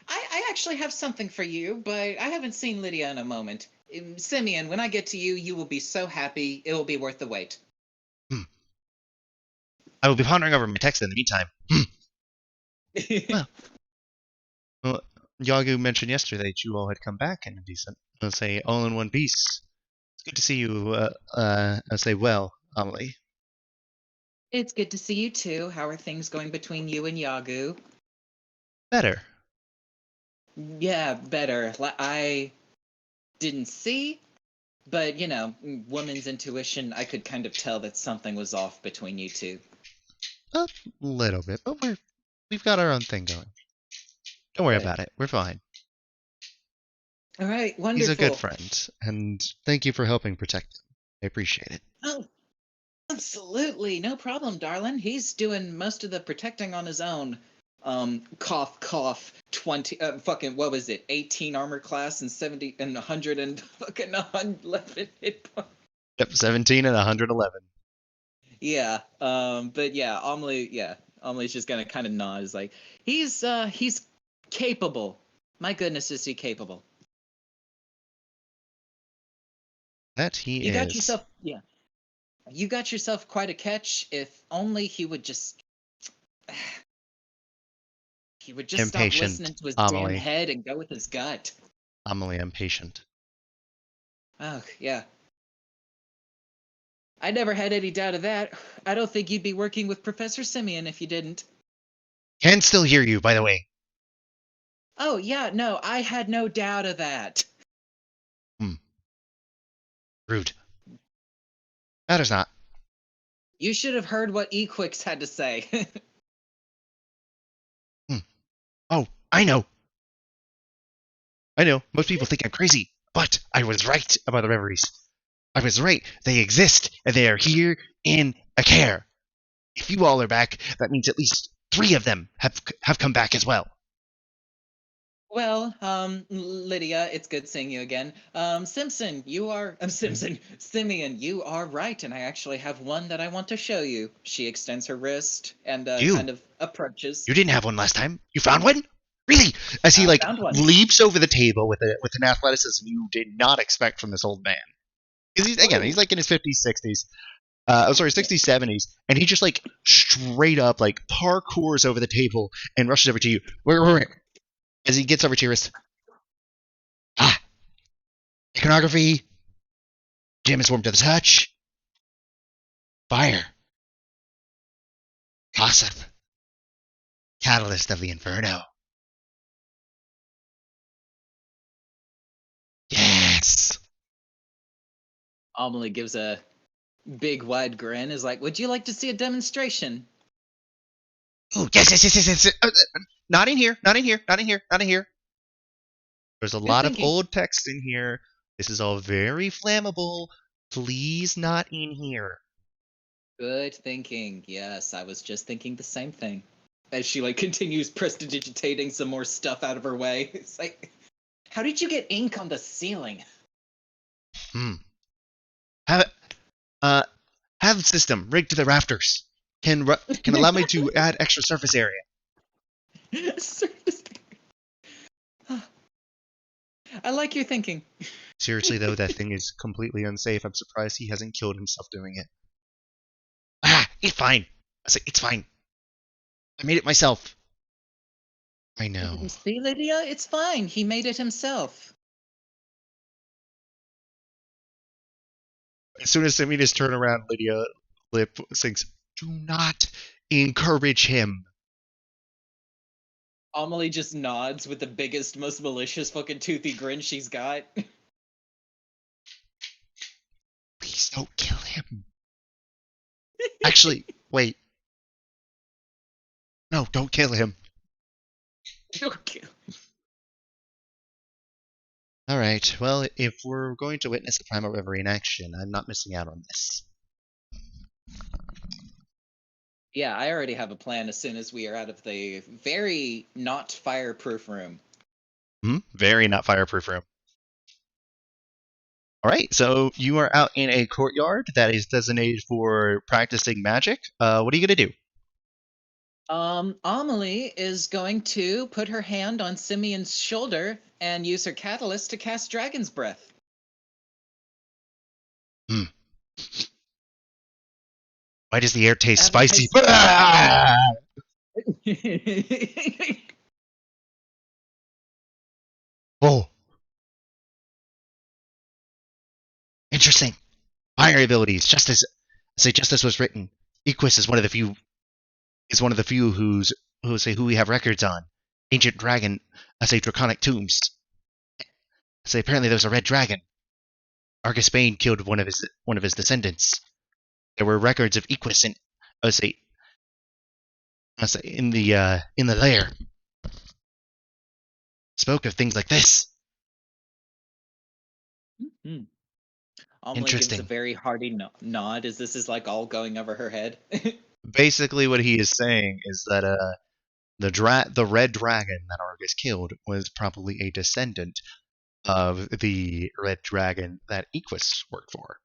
I actually have something for you, but I haven't seen Lydia in a moment. Simeon, when I get to you, you will be so happy. It will be worth the wait. I will be pondering over my text in the meantime. Well, Yagu mentioned yesterday that you all had come back in a decent, let's say, all in one piece. It's good to see you, I'll say, well, Amelie. It's good to see you too. How are things going between you and Yagu? Better. Yeah, better. I didn't see, but you know, woman's intuition, I could kind of tell that something was off between you two. A little bit, but we've got our own thing going. Don't worry Okay. about it. We're fine. All right, wonderful. He's a good friend, and thank you for helping protect him. I appreciate it. Oh, absolutely. No problem, darling. He's doing most of the protecting on his own. Cough, cough, 20, fucking, what was it? 18 armor class and 70 and 100 and fucking 111 hit points. Yep, 17 and 111. Yeah, but yeah, Amelie's just gonna kind of nod. Is like, he's capable. My goodness, is he capable? That he You is. got yourself, yeah. You got yourself quite a catch. If only he would just stop Impatient, listening to his Amelie. damn head and go with his gut. Amelie, I'm patient. Oh, yeah. I never had any doubt of that. I don't think you'd be working with Professor Simeon if you didn't. Can still hear you, by the way. Oh, yeah, no, I had no doubt of that. Rude. Matters not. You should have heard what Equix had to say. Oh, I know. I know. Most people think I'm crazy, but I was right about the reveries. I was right. They exist, and they are here in a care. If you all are back, that means at least 3 of them have come back as well. Well, Lydia, it's good seeing you again. Simeon, you are right, and I actually have one that I want to show you. She extends her wrist and kind of approaches. You didn't have one last time. You found one? Really? As he Found one. leaps over the table with an athleticism you did not expect from this old man. He's like in his 50s, 60s. 60s, 70s, and he just straight up parkours over the table and rushes over to you. Wait. As he gets over to your wrist. Ah! Iconography. Gem is warm to the touch. Fire. Gossip. Catalyst of the Inferno. Yes! Amelie gives a big wide grin is like, would you like to see a demonstration? Ooh, yes. Not in here. Not in here. Not in here. Not in here. There's a Good lot of thinking. old text in here. This is all very flammable. Please not in here. Good thinking. Yes, I was just thinking the same thing. As she like continues prestidigitating some more stuff out of her way. It's like, how did you get ink on the ceiling? Have have the system rigged to the rafters. Can allow me to add extra surface area. Surface- I like your thinking. Seriously though, that thing is completely unsafe. I'm surprised he hasn't killed himself doing it. Ah, it's fine. I say it's fine. I made it myself. I know. See, Lydia, it's fine. He made it himself. As soon as Semina's turn around, Lydia lip sings, "Do not encourage him." Amelie just nods with the biggest, most malicious fucking toothy grin she's got. Please don't kill him. Actually, wait. No, don't kill him. Okay. Alright, well, if we're going to witness the Primal River in action, I'm not missing out on this. Yeah, I already have a plan as soon as we are out of the very not fireproof room. Very not fireproof room. Alright, so you are out in a courtyard that is designated for practicing magic. What are you gonna do? Amelie is going to put her hand on Simeon's shoulder and use her catalyst to cast Dragon's Breath. Why does the air taste Advertise- spicy? Ah! Oh. Interesting. Fire abilities, just as was written. Equus is one of the few who we have records on. Ancient dragon, draconic tombs. Apparently there's a red dragon. Argus Bane killed one of his descendants. There were records of Equus in in the lair. Spoke of things like this. Amelie gives a Interesting. very hearty nod as this is like all going over her head. Basically, what he is saying is that the red dragon that Argus killed was probably a descendant of the red dragon that Equus worked for.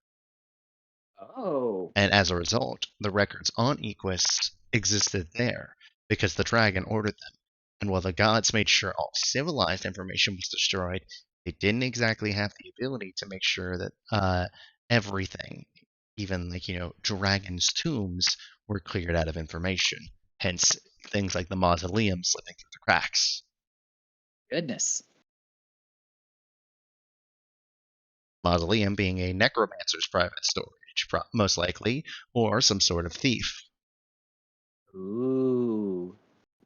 Oh. And as a result, the records on Equus existed there because the dragon ordered them. And while the gods made sure all civilized information was destroyed, they didn't exactly have the ability to make sure that everything, even dragons' tombs, were cleared out of information. Hence, things like the mausoleum slipping through the cracks. Goodness. Mausoleum being a necromancer's private storage, most likely, or some sort of thief. Ooh.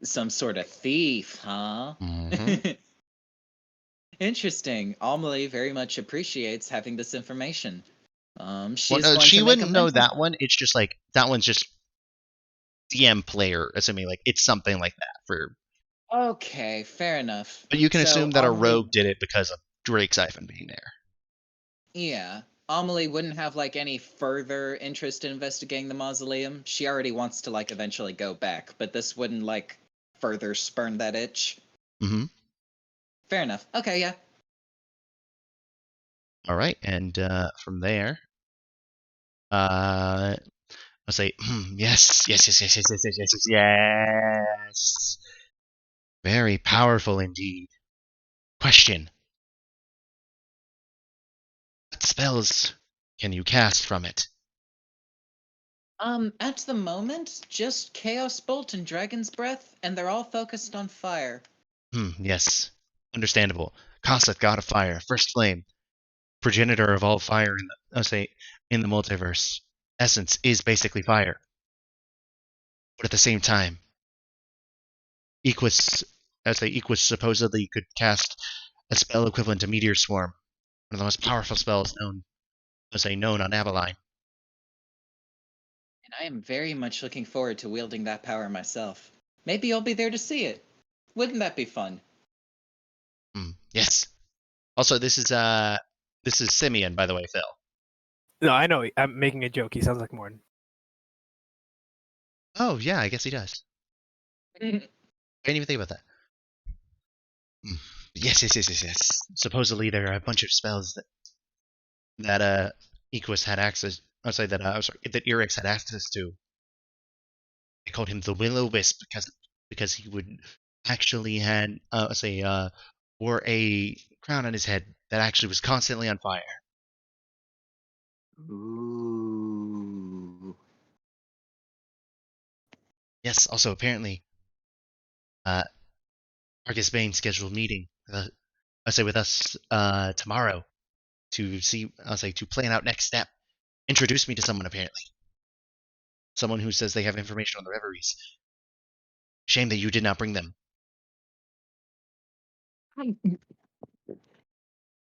Some sort of thief, huh? Mm-hmm. Interesting. Amelie very much appreciates having this information. She's Well, no, going she to make wouldn't a know mental- that one. It's just like that one's just DM player, assuming like it's something like that for. Okay, fair enough. But you can So assume that a Amelie- rogue did it because of Drake Siphon being there. Yeah. Amelie wouldn't have like any further interest in investigating the mausoleum. She already wants to like eventually go back, but this wouldn't like further spurn that itch. Mm-hmm. Fair enough. Okay, yeah. All right, and from there, I'll say yes. Very powerful indeed. Question: what spells can you cast from it? At the moment, just Chaos Bolt and Dragon's Breath, and they're all focused on fire. Yes. Understandable. Koseth, god of fire, first flame, progenitor of all fire in the multiverse. Essence is basically fire. But at the same time, Equus supposedly could cast a spell equivalent to Meteor Swarm, one of the most powerful spells known on Aveline. And I am very much looking forward to wielding that power myself. Maybe I'll be there to see it. Wouldn't that be fun? Yes. Also, this is Simeon, by the way, Phil. No, I know. I'm making a joke. He sounds like Morton. Oh yeah, I guess he does. I didn't even think about that. Yes. Supposedly there are a bunch of spells that Equus had access. I'll say that that Erix had access to. They called him the Will-O-Wisp because he would actually had wore a crown on his head that actually was constantly on fire. Ooh. Yes. Also, apparently, Argus Bane scheduled a meeting. With us tomorrow to see. To plan out next step. Introduce me to someone apparently. Someone who says they have information on the reveries. Shame that you did not bring them.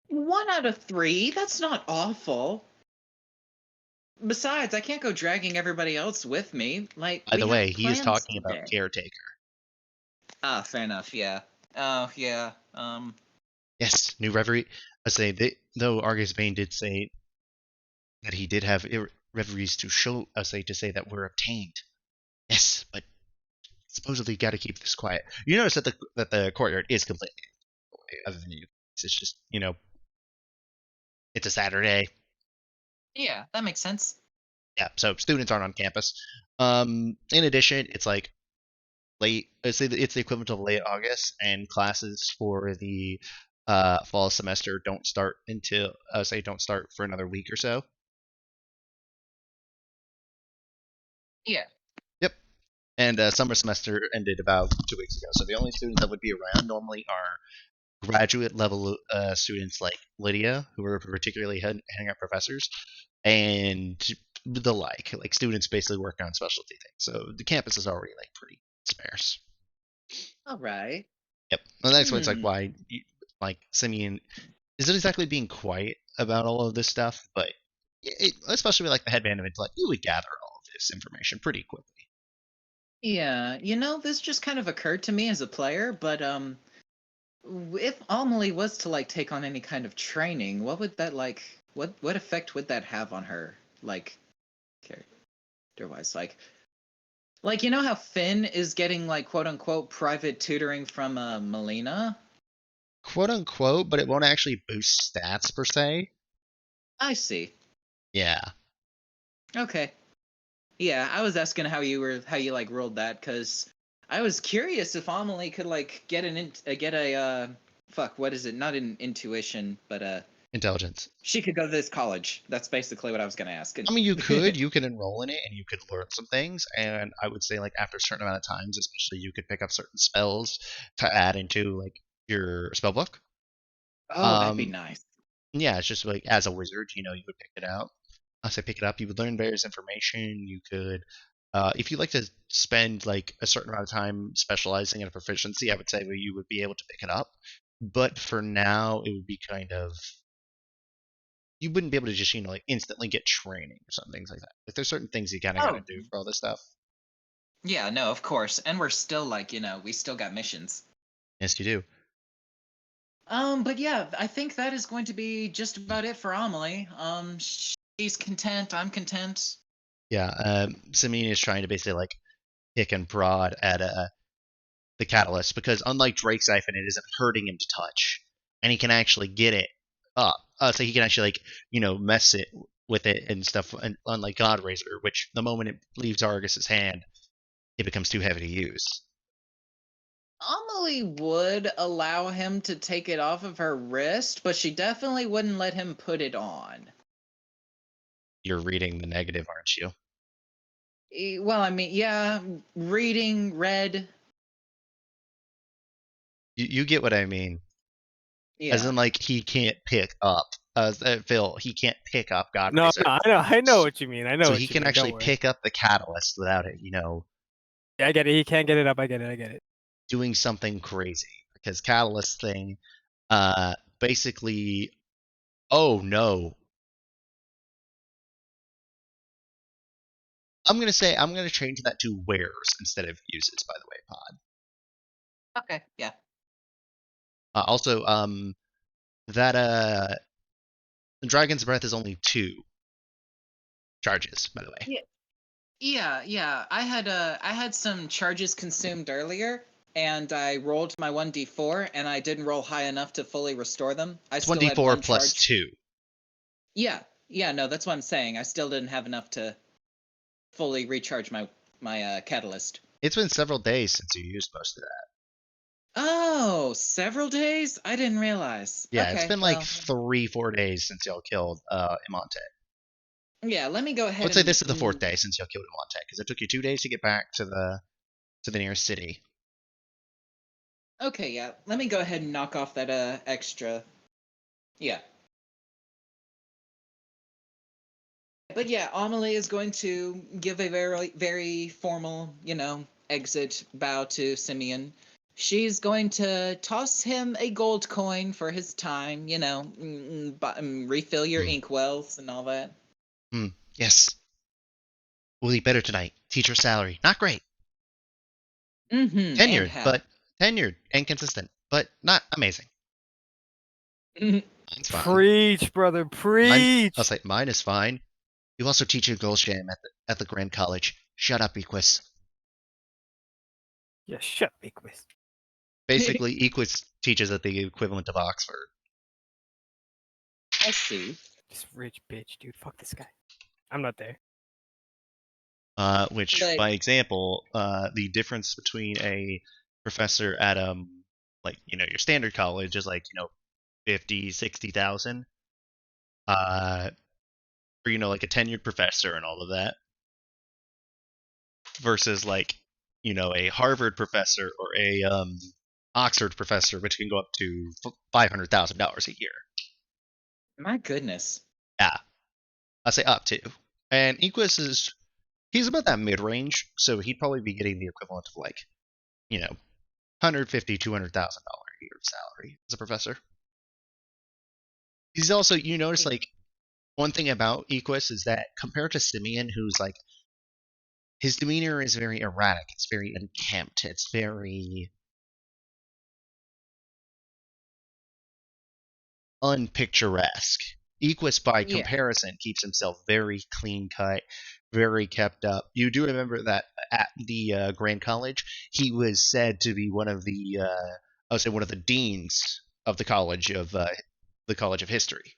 1 out of 3? That's not awful. Besides, I can't go dragging everybody else with me. Like, By we the have way, he is plans talking about today. caretaker. Ah, fair enough, yeah. Oh, yeah, Yes, new reverie. Though Argus Bane did say that he did have reveries to show to say that were obtained. Yes, but supposedly got to keep this quiet. You notice that the courtyard is completely other than you. It's just it's a Saturday. yeah, that makes sense. Yeah, so students aren't on campus. In addition, it's like late. It's the equivalent of late August, and classes for the fall semester don't start until don't start for another week or so. Yeah. Yep. And summer semester ended about 2 weeks ago. So the only students that would be around normally are graduate level students like Lydia, who are particularly heading up professors, and the like students basically working on specialty things. So the campus is already like pretty sparse. All right. Yep. And that's what's like why Simeon isn't exactly being quiet about all of this stuff, but especially with like the headband of it, like you would gather all of this information pretty quickly. Yeah, this just kind of occurred to me as a player, but if Amelie was to like take on any kind of training, what would that what effect would that have on her, like character wise? Like how Finn is getting like quote unquote private tutoring from Melina? Quote unquote, but it won't actually boost stats per se. I see. Yeah. Okay. Yeah, I was asking how you like ruled that because I was curious if Amelie could like get a fuck, what is it? Not an intuition, but Intelligence. she could go to this college. That's basically what I was gonna ask. I mean, you could enroll in it and you could learn some things. And I would say, like, after a certain amount of times, especially, you could pick up certain spells to add into, like, your spell book. Oh, that'd be nice. Yeah, it's just like, as a wizard, you would pick it out. I say pick it up, you would learn various information. You could, if you like to spend, like, a certain amount of time specializing in a proficiency, I would say you would be able to pick it up. But for now, it would be kind of you wouldn't be able to just like instantly get training or some things like that. Like there's certain things you kind of gotta do for all this stuff. Yeah, no, of course. And we're still like, we still got missions. Yes, you do. But yeah, I think that is going to be just about it for Amelie. She's content, I'm content. Yeah, Simeon is trying to basically like pick and prod at the catalyst because unlike Drake Siphon, it isn't hurting him to touch, and he can actually get it up. So he can actually like mess it with it and stuff. And unlike God Razor, which the moment it leaves Argus's hand, it becomes too heavy to use. Amelie would allow him to take it off of her wrist, but she definitely wouldn't let him put it on. You're reading the negative, aren't you? Well, I mean, yeah, read. You get what I mean. Yeah. As in, like, he can't pick up. Phil, he can't pick up God No, Razor. I know what you mean. I know. So what he you can mean. actually Don't worry. pick up the catalyst without it, Yeah, I get it. He can't get it up. I get it. doing something crazy. Because catalyst thing, basically, oh no. I'm gonna change that to wears instead of uses. By the way, Pod. Okay, yeah. Also, that Dragon's Breath is only 2 charges. By the way, Yeah. I had some charges consumed earlier, and I rolled my 1d4, and I didn't roll high enough to fully restore them. I it's still had 1d4 one plus charge. 2. Yeah, no, that's what I'm saying. I still didn't have enough to fully recharge my catalyst. It's been several days since you used most of that. Oh, several days? I didn't realize. Yeah, it's Okay, been well, like 3-4 days since y'all killed Imonte. yeah. Let me go I ahead. would say and this is the 4th day since y'all killed Imonte, because it took you 2 days to get back to the nearest city. Okay, yeah. Let me go ahead and knock off that extra. Yeah. But yeah, Amelie is going to give a very, very formal, exit bow to Simeon. She's going to toss him a gold coin for his time, refill your inkwells and all that. Yes. We'll eat better tonight. Teacher salary. Not great. Mm-hmm. And Tenured, how? but tenured and consistent, but not amazing. Mine's fine. Preach, brother, preach. I'll say mine is fine. You also teach a Goldsham at the Grand College. Shut up, Equus. Yeah, shut up, Equus. Basically, Equus teaches at the equivalent of Oxford. I see. This rich bitch, dude. Fuck this guy. I'm not there. Which, But- by example, the difference between a professor at your standard college is 50, 60,000. Or like a tenured professor and all of that, versus a Harvard professor or a Oxford professor, which can go up to $500,000 a year. My goodness. Yeah, I say up to. And Equus he's about that mid range, so he'd probably be getting the equivalent of $150,000, $200,000 a year salary as a professor. He's also, you notice one thing about Equus is that compared to Simeon, who's his demeanor is very erratic. It's very unkempt. It's very unpicturesque. Equus, by Yeah. comparison, keeps himself very clean cut, very kept up. You do remember that at the Grand College, he was said to be one of the, I would say, one of the deans of the College of History.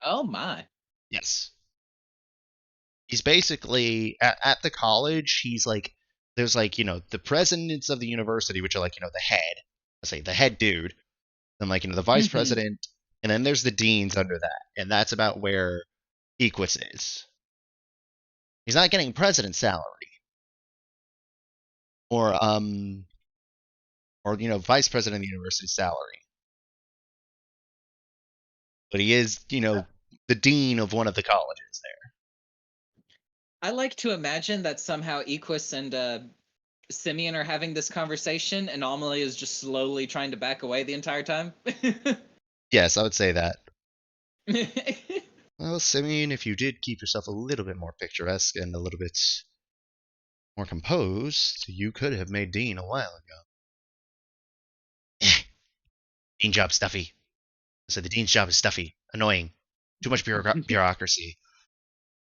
Oh my. Yes. He's basically at the college. He's there's the presidents of the university, which are the head. Let's say the head dude. Then the vice Mhm. president, and then there's the deans under that, and that's about where Equus is. He's not getting president salary, or vice president of the university salary, but he is the dean of one of the colleges there. I like to imagine that somehow Equus and Simeon are having this conversation, and Amelie is just slowly trying to back away the entire time. Yes, I would say that. Well, Simeon, if you did keep yourself a little bit more picturesque and a little bit more composed, you could have made dean a while ago. Dean job stuffy. I said the dean's job is stuffy, annoying, too much bureaucracy.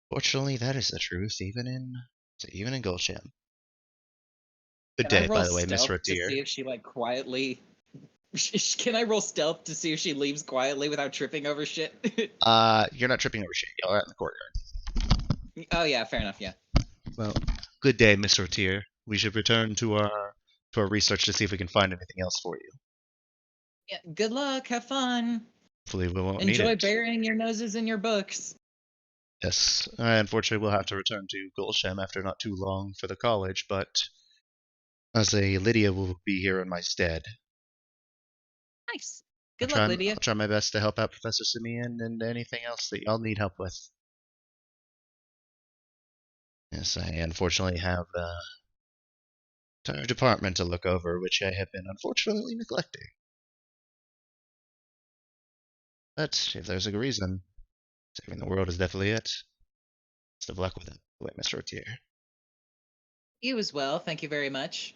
Fortunately, that is the truth, even in Goldsham. Good Can I day, roll by the way, Miss stealth to Rotier. see if she quietly? Can I roll stealth to see if she leaves quietly without tripping over shit? You're not tripping over shit. Y'all are out in the courtyard. Oh yeah, fair enough. Yeah. Well, good day, Miss Rotier. We should return to our research to see if we can find anything else for you. Yeah. Good luck. Have fun. Hopefully, we won't need Enjoy it. burying your noses in your books. Yes, unfortunately, we'll have to return to Goldsham after not too long for the college, but I'll say Lydia will be here in my stead. Nice. Good luck, Lydia. I'll try my best to help out Professor Simeon and anything else that y'all need help with. Yes, I unfortunately have the entire department to look over, which I have been unfortunately neglecting. But if there's a reason, saving the world is definitely it. Best of luck with it, Mr. Rotier. You as well. Thank you very much.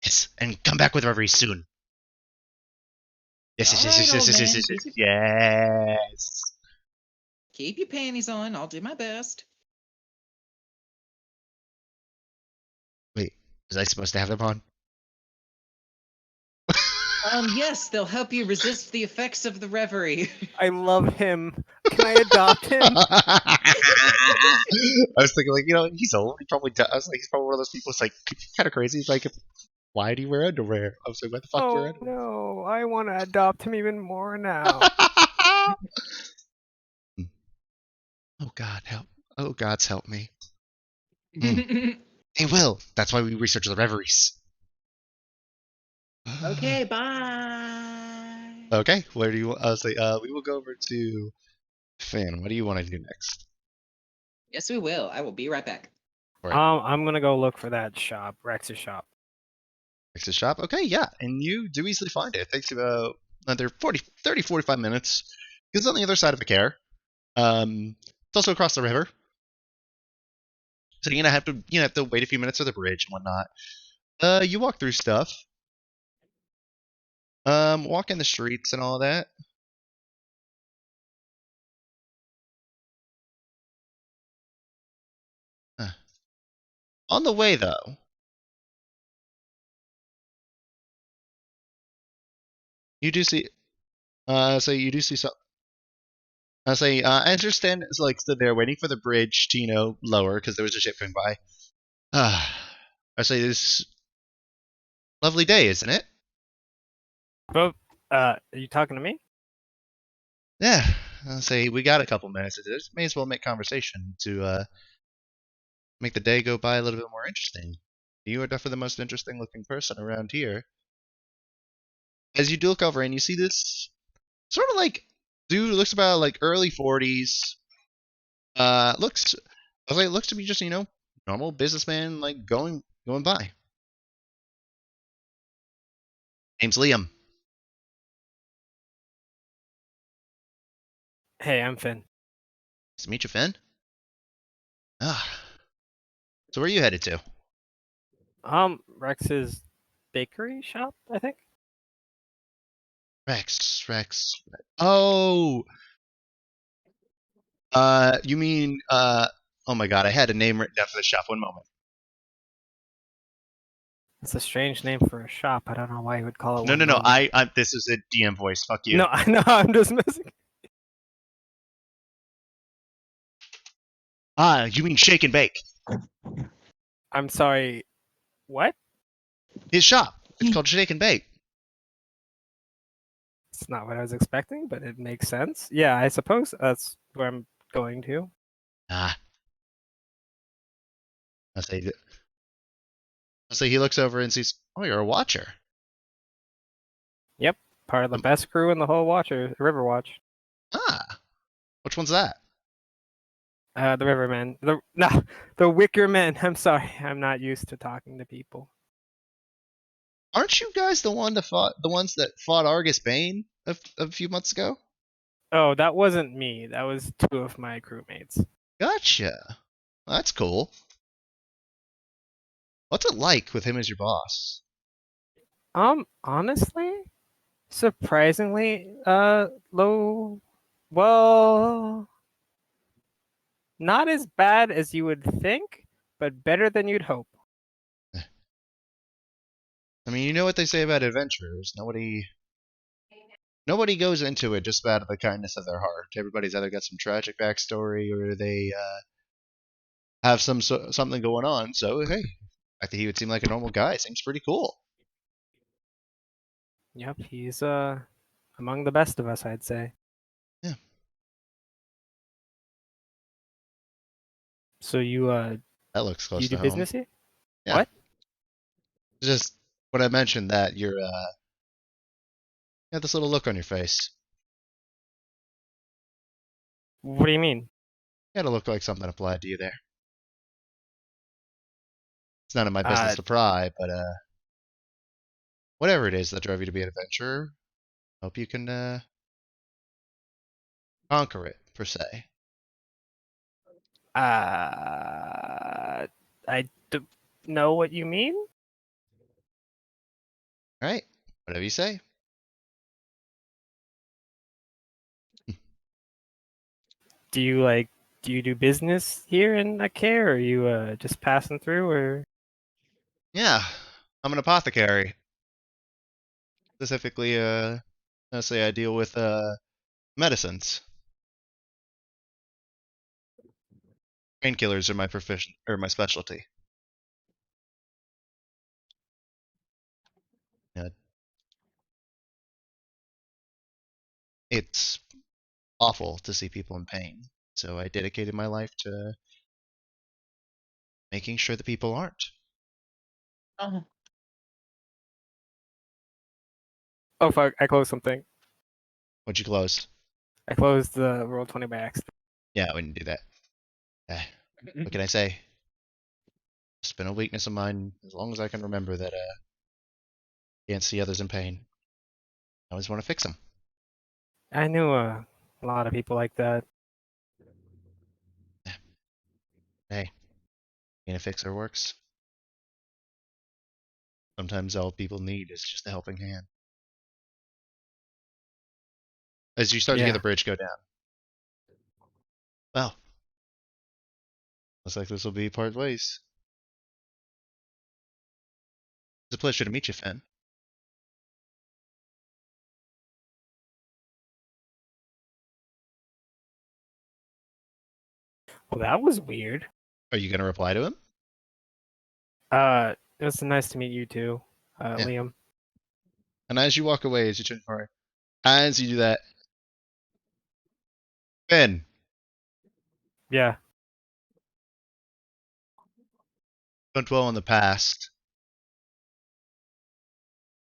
Yes, and come back with reveries soon. Yes, yes, All yes, right, yes, yes, old yes, man. yes, yes, yes. Keep your panties on. I'll do my best. Wait, was I supposed to have them on? Yes, they'll help you resist the effects of the reverie. I love him. Can I adopt him? I was thinking, like, he's old. He probably does. I was like, he's probably one of those people. It's like kind of crazy. He's like, why do you wear underwear? I was like, why the fuck do you wear Oh underwear? no, I want to adopt him even more now. Oh God, help! Oh God's help me! Hey, Will. That's why we research the reveries. Okay, bye. Okay, where do you? I was like, we will go over to Finn. What do you want to do next? Yes, we will. I will be right back. Right. I'm gonna go look for that shop, Rex's shop. Next to shop. Okay, yeah, and you do easily find it. It takes you about another 30, 45 minutes. It's on the other side of the care. It's also across the river, so you're gonna have to wait a few minutes for the bridge and whatnot. You walk through stuff. Walk in the streets and all that. Huh. On the way though, you do see. So you do see some. I say, as you're standing, like, stood there waiting for the bridge to, lower because there was a ship going by. I say, this lovely day, isn't it? But are you talking to me? Yeah. I say, we got a couple minutes. May as well make conversation to make the day go by a little bit more interesting. You are definitely the most interesting looking person around here. As you do look over and you see this sort of like dude looks about like early 40s. Looks, I was like, looks to be just normal businessman like going by. Name's Liam. Hey, I'm Finn. Nice to meet you, Finn. Ah, so where are you headed to? Rex's bakery shop, I think. Rex. Oh, you mean oh my God, I had a name written down for the shop. One moment. It's a strange name for a shop. I don't know why you would call it No, one no, no. moment. This is a DM voice. Fuck you. No, I know. I'm just messing. You mean Shake and Bake? I'm sorry. What? His shop. It's called Shake and Bake. It's not what I was expecting, but it makes sense. Yeah, I suppose that's where I'm going to. Ah, I say. I say he looks over and sees. Oh, you're a watcher. Yep, part of the Um, best crew in the whole River Watch. Which one's that? The Rivermen. The Wickermen. I'm sorry. I'm not used to talking to people. Aren't you guys the ones that fought Argus Bane a few months ago? Oh, that wasn't me. That was two of my crewmates. Gotcha. That's cool. What's it like with him as your boss? Honestly, surprisingly, low. Well, not as bad as you would think, but better than you'd hope. I mean, you know what they say about adventurers. Nobody goes into it just out of the kindness of their heart. Everybody's either got some tragic backstory or they have something going on. So hey, I think he would seem like a normal guy. Seems pretty cool. Yep, he's among the best of us, I'd say. Yeah. So you That looks do you close do to home. business here? Yeah. What? Just when I mentioned that, you got this little look on your face. What do you mean? You gotta look like something applied to you there. It's none of my Uh, business to pry, but whatever it is that drove you to be an adventurer, hope you can conquer it per se. I don't know what you mean. All right, whatever you say. Do you do business here in Ake, or are you just passing through, or? Yeah, I'm an apothecary. Specifically, let's say I deal with medicines. Painkillers are my my specialty. Yeah. It's awful to see people in pain, so I dedicated my life to making sure that people aren't. Oh fuck! I closed something. What'd you close? I closed the roll 20 by accident. Yeah, I wouldn't do that. What can I say? It's been a weakness of mine as long as I can remember that can't see others in pain. I always want to fix them. I knew a lot of people like that. Hey, being a fixer works. Sometimes all people need is just a helping hand. As you start to hear the Yeah. bridge go down. Well, looks like this will be part ways. It's a pleasure to meet you, Finn. Well, that was weird. Are you going to reply to him? It was nice to meet you too, Yeah. Liam. And as you walk away, as you turn forward, as you do that, Finn, Yeah. don't dwell on the past.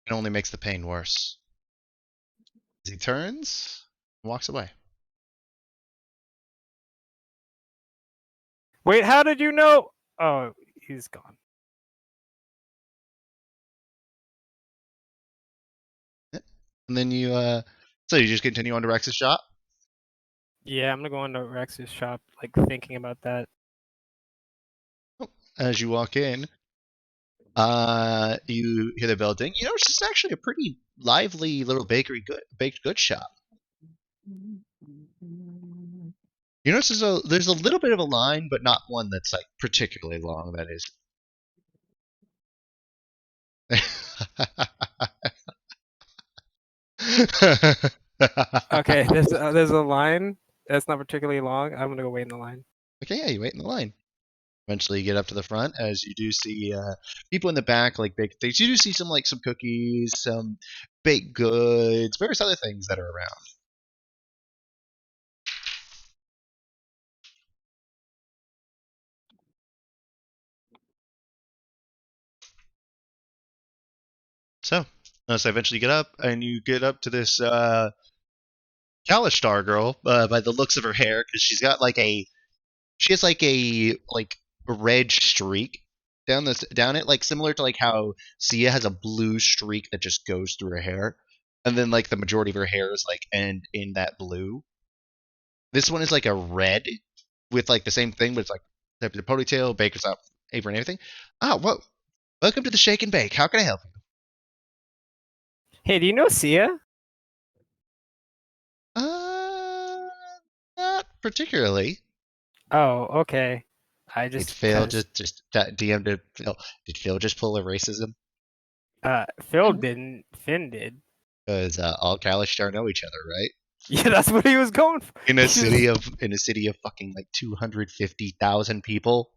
It only makes the pain worse. As he turns and walks away. Wait, how did you know? Oh, he's gone. And then you, so you just continue on to Rex's shop? Yeah, I'm gonna go into Rex's shop, like thinking about that. As you walk in, you hear the bell ding. You know, it's just actually a pretty lively little baked goods shop. You notice there's a little bit of a line, but not one that's like particularly long. That is. Okay, there's a line that's not particularly long. I'm gonna go wait in the line. Okay, yeah, you wait in the line. Eventually, you get up to the front, as you do see people in the back like baked things. You do see some cookies, some baked goods, various other things that are around. So eventually you get up, and you get up to this Kalishtar girl by the looks of her hair, because she has like a red streak down it, like similar to like how Sia has a blue streak that just goes through her hair, and then like the majority of her hair is like end in that blue. This one is like a red with like the same thing, but it's like the ponytail, baker's apron, and everything. Whoa! Welcome to the Shake and Bake. How can I help you? Hey, do you know Sia? Not particularly. Oh, okay. I Did just Phil cause just DM to Phil? Did Phil just pull a racism? Phil didn't. Finn did. Because all Kalishtar know each other, right? Yeah, that's what he was going for. In a city of fucking like 250,000 people.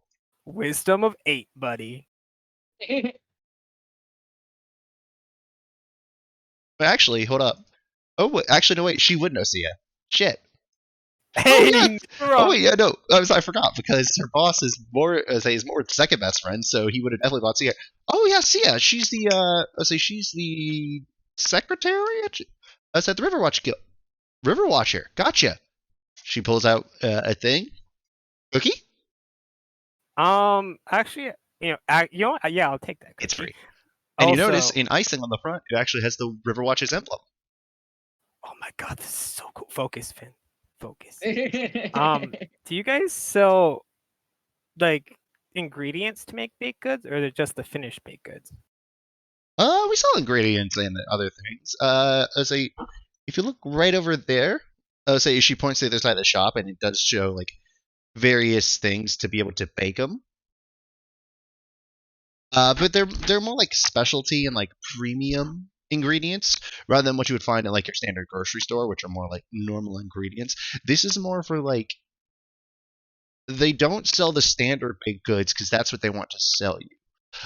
Wisdom of 8, buddy. But actually, hold up. Oh, actually, no, wait. She would know Sia. Shit. Hey, yeah. you're Oh wrong. wait, yeah, no. I forgot, because her boss is more second best friend, so he would have definitely bought Sia. Oh yeah, Sia. She's the she's the secretary at the Riverwatch Guild. Riverwatcher. Gotcha. She pulls out a thing. Cookie? Actually, yeah, I'll take that. It's cookie. free. And you Also- notice in icing on the front, it actually has the Riverwatcher's emblem. Oh my god, this is so cool. Focus, Finn. Focus. Do you guys sell like ingredients to make baked goods, or they're just the finished baked goods? We sell ingredients and other things. If you look right over there, say she points to the other side of the shop, and it does show like various things to be able to bake them. But they're more like specialty and like premium ingredients rather than what you would find in like your standard grocery store, which are more like normal ingredients. This is more for like they don't sell the standard baked goods because that's what they want to sell you.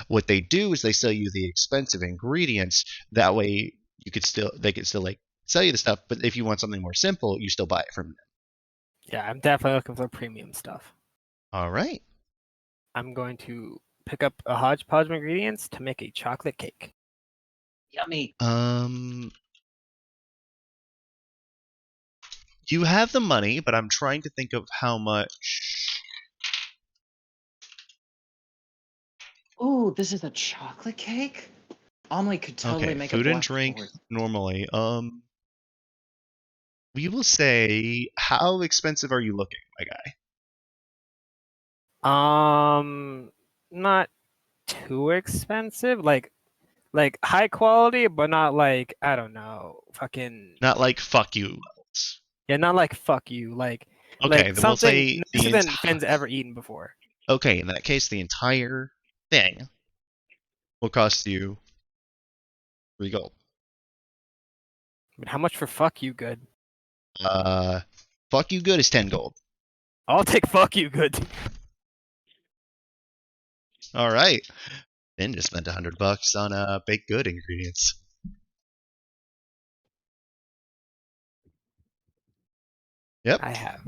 What they do is they sell you the expensive ingredients. That way they could still like sell you the stuff, but if you want something more simple, you still buy it from them. Yeah, I'm definitely looking for premium stuff. All right. I'm going to pick up a hodgepodge of ingredients to make a chocolate cake. Yummy. You have the money, but I'm trying to think of how much. Ooh, this is a chocolate cake? Omni could totally Okay, make food a and black drink forest. normally. We will say, how expensive are you looking, my guy? Not too expensive. Like high quality, but not like, I don't know, fucking. Not like fuck you levels. Yeah, not like fuck you. Like Okay, then we'll something say nicer than Finn's ever eaten before. Okay, in that case, the entire thing will cost you 3 gold. But how much for fuck you good? Fuck you good is 10 gold. I'll take fuck you good. All right. Then just spent $100 on baked good ingredients. Yep. I have.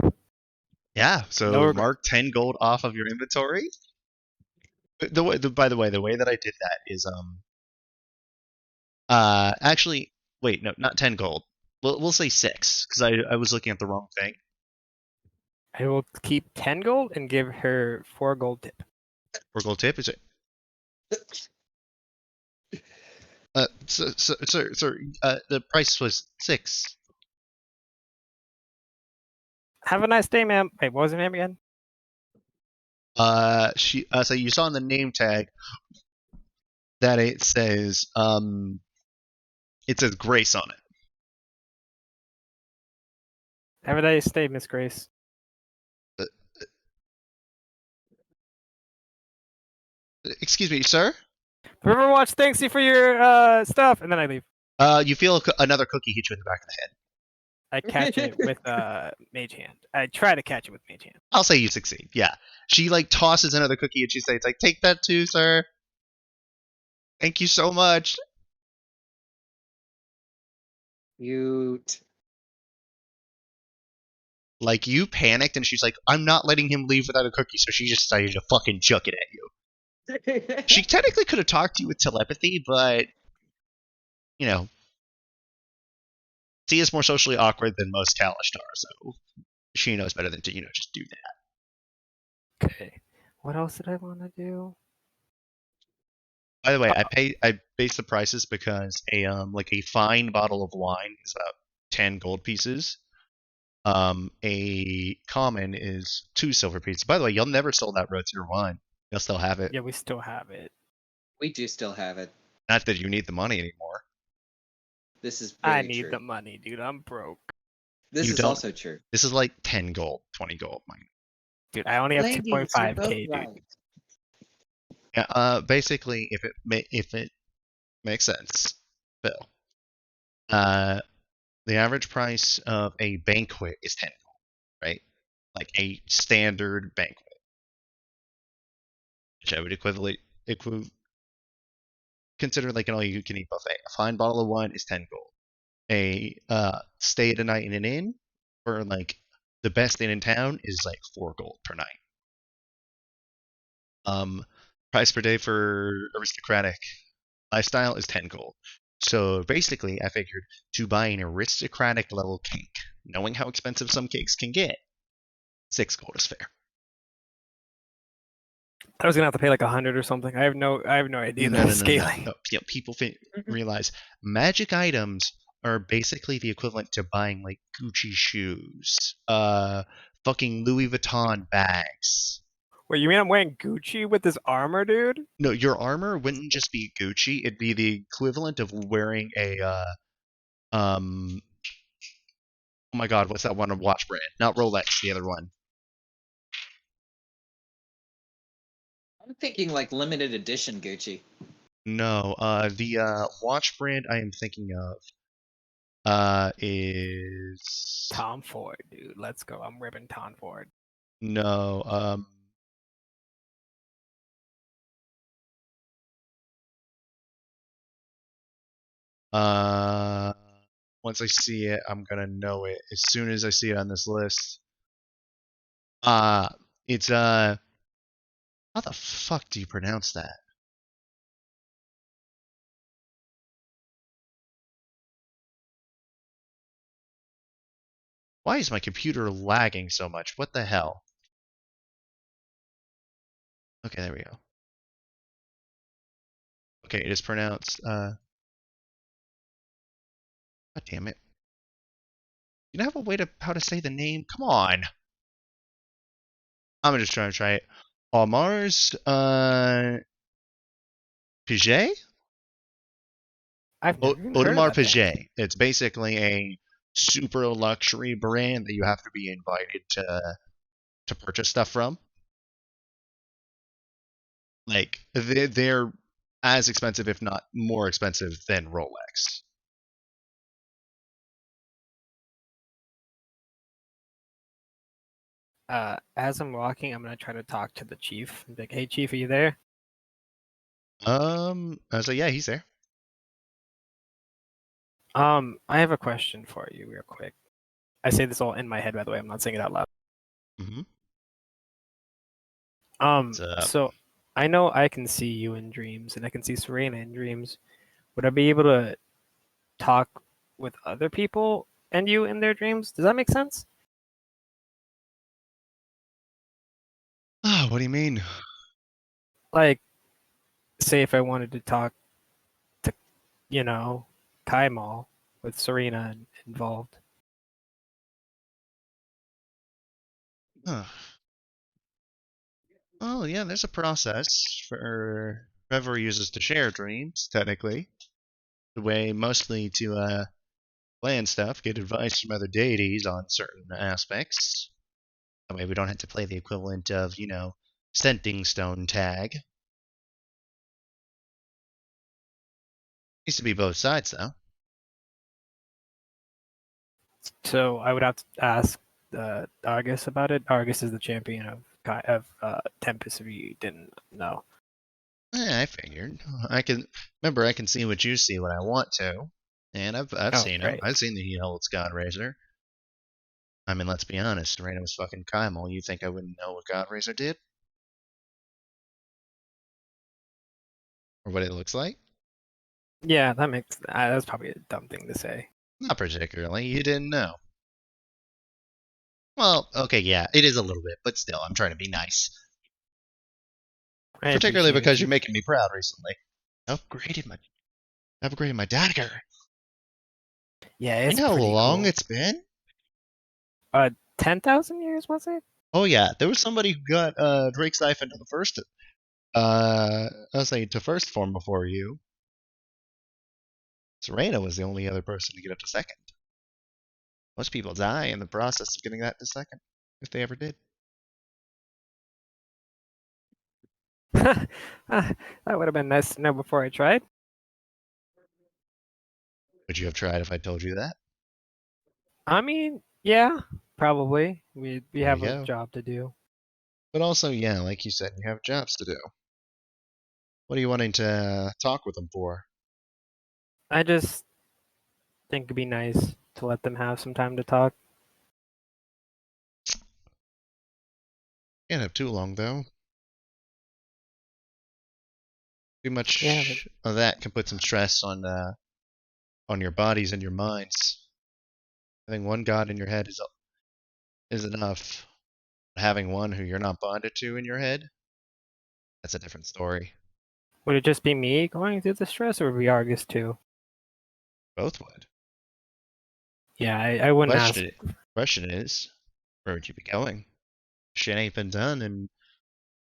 Yeah. So No regret. mark 10 gold off of your inventory. By the way, the way that I did that is actually wait, no, not 10 gold. We'll say 6 because I was looking at the wrong thing. I will keep 10 gold and give her 4 gold tip. 4 gold tip is it? Sir, the price was 6. Have a nice day, ma'am. Wait, what was her name again? So you saw on the name tag that it says Grace on it. Have a nice day, Miss Grace. Excuse me, sir? Riverwatch, thanks you for your stuff, and then I leave. You feel another cookie hit you in the back of the head. I catch it with Mage Hand. I try to catch it with Mage Hand. I'll say you succeed. Yeah. She like tosses another cookie and she says like, "Take that too, sir. Thank you so much." Cute. Like you panicked and she's like, "I'm not letting him leave without a cookie," so she just decided to fucking chuck it at you. She technically could have talked to you with telepathy, but you know, she is more socially awkward than most Kalishtar, so she knows better than to, just do that. Okay. What else did I want to do? By the way, I base the prices because a fine bottle of wine is about 10 gold pieces. A common is 2 silver pieces. By the way, you'll never sold that road to your wine. You'll still have it. Yeah, we still have it. We do still have it. Not that you need the money anymore. This is very I need true. the money, dude. I'm broke. This You is don't- also true. This is like 10 gold, 20 gold. Dude, I only have Ladies, you're 2.5k, both dude. right. Yeah. Basically, if it makes sense, Bill. The average price of a banquet is 10 gold, right? Like a standard banquet, which I would consider like an all-you-can-eat buffet. A fine bottle of wine is 10 gold. A stay at a night in an inn, or like the best inn in town, is like 4 gold per night. Price per day for aristocratic lifestyle is 10 gold. So basically, I figured to buy an aristocratic level cake, knowing how expensive some cakes can get, 6 gold is fair. I was gonna have to pay like 100 or something. I have no idea the scaling. No. Yeah, people realize magic items are basically the equivalent to buying like Gucci shoes, fucking Louis Vuitton bags. Wait, you mean I'm wearing Gucci with this armor, dude? No, your armor wouldn't just be Gucci. It'd be the equivalent of wearing a oh my god, what's that one watch brand? Not Rolex, the other one. I'm thinking like limited edition Gucci. No, the watch brand I am thinking of is Tom Ford, dude. Let's go. I'm ripping Tom Ford. no, once I see it, I'm gonna know it as soon as I see it on this list. It's how the fuck do you pronounce that? Why is my computer lagging so much? What the hell? Okay, there we go. Okay, it is pronounced God damn it. You don't have a way to how to say the name? Come on. I'm just trying to try it. Mars Piguet? I've never even heard Audemars of that band. Piguet. It's basically a super luxury brand that you have to be invited to purchase stuff from. Like they're as expensive, if not more expensive, than Rolex. As I'm walking, I'm gonna try to talk to the chief. I'm like, hey, chief, are you there? I was like, yeah, he's there. I have a question for you, real quick. I say this all in my head, by the way. I'm not saying it out loud. Mm-hmm. So I know I can see you in dreams, and I can see Serena in dreams. Would I be able to talk with other people and you in their dreams? Does that make sense? What do you mean? Like, say if I wanted to talk to, you know, Kaimal with Serena involved. Huh. Oh, yeah, there's a process for whoever uses to share dreams, technically. The way mostly to plan stuff, get advice from other deities on certain aspects. That way we don't have to play the equivalent of, scenting stone tag. Needs to be both sides, though. So I would have to ask Argus about it. Argus is the champion of Tempest. If you didn't know. I figured. I can see what you see when I want to, and I've Oh, seen him. great. I've seen that he holds God Razor. I mean, let's be honest. Serena was fucking Kaimal. You think I wouldn't know what God Razor did, or what it looks like? Yeah, that's probably a dumb thing to say. Not particularly. You didn't know. Well, okay, yeah, it is a little bit, but still, I'm trying to be nice. I Particularly appreciate because it. you're making me proud recently. Upgraded my dagger. Yeah, You it's know how pretty long cool. it's been? 10,000 years was it? Oh yeah, there was somebody who got Drake's knife into the first I'll say to first form before you. Serena was the only other person to get up to second. Most people die in the process of getting that to second, if they ever did. That would have been nice to know before I tried. Would you have tried if I told you that? I mean, yeah, probably. We There you have a go. job to do. But also, yeah, like you said, you have jobs to do. What are you wanting to talk with them for? I just think it'd be nice to let them have some time to talk. Can't have too long though. Too Yeah, but much of that can put some stress on your bodies and your minds. Having one god in your head is enough. Having one who you're not bonded to in your head, that's a different story. would it just be me going through the stress, or would it be Argus too? Both would. Yeah, I wouldn't ask. Question is, where would you be going? Shit ain't been done in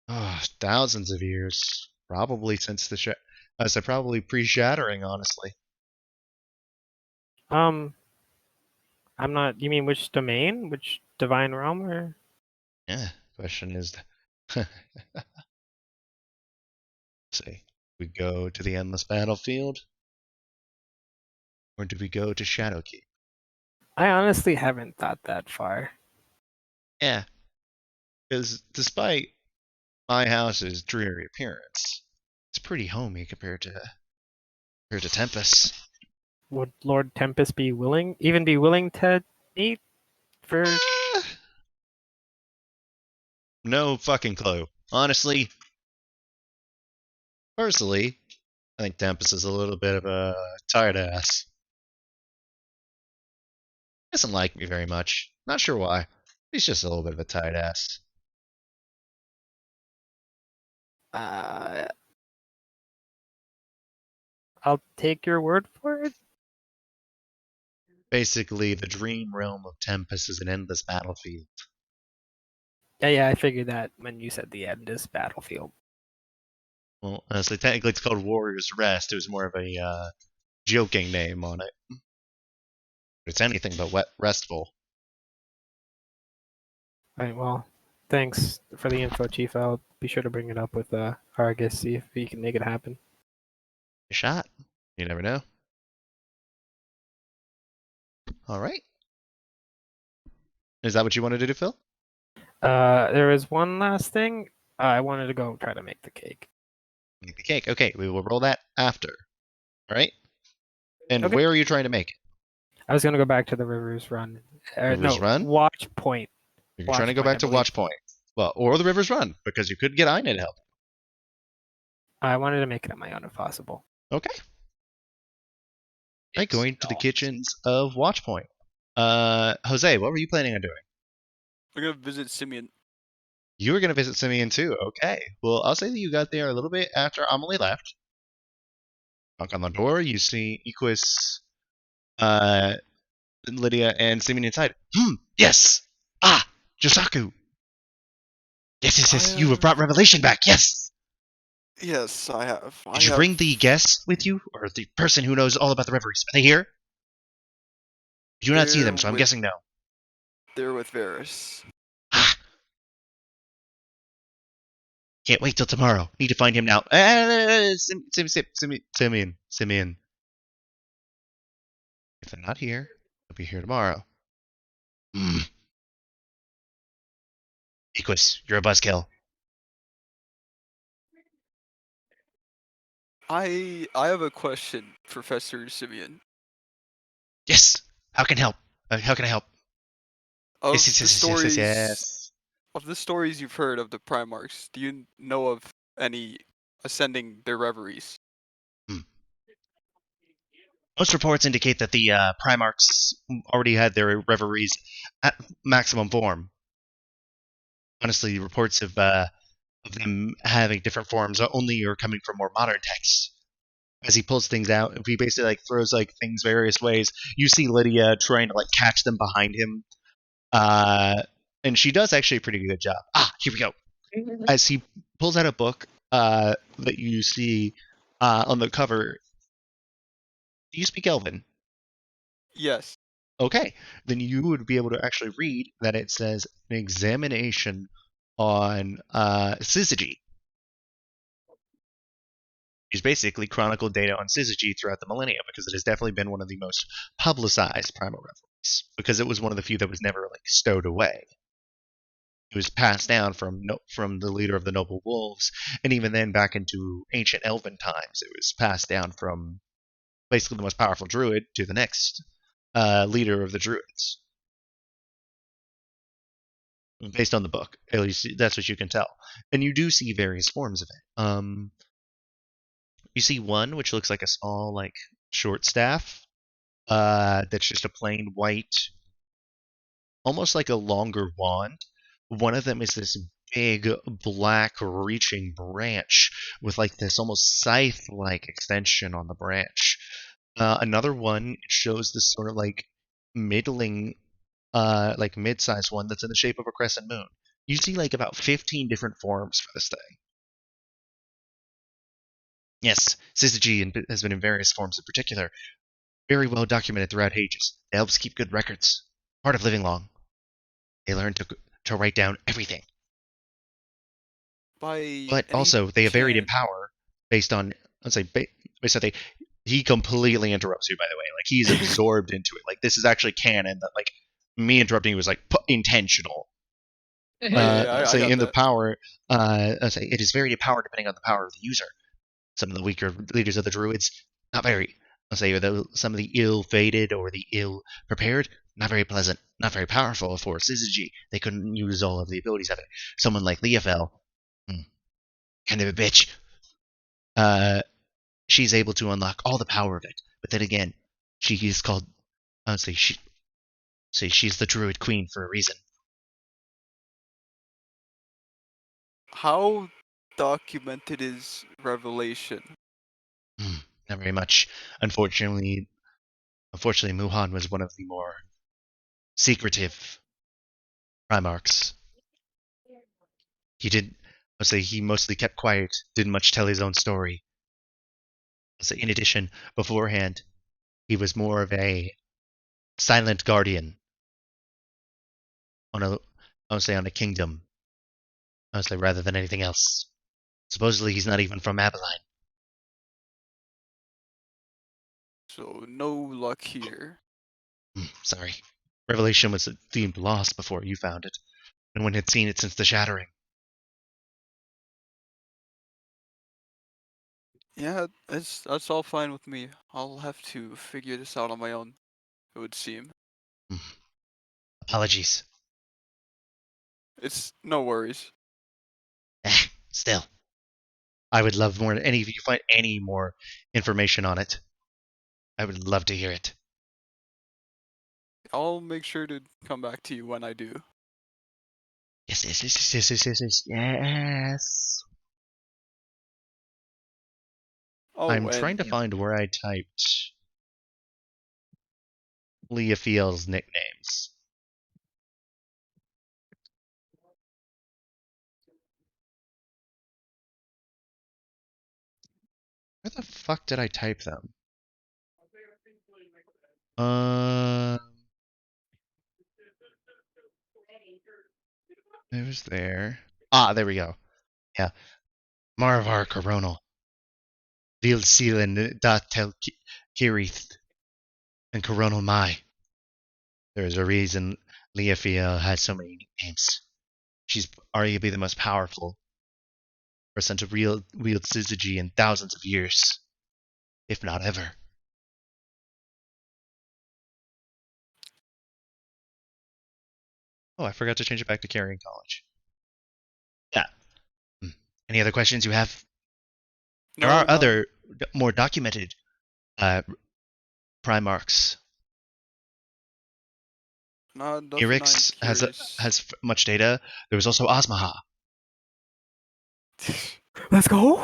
Oh, thousands of years. Probably since the I said probably pre-shattering, honestly. I'm not. You mean which domain? Which divine realm? Or Yeah. Question is, let's see, we go to the endless battlefield, or do we go to Shadowkeep? I honestly haven't thought that far. Yeah, because despite my house's dreary appearance, it's pretty homey compared to Tempest. Would Lord Tempest be willing to meet for? No fucking clue. Honestly, personally, I think Tempest is a little bit of a tired ass. Doesn't like me very much. Not sure why. He's just a little bit of a tight ass. Uh, I'll take your word for it. Basically, the dream realm of Tempest is an endless battlefield. Yeah, I figured that when you said the endless battlefield. Well, honestly, technically it's called Warrior's Rest. It was more of a joking name on it. It's anything but restful. All right, well, thanks for the info, Chief. I'll be sure to bring it up with Argus, see if he can make it happen. A shot. You never know. All right. Is that what you wanted to do, Phil? There was one last thing. I wanted to go try to make the cake. Make the cake. Okay, we will roll that after. All right. And Okay. where are you trying to make it? I was gonna go back to the Rivers Run. Rivers Run? Watch Point. You're trying to go back to Watch Point. Well, or the Rivers Run, because you could get Ina to help. I wanted to make it on my own if possible. Okay. Right, going to the kitchens of Watch Point. Jose, what were you planning on doing? I'm gonna visit Simeon. You were going to visit Simeon too. Okay. Well, I'll say that you got there a little bit after Amelie left. Knock on the door. You see Equus, Lydia, and Simeon inside. Yes. Ah, Josaku. Yes. You have brought Revelation back. Yes. Yes, I have. Did you bring the guests with you, or the person who knows all about the reveries? Are they here? You do not see them, so I'm guessing no. They're with Varys. Ah. Can't wait till tomorrow. Need to find him now. Simeon. If they're not here, they'll be here tomorrow. Equus, you're a buzzkill. I have a question, Professor Simeon. Yes. How can help? How can I help? Of Yes. the stories of the stories you've heard of the Primarchs, do you know of any ascending their reveries? Most reports indicate that the Primarchs already had their reveries at maximum form. Honestly, reports of them having different forms only are coming from more modern texts. As he pulls things out, he basically like throws like things various ways. You see Lydia trying to like catch them behind him, and she does actually a pretty good job. Here we go. As he pulls out a book that you see on the cover. Do you speak Elven? Yes. Okay, then you would be able to actually read that it says an examination on syzygy. It's basically chronicled data on syzygy throughout the millennia because it has definitely been one of the most publicized primal reveries because it was one of the few that was never like stowed away. It was passed down from the leader of the noble wolves, and even then back into ancient elven times, it was passed down from basically the most powerful druid to the next leader of the druids. Based on the book, at least that's what you can tell. And you do see various forms of it. You see one which looks like a small, like, short staff. That's just a plain white, almost like a longer wand. One of them is this big, black, reaching branch with like this almost scythe-like extension on the branch. Another one shows this sort of like middling, like mid-sized one that's in the shape of a crescent moon. You see like about 15 different forms for this thing. Yes, Syzygy has been in various forms in particular, very well documented throughout ages. It helps keep good records. Part of living long. They learn to write down everything. By But any also, they varied in chance, power based on, let's say, based on he completely interrupts you, by the way. Like, he's absorbed into it. Like, this is actually canon that, like, me interrupting you was, like, intentional. oh, yeah, I Say, got in the that. power, say, it is varied in power depending on the power of the user. Some of the weaker leaders of the druids, not very. Let's say, some of the ill-fated or the ill-prepared, not very pleasant, not very powerful for Syzygy. They couldn't use all of the abilities of it. Someone like Leofel, kind of a bitch. She's able to unlock all the power of it. But then again, she is called. She's the Druid Queen for a reason. How documented is Revelation? Not very much. Unfortunately, Muhan was one of the more secretive Primarchs. He mostly kept quiet, didn't much tell his own story. In addition, beforehand, he was more of a silent guardian on a kingdom, rather than anything else. Supposedly, he's not even from Abilene. So no luck here. Sorry. Revelation was deemed lost before you found it. No one had seen it since the Shattering. Yeah, that's all fine with me. I'll have to figure this out on my own, it would seem. Apologies. It's no worries. Still. I would love more. If you find any more information on it, I would love to hear it. I'll make sure to come back to you when I do. Yes. Oh, I'm trying to and find where I typed Leofiel's nicknames. Where the fuck did I type them? It was there. There we go. Yeah. Marvar Coronal. Vilselan Datel Kirith. And Coronal Mai. There is a reason Leofiel has so many nicknames. She's arguably the most powerful person to wield Syzygy in thousands of years, if not ever. Oh, I forgot to change it back to Carrying College. Yeah. Any other questions you have? There no, are other more documented Primarchs. nothing I'm Irix curious. has much data. There was also Osmaha. Let's go.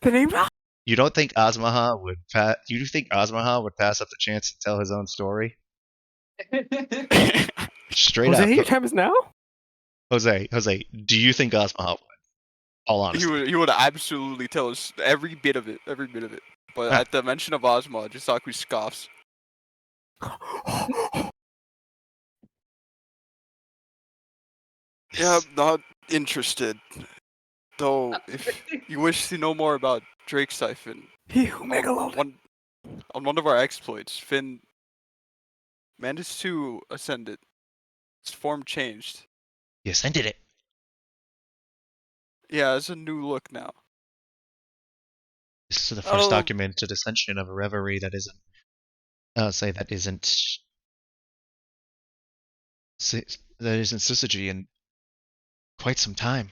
The name drop. You don't think Osmaha would you think Osmaha would pass up the chance to tell his own story? Straight Jose, up. your time is now. Jose, do you think Osmaha would? All honesty. He would absolutely tell us every bit of it. But at the mention of Ozma, Jisaku scoffs. Yeah, I'm not interested. Though, if you wish to know more about Drake Siphon, He who megalode. on one of our exploits, Finn managed to ascend it. Its form changed. You ascended it. Yeah, it's a new look now. This is the first documented ascension of a reverie that isn't. That isn't Syzygy in quite some time.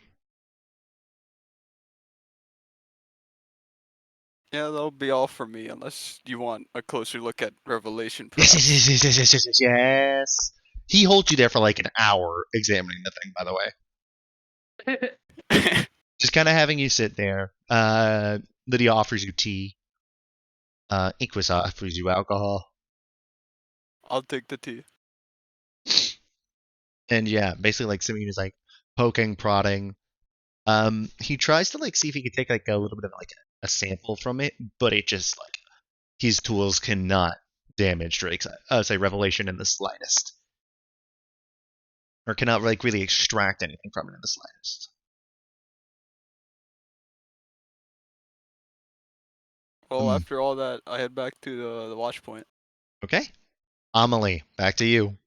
Yeah, that'll be all from me, unless you want a closer look at Revelation, perhaps. Yes. He holds you there for like an hour examining the thing, by the way. Just kind of having you sit there. Lydia offers you tea. Inquis offers you alcohol. I'll take the tea. And yeah, basically like Simeon is like, poking, prodding. He tries to like see if he can take like a little bit of like a sample from it, but it just like his tools cannot damage Drake's say revelation in the slightest, or cannot like really extract anything from it in the slightest. Well, Hmm. after all that, I head back to the watch point. Okay, Amelie, back to you.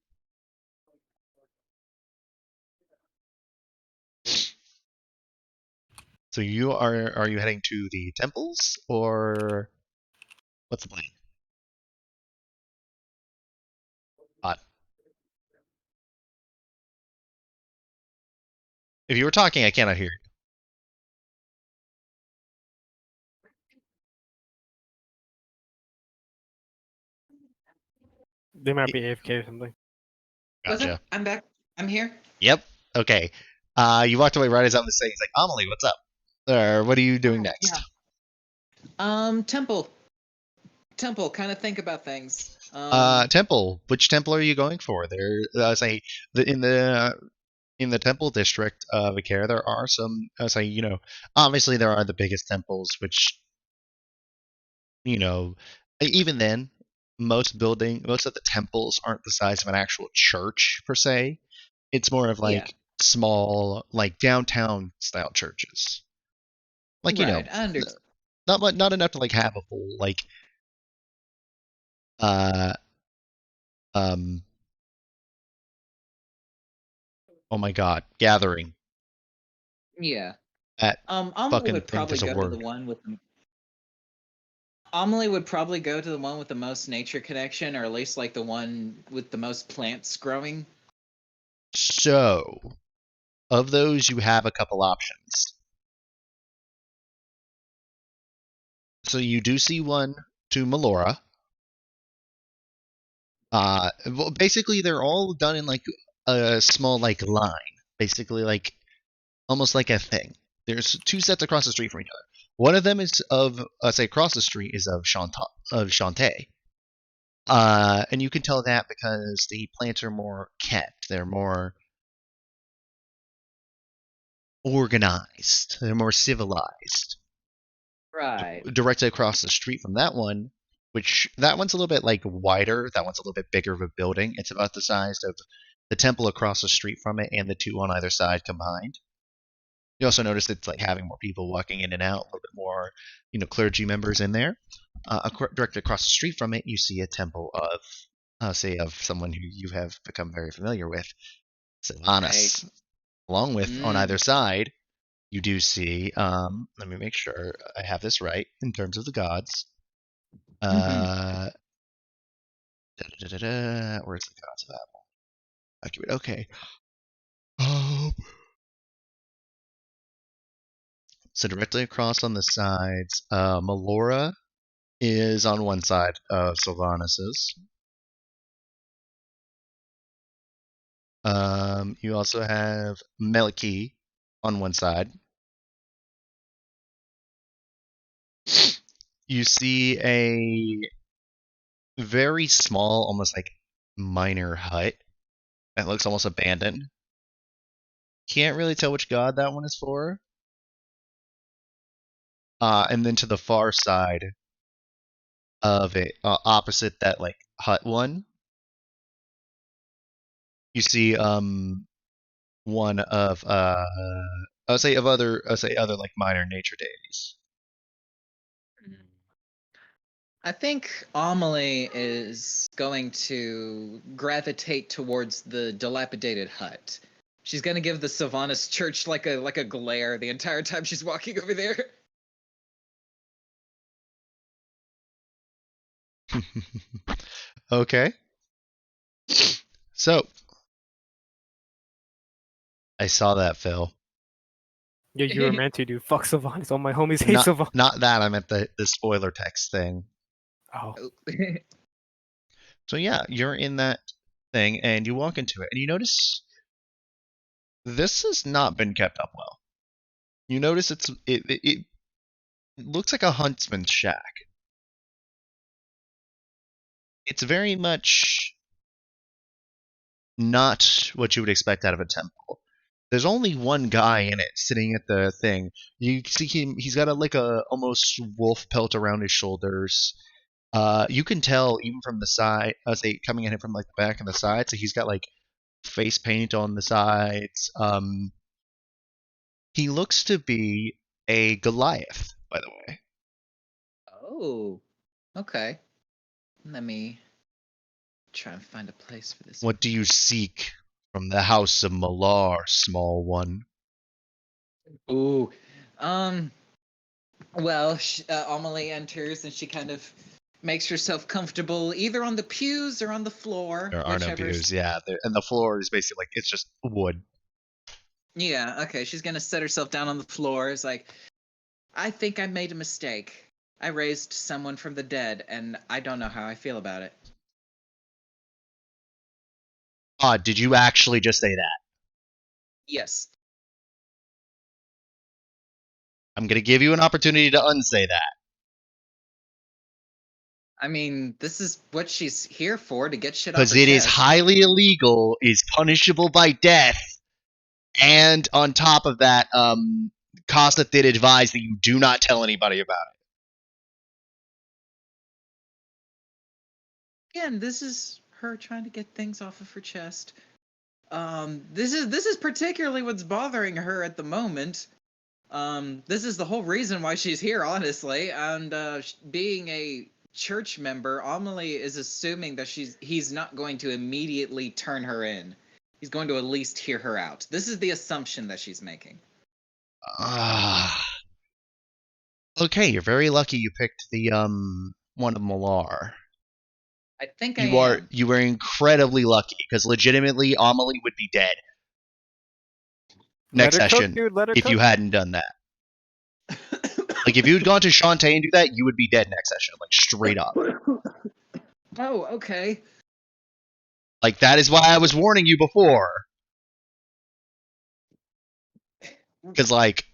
So you are you heading to the temples or what's the plan? If you were talking, I cannot hear you. They might be AFK or something. What's Gotcha. up? I'm back. I'm here. Yep. Okay. You walked away right as I was saying, it's like, Amelie, what's up? Or what are you doing next? Yeah. Temple. Temple. Kind of think about things. Temple. Which temple are you going for? There, say, in the temple district of Ikea, there are some. Say, obviously there are the biggest temples, which, even then, most of the temples aren't the size of an actual church per se. It's more of Yeah. like small, like downtown style churches. Like Right. I understand. not enough to like have a full like uh um oh my god, gathering. Yeah. That Amelie fucking would think probably is a go to the word. one with the. Amelie would probably go to the one with the most nature connection, or at least like the one with the most plants growing. So, of those, you have a couple options. So you do see one to Melora. Well, basically, they're all done in like a small like line, basically like almost like a thing. There's two sets across the street from each other. One of them is of, say, across the street is of Shantae. And you can tell that because the plants are more kept. They're more organized. They're more civilized. Right. Directly across the street from that one, which that one's a little bit like wider. That one's a little bit bigger of a building. It's about the size of the temple across the street from it and the two on either side combined. You also notice it's like having more people walking in and out, a little bit more, clergy members in there. Directly across the street from it, you see a temple of, say, of someone who you have become very familiar with, Sylvanas. Right. Along with, on either Mm. side, you do see, let me make sure I have this right in terms of the gods. Mm-hmm. Where's the gods of Apple? Okay. Um, so directly across on the sides, Melora is on one side of Sylvanas's. You also have Meliki on one side. You see a very small, almost like minor hut that looks almost abandoned. Can't really tell which god that one is for. And then to the far side of it, opposite that like hut one, you see one of I would say other like minor nature deities. I think Amelie is going to gravitate towards the dilapidated hut. She's gonna give the Sylvanas church like a glare the entire time she's walking over there. Okay. So I saw that, Phil. Yeah, you were meant to do. Fuck Sylvanas. All my homies hate Not Sylvanas. not that, I meant the spoiler text thing. Oh, So yeah, you're in that thing and you walk into it and you notice this has not been kept up well. You notice it looks like a huntsman's shack. It's very much not what you would expect out of a temple. There's only one guy in it sitting at the thing. You see him. He's got a almost wolf pelt around his shoulders. You can tell even from the side, say coming at him from like the back and the side. So he's got like face paint on the sides. He looks to be a Goliath, by the way. Oh, okay. Let me try and find a place for this. What do you seek from the house of Malar, small one? Ooh, well, Amelie enters and she kind of makes herself comfortable either on the pews or on the floor. There are no whichever's- pews, yeah. And the floor is basically like it's just wood. Yeah, okay. She's gonna set herself down on the floor. It's like, I think I made a mistake. I raised someone from the dead, and I don't know how I feel about it. Did you actually just say that? Yes. I'm gonna give you an opportunity to unsay that. I mean, this is what she's here for, to get shit off her Because it is chest. highly illegal, is punishable by death, and on top of that, Costa did advise that you do not tell anybody about it. Again, this is her trying to get things off of her chest. This is particularly what's bothering her at the moment. This is the whole reason why she's here, honestly. And being a church member, Amelie is assuming that he's not going to immediately turn her in. He's going to at least hear her out. This is the assumption that she's making. Okay, you're very lucky you picked the one of Malar. I think You were incredibly lucky because legitimately Amelie would be dead next Let her session cook, dude. Let her if cook. you hadn't done that. Like if you'd gone to Shantae and do that, you would be dead next session, like straight up. Oh, okay. Like that is why I was warning you before. Because like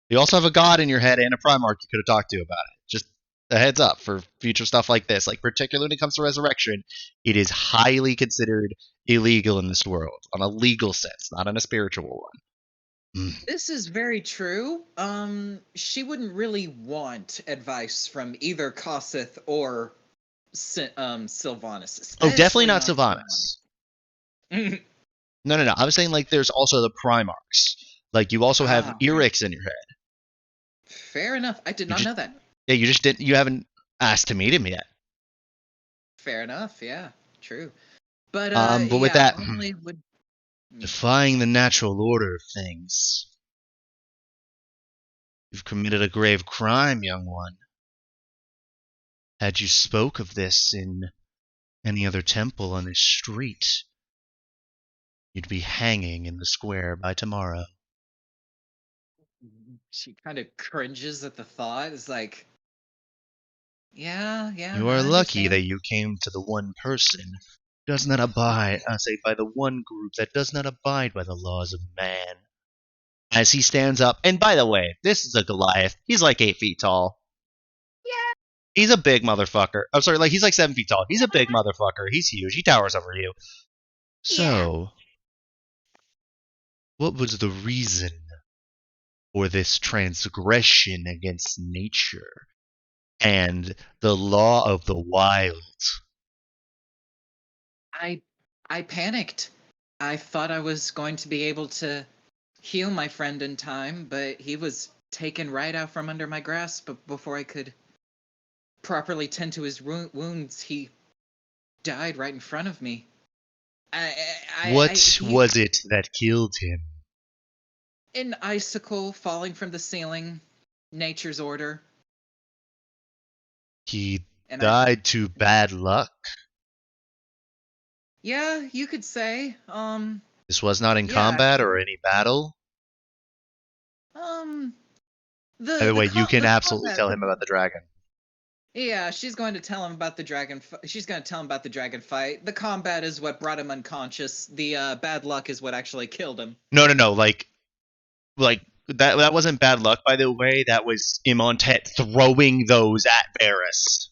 you also have a god in your head and a Primarch you could have talked to about it. Just a heads up for future stuff like this. Like particularly when it comes to resurrection, it is highly considered illegal in this world on a legal sense, not on a spiritual one. This is very true. She wouldn't really want advice from either Kossith or Sylvanas. Oh, definitely especially not Sylvanas. Sylvanas. No. I was saying like there's also the Primarchs. Like you also have Erix in your head. Fair enough. I did not know that. Yeah, you just didn't. You haven't asked to meet him yet. Fair enough. Yeah, true. But with that, Amelie would. defying the natural order of things. You've committed a grave crime, young one. Had you spoke of this in any other temple on this street, you'd be hanging in the square by tomorrow. She kind of cringes at the thought. It's like, yeah. You are lucky that you came to the one person who does not abide, by the one group that does not abide by the laws of man. As he stands up, and by the way, this is a Goliath. He's like 8 feet tall. Yeah. He's a big motherfucker. I'm sorry, like he's like 7 feet tall. He's a big motherfucker. He's huge. He towers over you. So, what was the reason for this transgression against nature and the law of the wild? I panicked. I thought I was going to be able to heal my friend in time, but he was taken right out from under my grasp before I could properly tend to his wounds. He died right in front of me. What was it that killed him? An icicle falling from the ceiling. Nature's order. He died to bad luck? Yeah, you could say. This was not in combat or any battle? By the way, you can absolutely tell him about the dragon. Yeah, she's going to tell him about the dragon. She's going to tell him about the dragon fight. The combat is what brought him unconscious. The bad luck is what actually killed him. No. Like that wasn't bad luck, by the way. That was Imontet throwing those at Varys.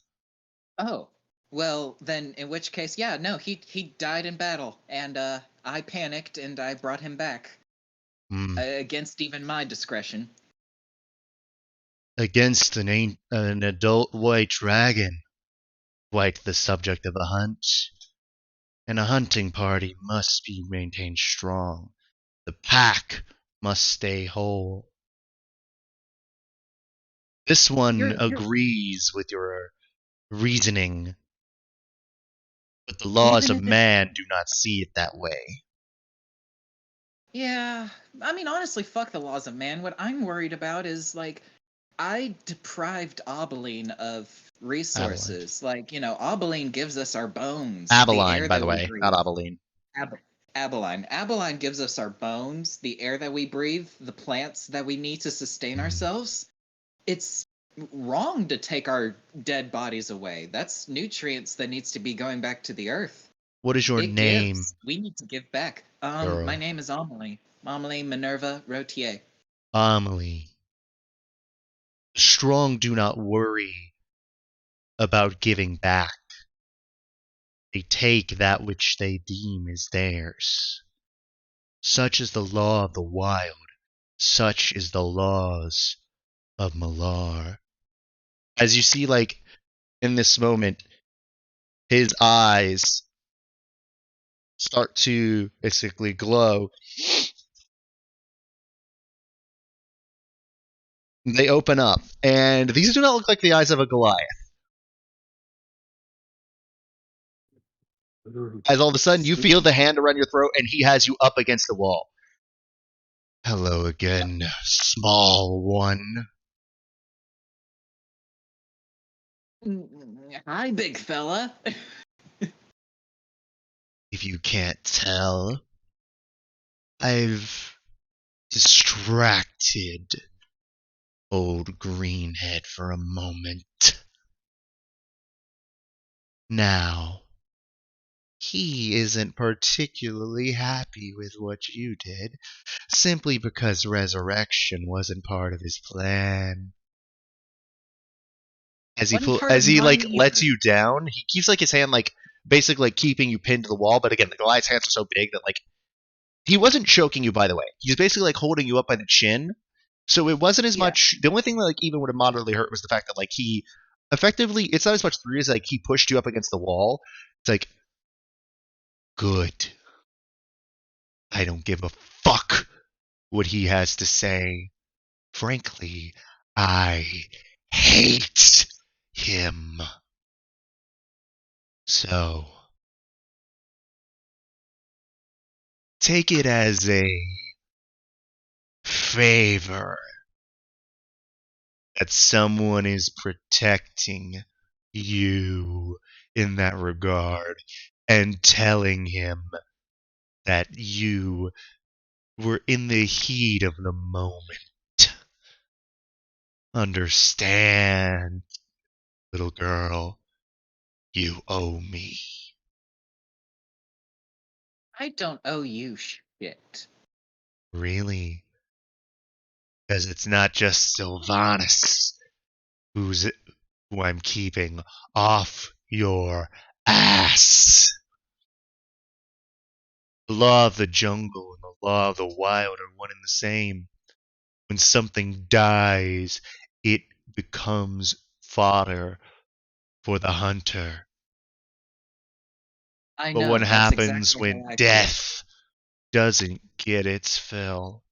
Oh, well then, in which case, yeah, no, he died in battle, and I panicked and I brought him back. Hmm. against even my discretion. Against an adult white dragon, quite the subject of a hunt. And a hunting party must be maintained strong. The pack must stay whole. This one You're agrees with your reasoning, but the laws even of if it. man do not see it that way. Yeah, I mean, honestly, fuck the laws of man. What I'm worried about is like, I deprived Obeline of Abeline. resources. Like, Obeline gives us our bones, the Abeline, air by the that we way, not breathe. Abeline. Ab- Abeline. Abeline gives us our bones, the air that we breathe, the plants that we need to sustain Hmm. ourselves. It's wrong to take our dead bodies away. That's nutrients that needs to be going back to the earth. What is your It name, gives. We need to give back. My girl? name is Amelie. Amelie Minerva Rotier. Amelie. The strong do not worry about giving back. They take that which they deem is theirs. Such is the law of the wild. Such is the laws of Malar. As you see, like, in this moment, his eyes start to basically glow. They open up, and these do not look like the eyes of a Goliath. As all of a sudden, you feel the hand around your throat, and he has you up against the wall. Hello again, small one. Hi, big fella. If you can't tell, I've distracted old Greenhead for a moment. Now, he isn't particularly happy with what you did, simply because resurrection wasn't part of his plan. One part As of he mine like lets either. you down, he keeps like his hand like basically like keeping you pinned to the wall. But again, the Goliath's hands are so big that like he wasn't choking you. By the way, he's basically like holding you up by the chin. So it wasn't as Yeah. much. The only thing that like even would have moderately hurt was the fact that like he effectively it's not as much three as like he pushed you up against the wall. It's like good. I don't give a fuck what he has to say. Frankly, I hate him. So, take it as a favor that someone is protecting you in that regard and telling him that you were in the heat of the moment. Understand, little girl, you owe me. I don't owe you shit. Really? Because it's not just Sylvanas who's who I'm keeping off your ass. The law of the jungle and the law of the wild are one and the same. When something dies, it becomes fodder for the hunter. I But what know. That's happens exactly how when I feel. death doesn't get its fill?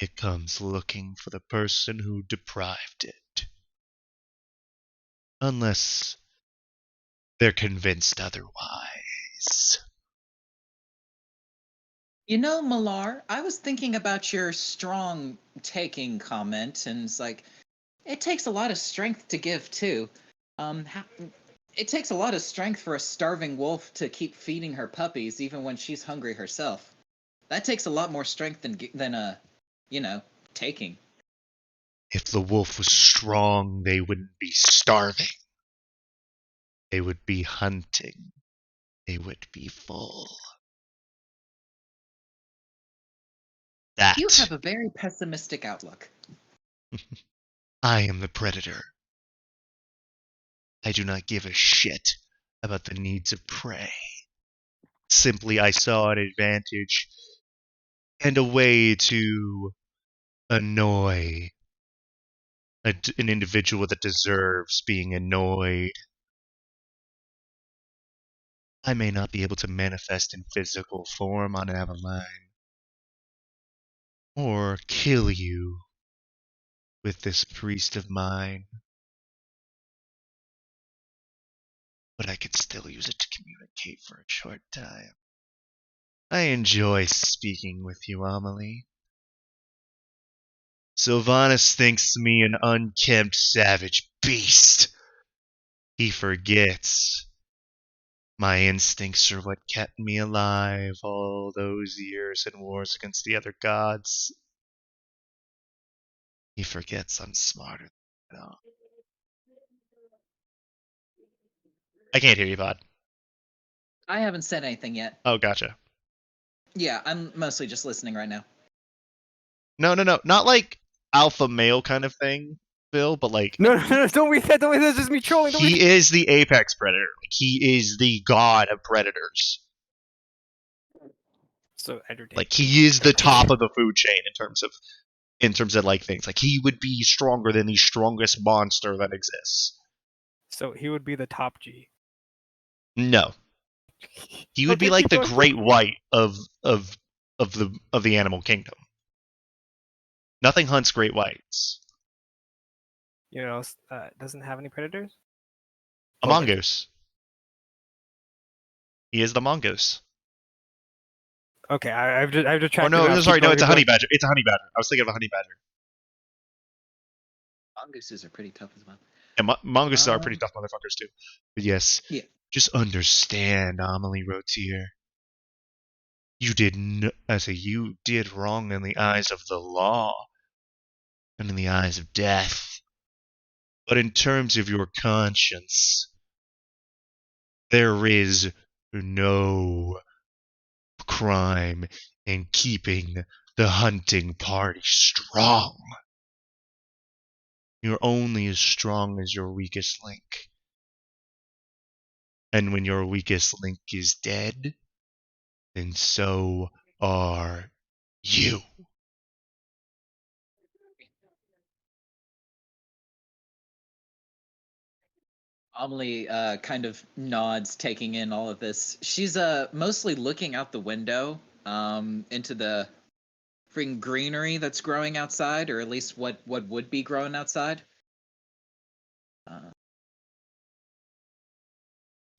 It comes looking for the person who deprived it. Unless they're convinced otherwise. Malar, I was thinking about your strong taking comment, and it's like, it takes a lot of strength to give, too. How, it takes a lot of strength for a starving wolf to keep feeding her puppies even when she's hungry herself. That takes a lot more strength than taking. If the wolf was strong, they wouldn't be starving. They would be hunting. They would be full. You That have a very pessimistic outlook. I am the predator. I do not give a shit about the needs of prey. Simply, I saw an advantage and a way to annoy an individual that deserves being annoyed. I may not be able to manifest in physical form on Avaline, or kill you with this priest of mine, but I could still use it to communicate for a short time. I enjoy speaking with you, Amelie. Sylvanus thinks me an unkempt savage beast. He forgets my instincts are what kept me alive all those years in wars against the other gods. He forgets I'm smarter than that. I can't hear you, Bod. I haven't said anything yet. Oh, gotcha. Yeah, I'm mostly just listening right now. No. Not like alpha male kind of thing, Bill, but like No, don't read that. Don't read that. That's just me trolling. Don't read he is the apex predator. Like he is the god of predators. So entertaining. Like he is the top of the food chain in terms of like things. Like he would be stronger than the strongest monster that exists. So he would be the top G. No. He would be Okay, like keep the going. great white of the animal kingdom. Nothing hunts great whites. You know, doesn't have any predators. A Oh, like- mongoose. He is the mongoose. Okay, I've just Oh tracked. no, it out. sorry, Keep no, going, it's a keep honey going. badger. It's a honey badger. I was thinking of a honey badger. Mongooses are pretty tough as well. And mongooses are pretty tough motherfuckers too. But yes, Yeah. just understand, Amelie Rotier. You did you did wrong in the eyes of the law and in the eyes of death. But in terms of your conscience, there is no crime in keeping the hunting party strong. You're only as strong as your weakest link. And when your weakest link is dead, then so are you. Amelie kind of nods, taking in all of this. She's mostly looking out the window into the freaking greenery that's growing outside, or at least what would be growing outside.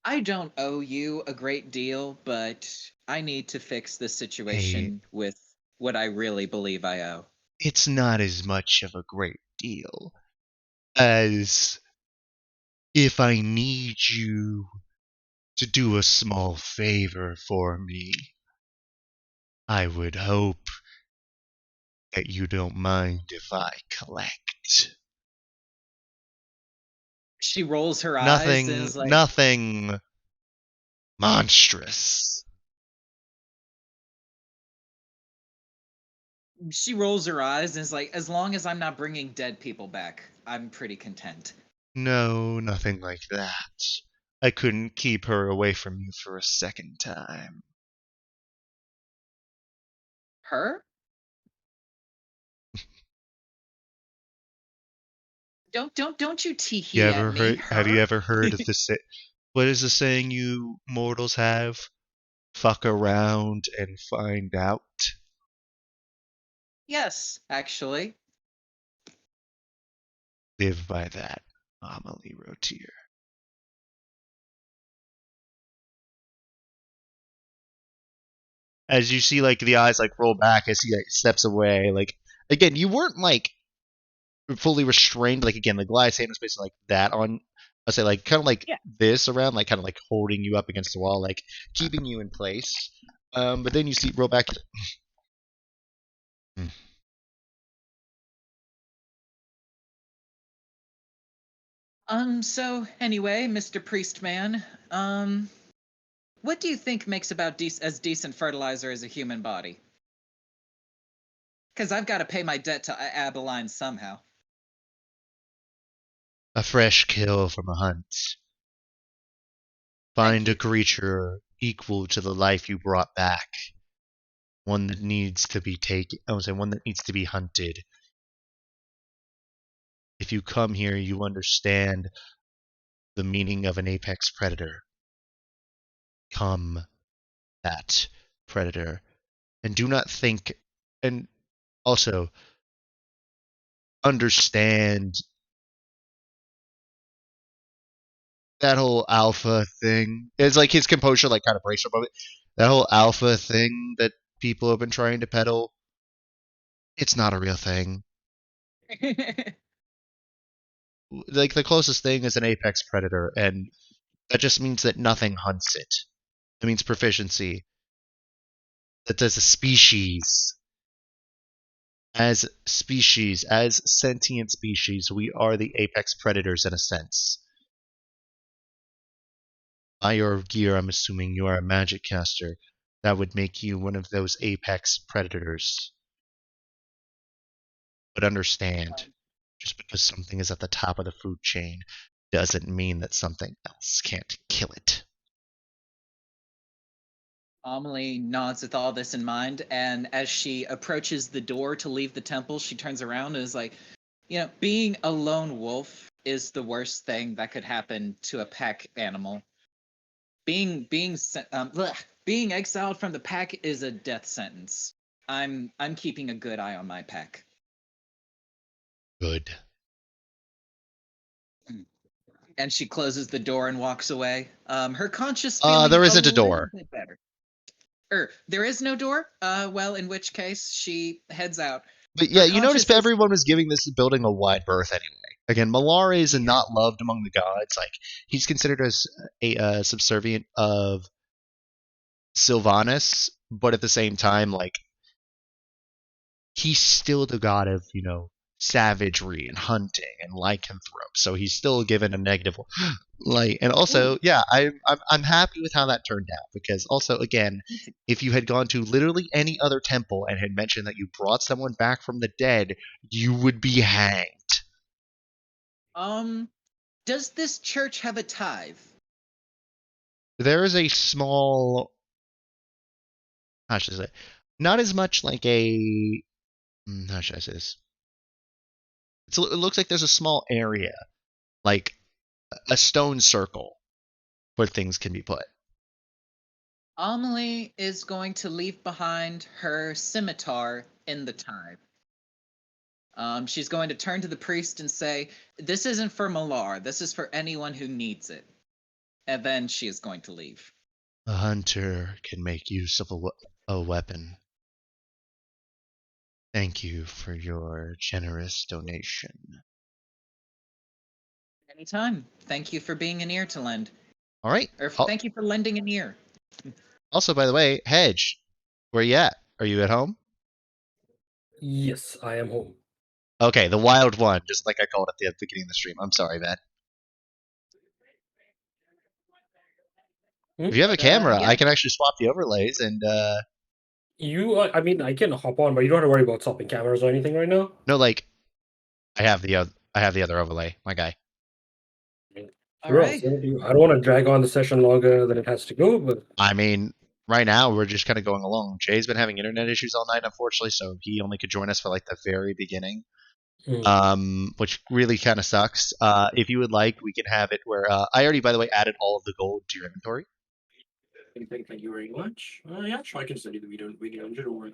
I don't owe you a great deal, but I need to fix this situation with what I really believe I owe. It's not as much of a great deal as if I need you to do a small favor for me. I would hope that you don't mind if I collect. She rolls her eyes and is like, Nothing monstrous. she rolls her eyes and is like, as long as I'm not bringing dead people back, I'm pretty content. No, nothing like that. I couldn't keep her away from you for a second time. Her? Don't you tee-hee at me, Have you her? ever heard of what is the saying you mortals have? Fuck around and find out. Yes, actually. Live by that, Amelie Rotier. As you see, like the eyes like roll back as he like steps away. Like again, you weren't like fully restrained. Like again, the glide hand was basically like that on. I say like kind of like Yeah. this around, like kind of like holding you up against the wall, like keeping you in place. But then you see roll back. So anyway, Mr. Priestman, what do you think makes about as decent fertilizer as a human body? Because I've got to pay my debt to Abeline somehow. A fresh kill from a hunt. Find a creature equal to the life you brought back, one that needs to be taken. I would say one that needs to be hunted. If you come here, you understand the meaning of an apex predator. Come, that predator, and do not think. And also understand that whole alpha thing. It's like his composure like kind of breaks from it. That whole alpha thing that people have been trying to peddle. It's not a real thing. Like the closest thing is an apex predator, and that just means that nothing hunts it. It means proficiency. That as a species, as sentient species, we are the apex predators in a sense. By your gear, I'm assuming you are a magic caster. That would make you one of those apex predators. But understand, just because something is at the top of the food chain doesn't mean that something else can't kill it. Amelie nods with all this in mind, and as she approaches the door to leave the temple, she turns around and is like, being a lone wolf is the worst thing that could happen to a pack animal. Being exiled from the pack is a death sentence. I'm keeping a good eye on my pack. Good. And she closes the door and walks away. Her conscience feeling There a isn't a little door. bit better. There is no door? Well, in which case she heads out. But yeah, you notice conscience is- everyone was giving this building a wide berth anyway. Again, Malar is not loved among the gods. Like he's considered as a subservient of Sylvanas, but at the same time, like he's still the god of savagery and hunting and lycanthrope. So he's still given a negative light. And also, yeah, I'm happy with how that turned out because also again, if you had gone to literally any other temple and had mentioned that you brought someone back from the dead, you would be hanged. Does this church have a tithe? There is a small, how should I say, not as much like a, how should I say this? It looks like there's a small area, like a stone circle, where things can be put. Amelie is going to leave behind her scimitar in the tithe. She's going to turn to the priest and say, "This isn't for Malar. This is for anyone who needs it." And then she is going to leave. A hunter can make use of a weapon. Thank you for your generous donation. Anytime. Thank you for being an ear to lend. All right. Or thank you for lending an ear. Also, by the way, Hedge, where you at? Are you at home? Yes, I am home. Okay, the wild one, just like I called at the beginning of the stream. I'm sorry, man. If you have a camera, yeah. I can actually swap the overlays and I mean, I can hop on, but you don't have to worry about swapping cameras or anything right now. no, like I have the other overlay, my guy. Sure, Alright. I don't want to drag on the session longer than it has to go, but I mean, right now we're just kind of going along. Jay's been having internet issues all night, unfortunately, so he only could join us for like the very beginning. Which really kind of sucks. If you would like, we can have it where I already, by the way, added all of the gold to your inventory. Thank you very much. Yeah, sure, I can study the video engine or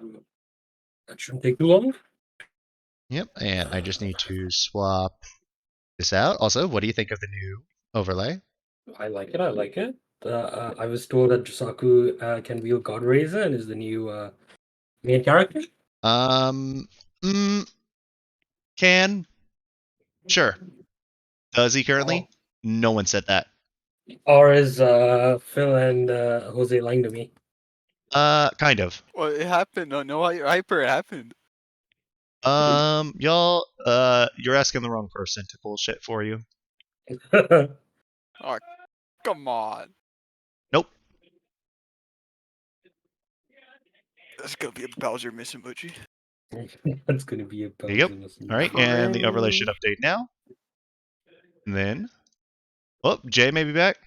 that shouldn't take too long. Yep, and I just need to swap this out. Also, what do you think of the new overlay? I like it. I like it. I was told that Josaku can wield God Razor and is the new main character. Can sure. Does he currently? No one said that. Or is Phil and Jose lying to me? Kind of. Well, it happened. No hyper. It happened. Y'all, you're asking the wrong person to bullshit for you. Oh, come on. Nope. That's gonna be a Bowser miss emoji. That's gonna be a There you go. bonus. All right, and the overlay should update now. And then, oh, Jay may be back.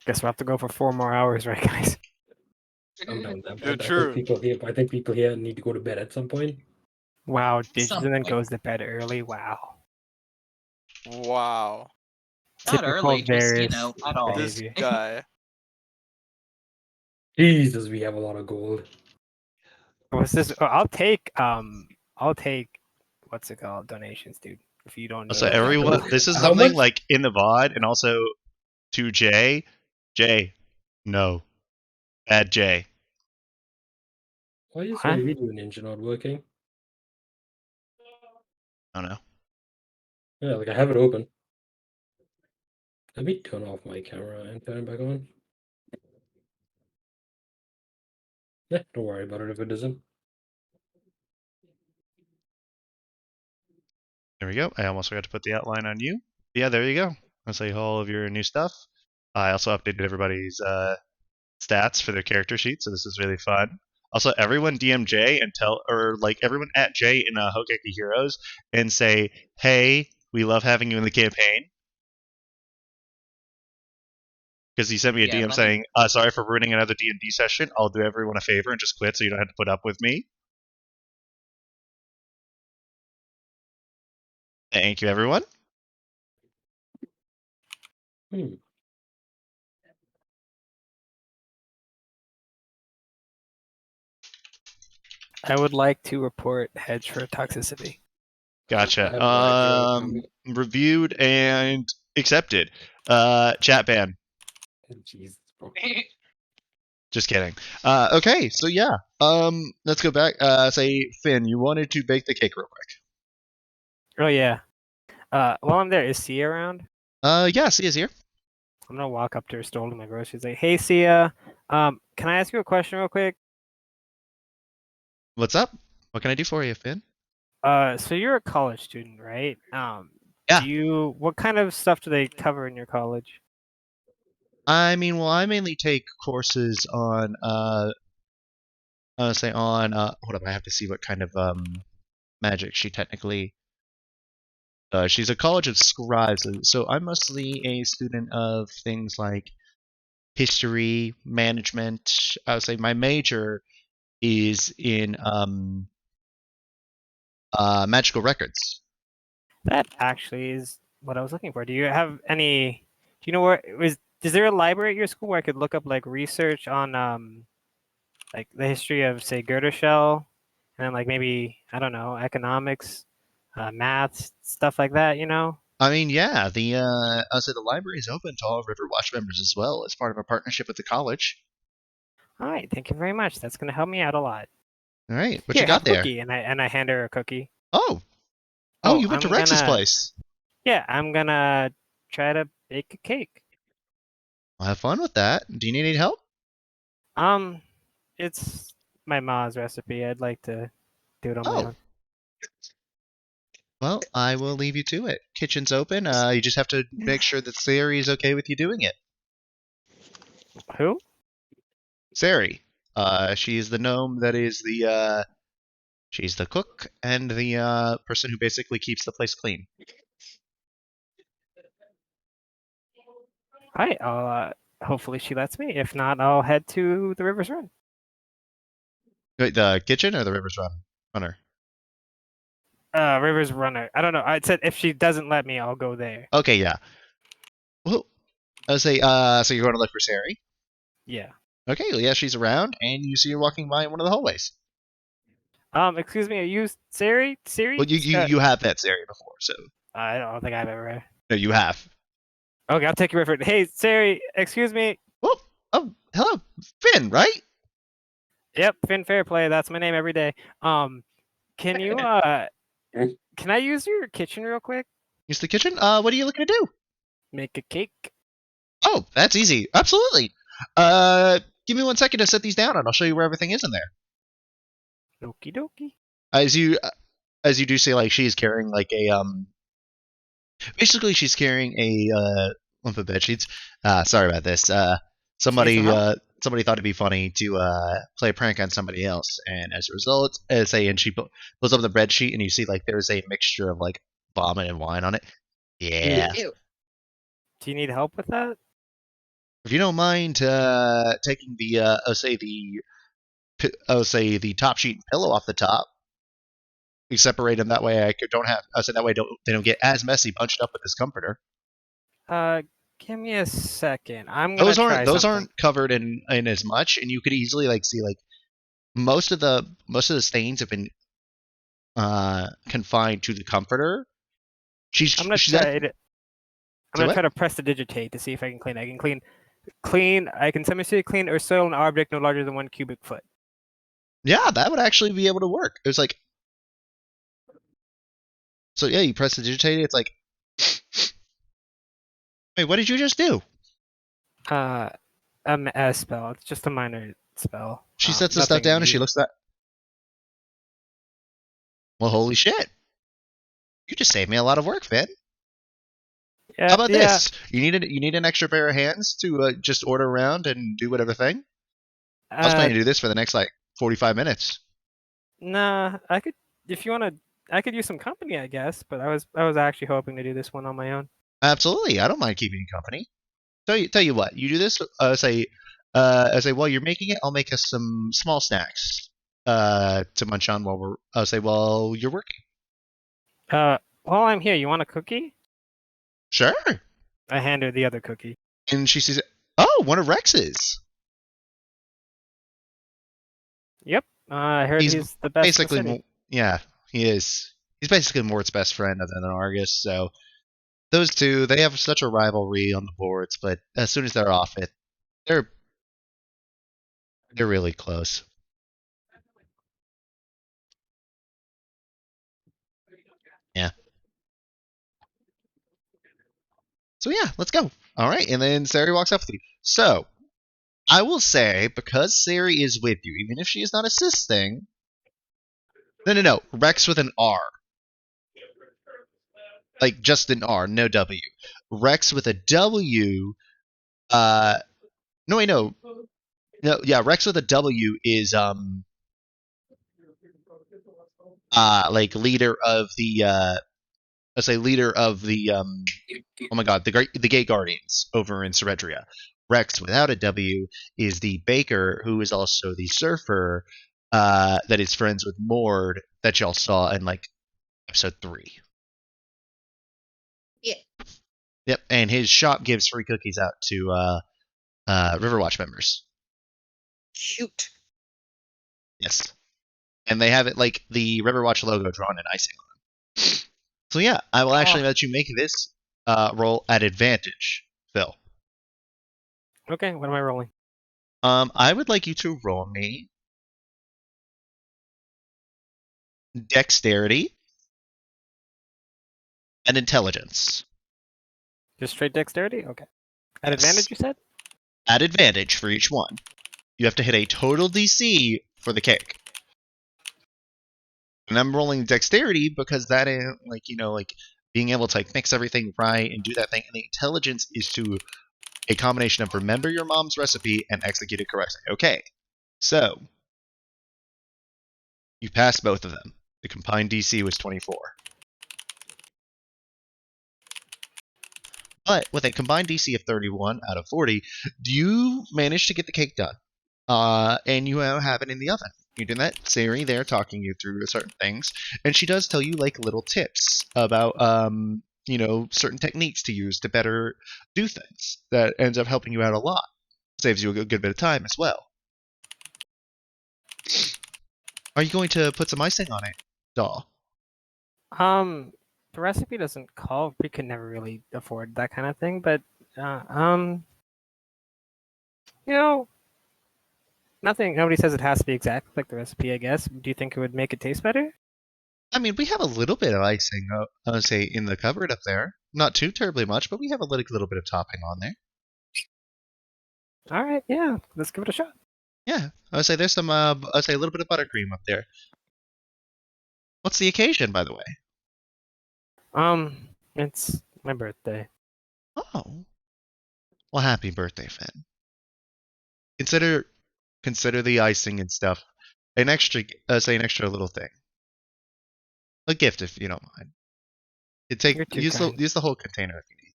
Guess we'll have to go for 4 more hours, right, guys? I'm done. Yeah, I true. think people here need to go to bed at some point. Wow, Some Digithan point. goes to bed early. Wow. Wow. Not Typical early, just, Varys at all. This behavior. guy. Jesus, we have a lot of gold. What's this? Oh, I'll take what's it called? Donations, dude. If you don't So need everyone, this is How something much? like in the VOD, and also to Jay. Jay, no, add Jay. Why is Huh? my video ninja not working? I don't know. Yeah, like I have it open. Let me turn off my camera and turn it back on. Yeah, don't worry about it if it doesn't. There we go. I almost forgot to put the outline on you. Yeah, there you go. I'll say all of your new stuff. I also updated everybody's stats for their character sheet, so this is really fun. Also, everyone DM Jay and everyone at Jay in Hougeki Heroes and say, hey, we love having you in the campaign. Because he sent me a Yeah, DM saying, sorry for ruining another D&D session. I'll do everyone a favor and just quit so you don't have to put up with me. Thank you, everyone. Hmm. I would like to report hedge for toxicity. I Gotcha. have no idea. Reviewed and accepted. Chat ban. Jesus, bro. Just kidding. Okay, so yeah. Let's go back. Say, Finn, you wanted to bake the cake real quick. Oh yeah. While I'm there, is Sia around? Yeah, Sia's here. I'm gonna walk up to her, stole my groceries. Like, hey Sia, can I ask you a question real quick? What's up? What can I do for you, Finn? So you're a college student, right? Yeah. What kind of stuff do they cover in your college? I mean, well, I mainly take courses on, hold up, I have to see what kind of, magic she technically, she's a college of scribes, so I'm mostly a student of things like history, management. I would say my major is in, magical records. That actually is what I was looking for. Do you have any? Do you know where is? Is there a library at your school where I could look up like research on like the history of say Goethe Shell, and then like maybe I don't know economics, maths, stuff like that. You know. I mean, yeah, I would say the library is open to all River Watch members as well as part of a partnership with the college. All right, thank you very much. That's gonna help me out a lot. All right, what Here, you have got a there? cookie, and I hand her a cookie. Oh, Oh, you went to I'm Rex's gonna place. yeah, I'm gonna try to bake a cake. Well, have fun with that. Do you need any help? It's my mom's recipe. I'd like to do it on my Oh, own. well, I will leave you to it. Kitchen's open. You just have to make sure that Sari is okay with you doing it. Who? Sari. She is the gnome that is she's the cook and the person who basically keeps the place clean. All right, I'll hopefully she lets me. If not, I'll head to the River's Run. Wait, the kitchen or the Rivers Runner? River's Runner. I don't know. I said if she doesn't let me, I'll go there. Okay, yeah. Well, I would say, so you're going to look for Sari? Yeah. Okay, well, yeah, she's around, and you see her walking by in one of the hallways. Excuse me, are you Siri? Siri? Well, you have met Sari before, so I don't think I've ever. no, you have. Okay, I'll take your word for it. Hey, Siri, excuse me. Oh, hello, Finn, right? Yep, Finn Fairplay. That's my name every day. Can you can I use your kitchen real quick? Use the kitchen. What are you looking to do? Make a cake. Oh, that's easy. Absolutely. Give me 1 second to set these down, and I'll show you where everything is in there. Okie dokie. As you do say, like she's carrying like a basically she's carrying a lump of bed sheets. Sorry about this. Somebody some help? somebody thought it'd be funny to play a prank on somebody else, and as a result, and she pulls up the bread sheet, and you see like there's a mixture of like vomit and wine on it. Yeah. Ew. Do you need help with that? If you don't mind taking the the top sheet and pillow off the top, we separate them that way. That way they don't get as messy bunched up with this comforter. Give me a second. I'm gonna try Those something. aren't covered in as much, and you could easily see most of the stains have been confined to the comforter. I'm gonna try to prestidigitate to see if I can clean. I can clean. I can semi-clean or soil an object no larger than 1 cubic foot. Yeah, that would actually be able to work. It was like, so yeah, you prestidigitate it. It's like, wait, what did you just do? A spell. It's just a minor spell. She sets the stuff down and she looks at. Well, holy shit! You just saved me a lot of work, Finn. Yeah, How about this? You need an extra pair of hands to just order around and do whatever thing. I was planning to do this for the next 45 minutes. Nah, I could. If you want to, I could use some company, I guess. But I was actually hoping to do this one on my own. Absolutely, I don't mind keeping you company. Tell you what, you do this. Say while you're making it, I'll make us some small snacks to munch on while you're working. While I'm here, you want a cookie? Sure. I hand her the other cookie. And she says, "Oh, one of Rex's." Yep. I heard he's the best. Basically, in the city. yeah, he is. He's basically Mort's best friend other than Argus. So those two, they have such a rivalry on the boards. But as soon as they're off it, they're really close. Yeah. So yeah, let's go. All right, and then Sari walks up with you. So I will say, because Sari is with you, even if she is not assisting. No. Rex with an R. Like just an R, no W. Rex with a W. No, wait, no. No, yeah, Rex with a W is like leader of the let's say leader of the oh my god, the Gate Guardians over in Ceredria. Rex without a W is the baker who is also the surfer that is friends with Mord that y'all saw in episode 3. Yeah. Yep, and his shop gives free cookies out to Riverwatch members. Cute. Yes. And they have it like the Riverwatch logo drawn in icing on them. So yeah, I will actually let you make this roll at advantage, Phil. Okay, what am I rolling? I would like you to roll me dexterity and intelligence. Just straight dexterity? Okay. At Yes. advantage, you said? At advantage for each one. You have to hit a total DC for the cake. And I'm rolling dexterity because that is being able to mix everything right and do that thing. And the intelligence is to a combination of remember your mom's recipe and execute it correctly. Okay, so you passed both of them. The combined DC was 24. But with a combined DC of 31 out of 40, you manage to get the cake done. And you have it in the oven. You're doing that. Sari there talking you through certain things. And she does tell you little tips about certain techniques to use to better do things. That ends up helping you out a lot. Saves you a good bit of time as well. Are you going to put some icing on it, doll? The recipe doesn't call. We could never really afford that kind of thing, but nothing. Nobody says it has to be exact like the recipe, I guess. Do you think it would make it taste better? I mean, we have a little bit of icing, say, in the cupboard up there. Not too terribly much, but we have a little bit of topping on there. All right, yeah, let's give it a shot. Yeah, I would say there's some, a little bit of buttercream up there. What's the occasion, by the way? It's my birthday. Oh. Well, happy birthday, Finn. Consider the icing and stuff an extra little thing. A gift, if you don't mind. You're too kind. Use the whole container if you need.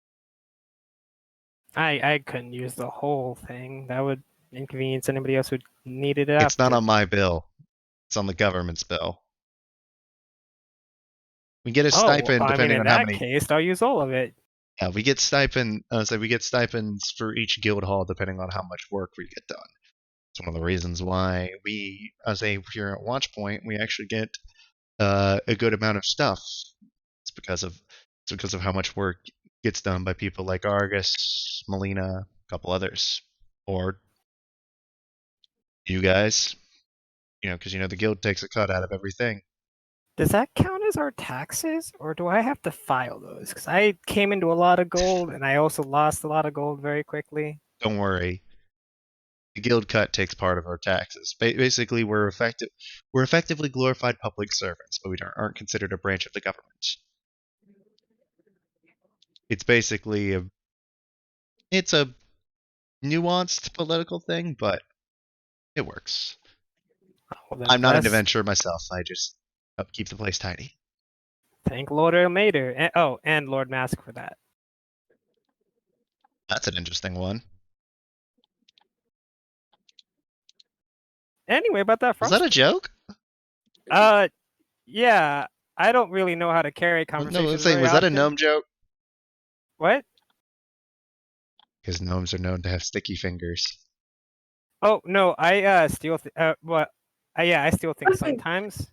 I couldn't use the whole thing. That would inconvenience anybody else who needed it It's after. not on my bill. It's on the government's bill. We get a stipend I mean, depending in on how that many. case, I'll use all of it. Yeah, we get stipend. So we get stipends for each guild hall depending on how much work we get done. It's one of the reasons why we, here at Watchpoint, we actually get a good amount of stuff. It's because of how much work gets done by people like Argus, Molina, a couple others, or you guys. Because the guild takes a cut out of everything. Does that count as our taxes, or do I have to file those? Because I came into a lot of gold, and I also lost a lot of gold very quickly. Don't worry. The guild cut takes part of our taxes. Basically, we're effectively glorified public servants, but we aren't considered a branch of the government. It's basically it's a nuanced political thing, but it works. Well, then I'm not an bless- adventurer myself. I just help keep the place tidy. Thank Lord Elmater. And Lord Mask for that. That's an interesting one. Anyway, about that Was frost. that a joke? Yeah. I don't really know how to carry conversations. No, let's say, very was that a often. gnome joke? What? Because gnomes are known to have sticky fingers. Oh no, I steal. I steal things sometimes.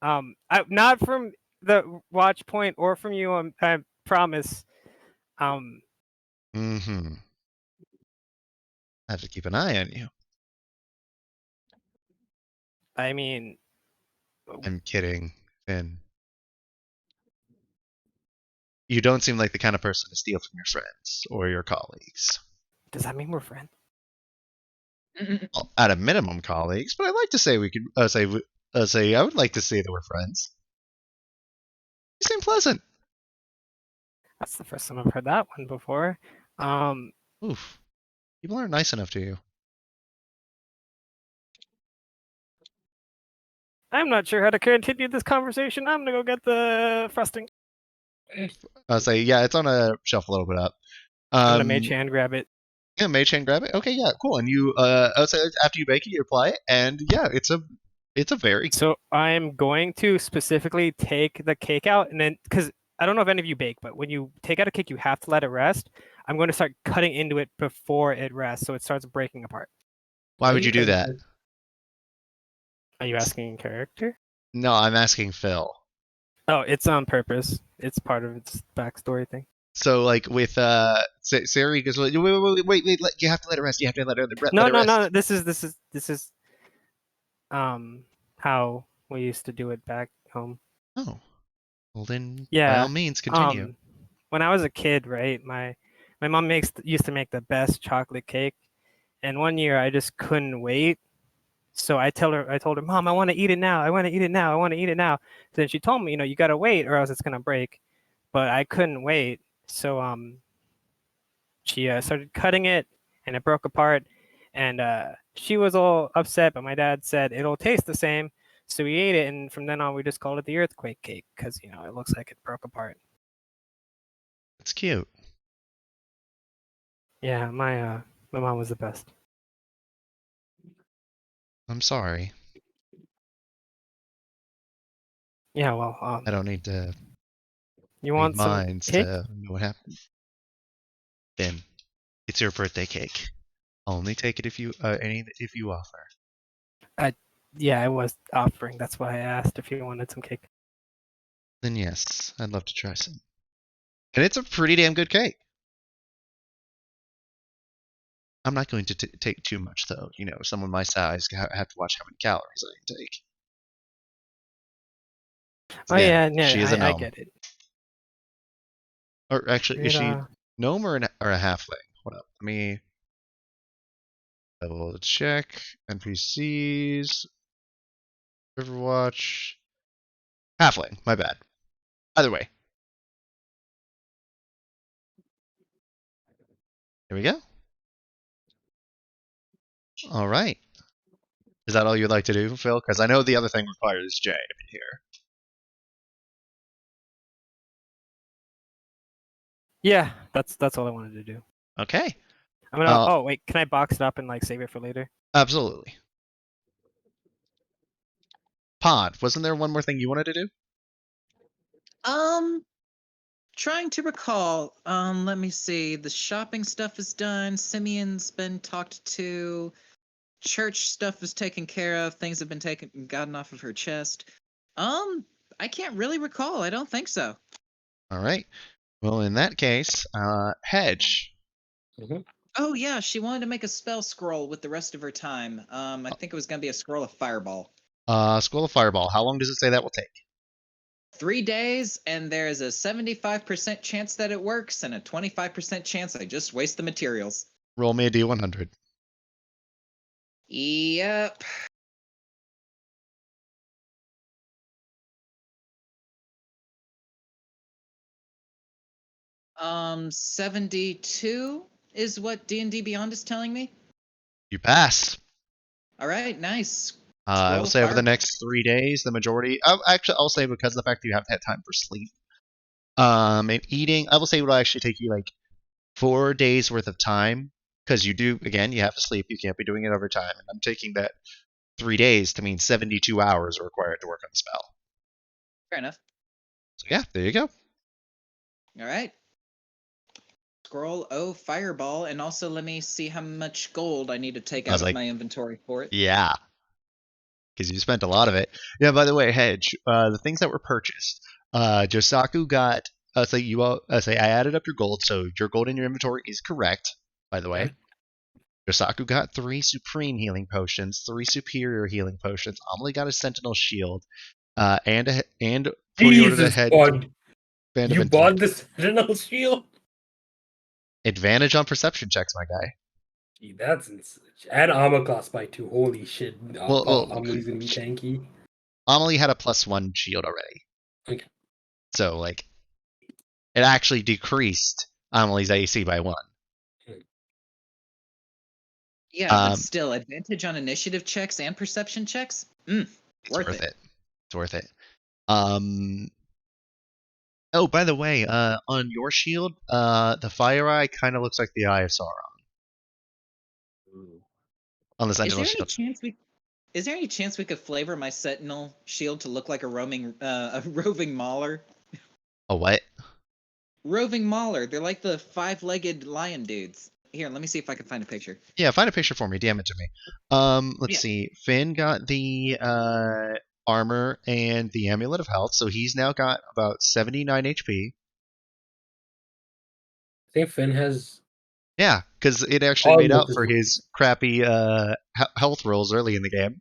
Not from the watch point or from you. I promise. Mm-hmm. I have to keep an eye on you. I mean, I'm kidding, Finn. You don't seem like the kind of person to steal from your friends or your colleagues. does that mean we're friends? Well, at a minimum, colleagues. But I'd like to say we could say I would like to say that we're friends. You seem pleasant. That's the first time I've heard that one before. Oof. People aren't nice enough to you. I'm not sure how to continue this conversation. I'm gonna go get the frosting. I'll say, yeah, it's on a shelf a little bit up. I'm gonna mage hand grab it. Yeah, mage hand grab it. Okay, yeah, cool. And you, I'll say after you bake it, you apply it, and yeah, it's a very. So I'm going to specifically take the cake out, and then because I don't know if any of you bake, but when you take out a cake, you have to let it rest. I'm going to start cutting into it before it rests, so it starts breaking apart. Why would you do that? Are you asking in character? No, I'm asking Phil. Oh, it's on purpose. It's part of its backstory thing. So, like with Sari goes, wait, you have to let it rest. You have to let it rest. No. This is how we used to do it back home. Oh, well then, Yeah. by all means, continue. When I was a kid, right, my mom used to make the best chocolate cake, and one year I just couldn't wait. So I told her, Mom, I want to eat it now. I want to eat it now. I want to eat it now. So then she told me, you got to wait or else it's gonna break. But I couldn't wait. So she started cutting it, and it broke apart. And she was all upset, but my dad said it'll taste the same. So we ate it, and from then on, we just called it the earthquake cake because it looks like it broke apart. It's cute. Yeah, my mom was the best. I'm sorry. Yeah, well, I don't need to you read want some minds cake? to know what happened. Then, it's your birthday cake. I'll only take it if you offer. Yeah, I was offering. That's why I asked if you wanted some cake. Then yes, I'd love to try some. And it's a pretty damn good cake. I'm not going to take too much, though. Someone my size have to watch how many calories I can take. Oh Again, yeah, she is a gnome. I get it. Or actually, is she gnome or a halfling? Hold up, let me double check. NPCs, Riverwatch, halfling. My bad. Either way, here we go. All right. Is that all you'd like to do, Phil? Because I know the other thing requires Jay to be here. Yeah, that's all I wanted to do. Okay. I'm gonna. Oh wait, can I box it up and like save it for later? Absolutely. Pod, wasn't there one more thing you wanted to do? Trying to recall. Let me see. The shopping stuff is done. Simeon's been talked to. Church stuff is taken care of. Things have been gotten off of her chest. I can't really recall. I don't think so. All right. Well, in that case, Hedge. Oh yeah, she wanted to make a spell scroll with the rest of her time. I think it was gonna be a scroll of fireball. Scroll of Fireball. How long does it say that will take? 3 days, and there is a 75% chance that it works, and a 25% chance I just waste the materials. Roll me a D100. Yep. Um, 72 is what D&D Beyond is telling me. You pass. All right, nice. I will of say over the Fireball. next 3 days, the majority. Actually, I'll say because of the fact that you have had time for sleep. And eating, I will say it will actually take you like 4 days worth of time because you do again you have to sleep. You can't be doing it over time. And I'm taking that 3 days to mean 72 hours are required to work on the spell. Fair enough. So yeah, there you go. All right. Scroll O Fireball, and also let me see how much gold I need to take out of my inventory for it. Yeah, because you spent a lot of it. Yeah. By the way, Hedge, the things that were purchased, Josaku got. Say I added up your gold, so your gold in your inventory is correct. By the way, Okay. Josaku got 3 supreme healing potions, 3 superior healing potions. Amelie got a sentinel shield, and pre-ordered a Jesus, head Pod. band You of bought the Sentinel Shield? advantage on perception checks, my guy. Gee, that's insane. And armor class by 2. Holy shit. Well, Amelie's gonna be tanky. Amelie had a +1 shield already. Okay. So, like, it actually decreased Amelie's AC by 1. Yeah, but still, advantage on initiative checks and perception checks? It's worth it. It's worth it. Oh, by the way, on your shield, the fire eye kind of looks like the Eye of Sauron. On the Sentinel shield. Is there any chance we could flavor my Sentinel shield to look like a roving mauler? A what? Roving mauler. They're like the 5-legged lion dudes. Here, let me see if I can find a picture. Yeah, find a picture for me. DM it to me. Let's see. Finn got the armor and the amulet of health, so he's now got about 79 HP. I think Finn has. Yeah, because it actually made up Almost for as his crappy health rolls early in the game.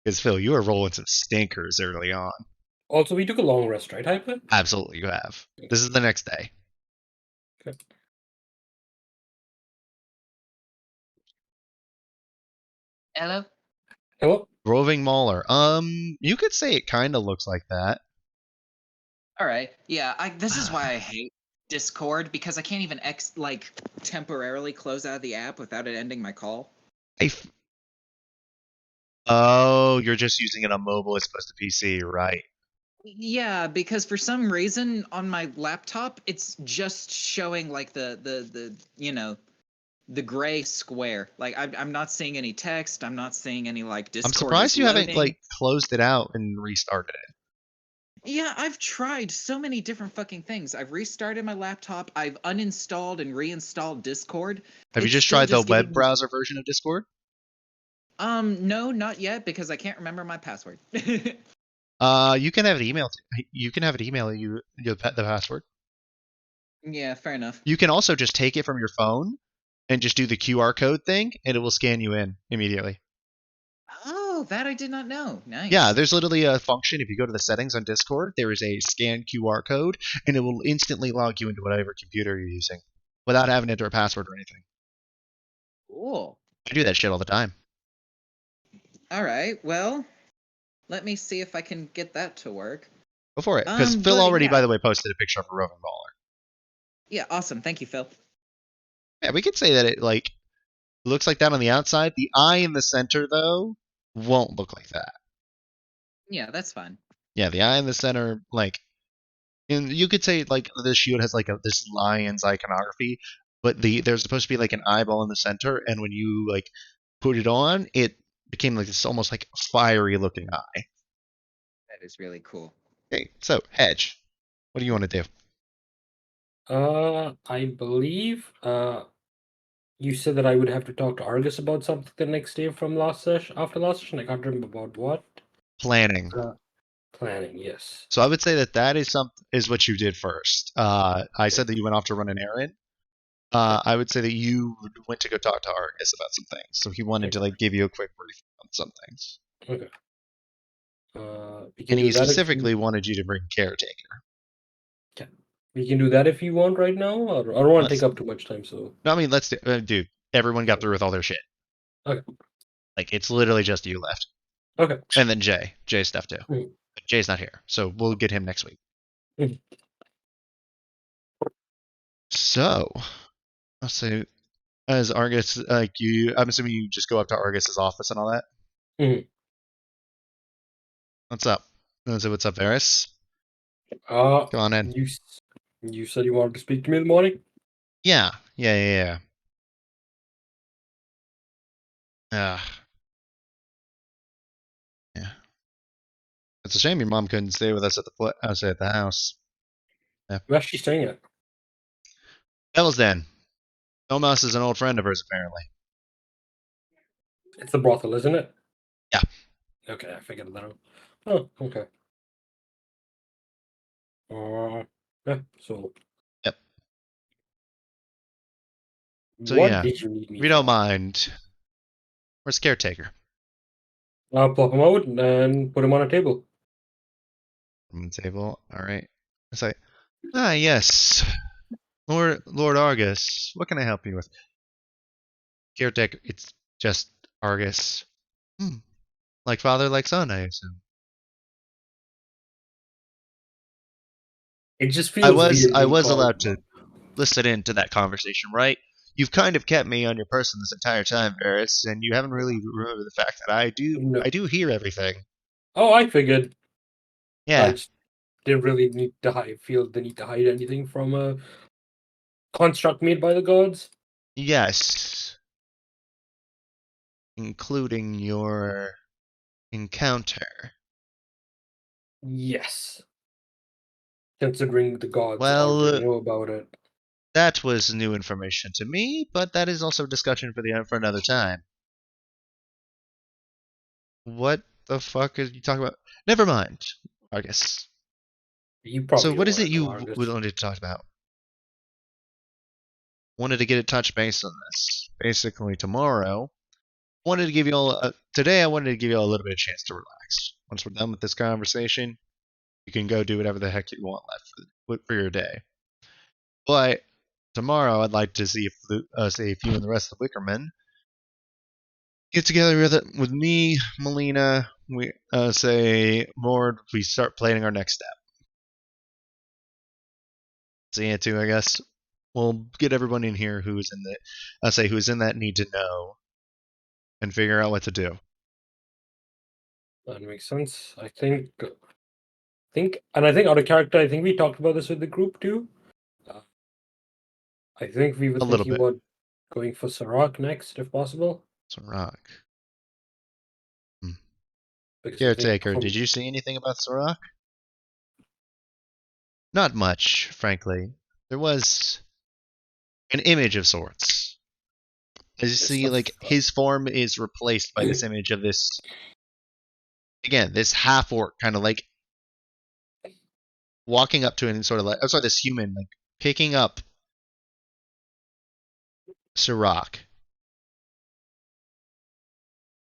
Because Phil, you were rolling some stinkers early on. Also, we took a long rest, right, Hyper? Absolutely, you have. This is the next day. Okay. Hello? Hello? Roving Mauler. You could say it kind of looks like that. All right. Yeah, this is why I hate Discord, because I can't even temporarily close out of the app without it ending my call. Oh, you're just using it on mobile as opposed to PC, right? Yeah, because for some reason on my laptop it's just showing like the the gray square. Like I'm not seeing any text. I'm not seeing any like Discord. I'm surprised you loading. haven't like closed it out and restarted it. Yeah, I've tried so many different fucking things. I've restarted my laptop. I've uninstalled and reinstalled Discord. Have you just tried the web browser version of Discord? No, not yet, because I can't remember my password. You can have it emailed. You can have it email you the password. Yeah, fair enough. You can also just take it from your phone and just do the QR code thing, and it will scan you in immediately. Oh, that I did not know. Nice. Yeah, there's literally a function. If you go to the settings on Discord, there is a scan QR code, and it will instantly log you into whatever computer you're using without having to enter a password or anything. Cool. I do that shit all the time. All right. Well, let me see if I can get that to work. Go for it. Because Phil already, by the way, posted a picture of a roving baller. Yeah, awesome. Thank you, Phil. Yeah, we could say that it like looks like that on the outside. The eye in the center, though, won't look like that. Yeah, that's fine. Yeah, the eye in the center, like, And you could say like the shield has like this lion's iconography, but there's supposed to be like an eyeball in the center, and when you like put it on, it became like this almost like fiery looking eye. That is really cool. Okay, so Hedge, what do you want to do? I believe you said that I would have to talk to Argus about something the next day from last session. After last session, I can't remember about what. Planning. Planning, yes. So I would say that is what you did first. I said that you went off to run an errand. I would say that you went to go talk to Argus about some things. So he wanted to like give you a quick brief on some things. Okay. We can And do he that specifically wanted you to bring Caretaker. we can do that if you want right now. I don't want to take up too much time. So No, I mean let's do. Everyone got through with all their shit. Okay. Like it's literally just you left. Okay. And then Jay's stuff too. Mhm. But Jay's not here, so we'll get him next week. Mhm. So, I'll say as Argus, like you, I'm assuming you just go up to Argus's office and all that. Mhm. What's up? What's up, Varys? Go on in. You said you wanted to speak to me in the morning. Yeah. Yeah. It's a shame your mom couldn't stay with us at the house. Yeah. Where's she staying at? Devil's Den. Tomas is an old friend of hers, apparently. It's the brothel, isn't it? Yeah. Okay, I figured that out. Oh, okay. Yeah. So. Yep. So What yeah, did you need me if you don't mind, where's Caretaker? I'll plop him out and put him on a table. On the table. All right. It's like, yes, Lord Argus. What can I help you with? Caretaker. It's just Argus. Like father, like son, I assume. It just feels weird I being was called. allowed to listen into that conversation, right? You've kind of kept me on your person this entire time, Varys, and you haven't really remembered the fact that I do hear everything. Oh, I figured. Yeah. I just didn't really feel the need to hide anything from a construct made by the gods. Yes. Including your encounter. Yes. Considering the gods Well, already know about it. That was new information to me, but that is also a discussion for another time. What the fuck are you talking about? Never mind, Argus. You probably So what is it don't you know, Argus. wanted to talk about? Wanted to get a touch base on this. Basically, tomorrow, wanted to give you all today. I wanted to give you all a little bit of chance to relax. Once we're done with this conversation, you can go do whatever the heck you want left for your day. But tomorrow, I'd like to see if you and the rest of the Wickermen get together with me, Melina. We say Mord. We start planning our next step. See it too, I guess. We'll get everyone in here who's in that need to know, and figure out what to do. That makes sense. I think out of character, I think we talked about this with the group too. I think we were A little thinking bit. about going for Serac next, if possible. Serac. Because Caretaker, did you see anything about Serac? Not much, frankly. There was an image of sorts. As you see, like his form is replaced by this image of this. Again, this half orc kind of like walking up to it and sort of like, this human like picking up Serac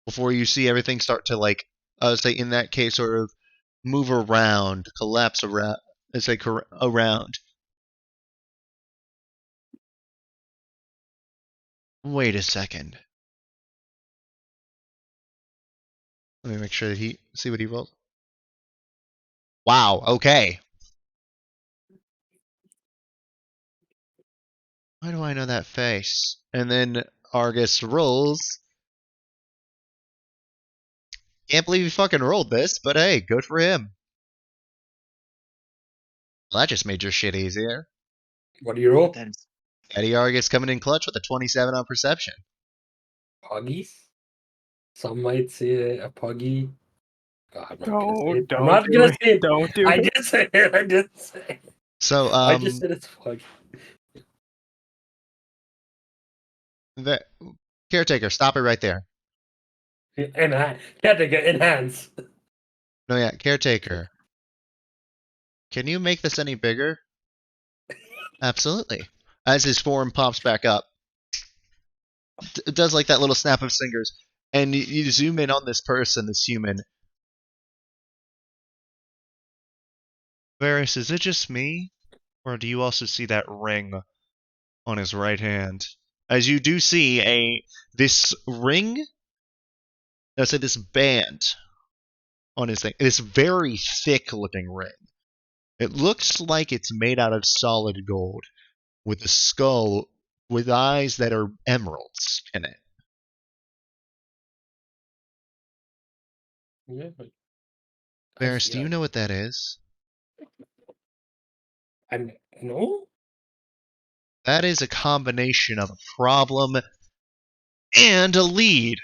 before you see everything start to like, say in that case, sort of move around, collapse around, around. Wait a second. Let me make sure that see what he rolls. Wow. Okay. Why do I know that face? And then Argus rolls. Can't believe he fucking rolled this, but hey, good for him. Well, that just made your shit easier. What do you roll? Then Eddie Argus coming in clutch with a 27 on perception. Puggies? Some might say a puggy. God, I'm not gonna say it. I'm Don't not do gonna it. say it. Don't do I it. did say it. I did say it. So, I just said it's puggy. the caretaker, stop it right there. Can't take it. Enhance. No, yeah, caretaker. Can you make this any bigger? Absolutely. As his form pops back up, it does like that little snap of fingers, and you zoom in on this person, this human. Varys, is it just me, or do you also see that ring on his right hand? As you do see this ring, let's say this band on his thing, this very thick looking ring. It looks like it's made out of solid gold, with a skull with eyes that are emeralds in it. Yeah, but Varys, do you know what that is? I'm no. That is a combination of a problem and a lead.